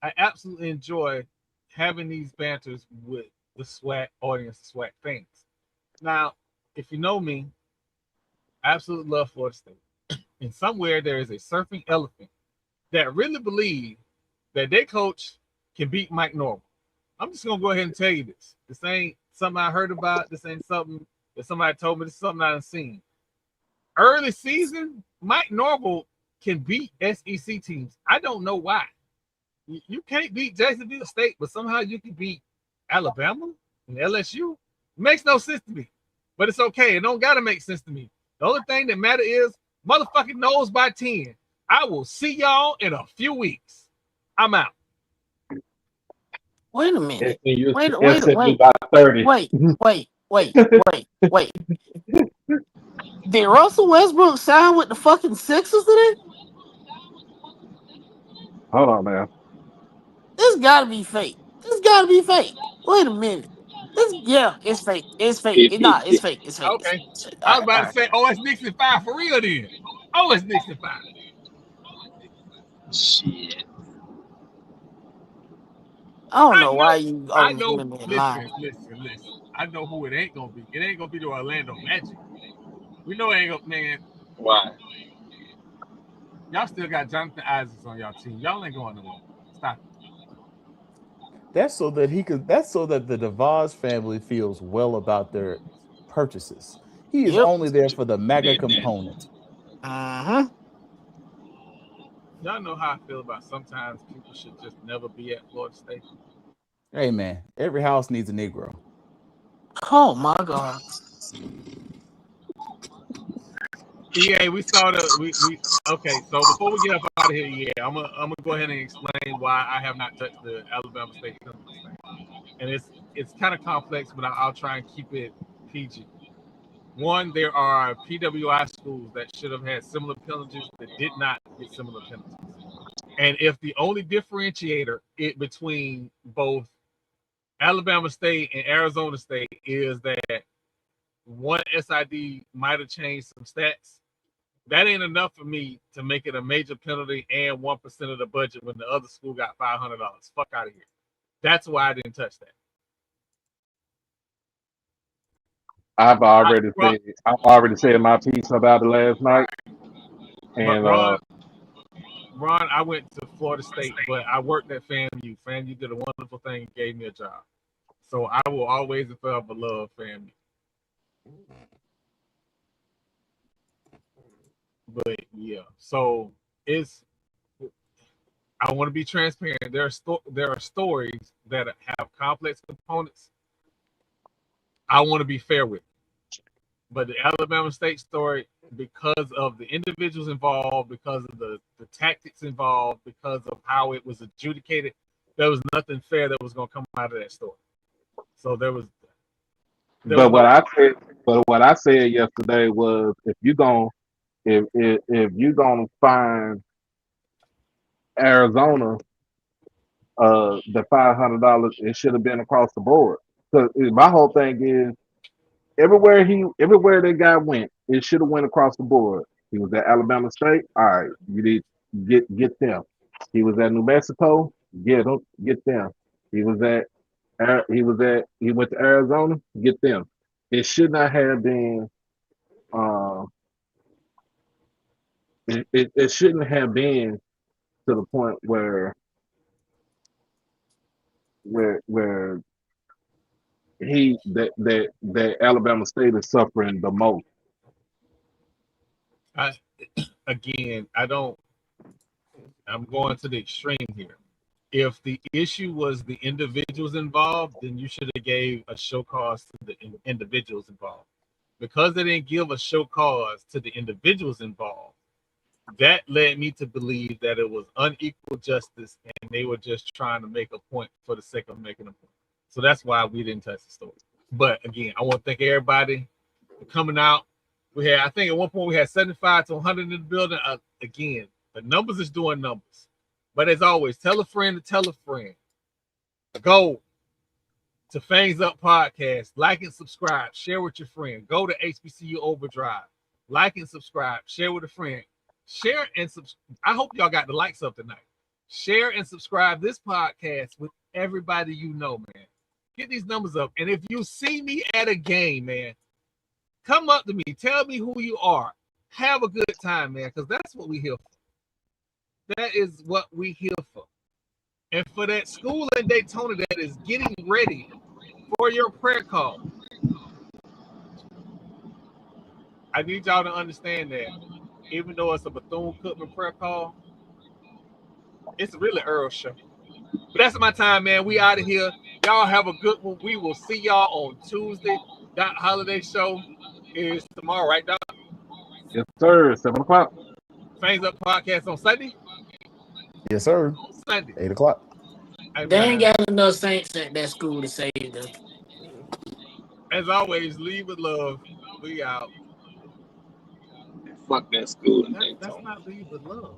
Speaker 3: I absolutely enjoy having these banters with the SWAC audience, the SWAC fans. Now, if you know me, I absolutely love Florida State. And somewhere there is a surfing elephant that really believe that their coach can beat Mike Norvell. I'm just gonna go ahead and tell you this. This ain't something I heard about. This ain't something that somebody told me. This is something I done seen. Early season, Mike Norvell can beat SEC teams. I don't know why. You can't beat Jacksonville State, but somehow you can beat Alabama and LSU. It makes no sense to me. But it's okay. It don't gotta make sense to me. The only thing that matter is motherfucking knows by 10. I will see y'all in a few weeks. I'm out.
Speaker 1: Wait a minute. Wait.
Speaker 6: About 30.
Speaker 1: Wait. Did Russell Westbrook sign with the fucking Sixers today?
Speaker 6: Hold on, man.
Speaker 1: This gotta be fake. Wait a minute. It's fake. It's fake. It's fake. It's fake.
Speaker 3: Okay.
Speaker 1: It's fake.
Speaker 3: I was about to say, oh, it's Nixon 5 for real then. Oh, it's Nixon 5.
Speaker 2: Shit.
Speaker 1: I don't know why you.
Speaker 3: I know. Listen. I know who it ain't gonna be. It ain't gonna be the Orlando Magic. We know it ain't gonna, man.
Speaker 2: Why?
Speaker 3: Y'all still got Jonathan Isaacs on y'all team. Y'all ain't going nowhere. Stop it.
Speaker 5: That's so that the DeVos family feels well about their purchases. He is
Speaker 1: Yep.
Speaker 5: only there for the mega component.
Speaker 1: Uh-huh.
Speaker 3: Y'all know how I feel about sometimes people should just never be at Florida State.
Speaker 5: Hey man, every house needs a Negro.
Speaker 1: Oh my God.
Speaker 3: Yeah, we saw we okay. So before we get up out of here, I'm gonna go ahead and explain why I have not touched the Alabama State penalty thing. And it's kind of complex, but I'll try and keep it PG. One, there are PWI schools that should have had similar penalties that did not get similar penalties. And if the only differentiator between both Alabama State and Arizona State is that one SID might have changed some stats, that ain't enough for me to make it a major penalty and 1% of the budget when the other school got $500. Fuck out of here. That's why I didn't touch that.
Speaker 6: I've already said my piece about it last night. And
Speaker 3: Ron, I went to Florida State, but I worked at FAMU. FAMU did a wonderful thing, gave me a job. So I will always and forever love FAMU. But yeah, so I want to be transparent. There are stories that have complex components. I want to be fair with. But the Alabama State story, because of the individuals involved, because of the tactics involved, because of how it was adjudicated, there was nothing fair that was going to come out of that story. So what
Speaker 6: I said yesterday was if you gonna find Arizona the $500, it should have been across the board. Because my whole thing is everywhere that guy went, it should have went across the board. He was at Alabama State. All right, you need get them. He was at New Mexico. Get them. He went to Arizona. Get them. It should not have been. It shouldn't have been to the point where that Alabama State is suffering the most.
Speaker 3: I'm going to the extreme here. If the issue was the individuals involved, then you should have gave a show cause to the individuals involved. Because they didn't give a show cause to the individuals involved, that led me to believe that it was unequal justice and they were just trying to make a point for the sake of making a point. So that's why we didn't touch the story. But again, I want to thank everybody for coming out. I think at one point we had 75 to 100 in the building. Again, the numbers is doing numbers. But as always, tell a friend to tell a friend. Go to Fangs Up Podcast. Like and subscribe. Share with your friend. Go to HBCU Overdrive. Like and subscribe. Share with a friend. Share and subscribe. I hope y'all got the likes up tonight. Share and subscribe this podcast with everybody you know, man. Get these numbers up. And if you see me at a game, man, come up to me. Tell me who you are. Have a good time, man, because that's what we here for. That is what we here for. And for that school in Daytona that is getting ready for your prayer call, I need y'all to understand that even though it's a Bethune-Cookman prayer call, it's really Earl's show. But that's my time, man. We out of here. Y'all have a good one. We will see y'all on Tuesday. That holiday show is tomorrow, right, Doc?
Speaker 6: Yes, sir. 7 o'clock.
Speaker 3: Fangs Up Podcast on Sunday?
Speaker 5: Yes, sir.
Speaker 3: On Sunday.
Speaker 5: 8 o'clock.
Speaker 1: They ain't got enough saints at that school to save them.
Speaker 3: As always, leave with love. We out.
Speaker 2: Fuck that school.
Speaker 3: That's not leave with love.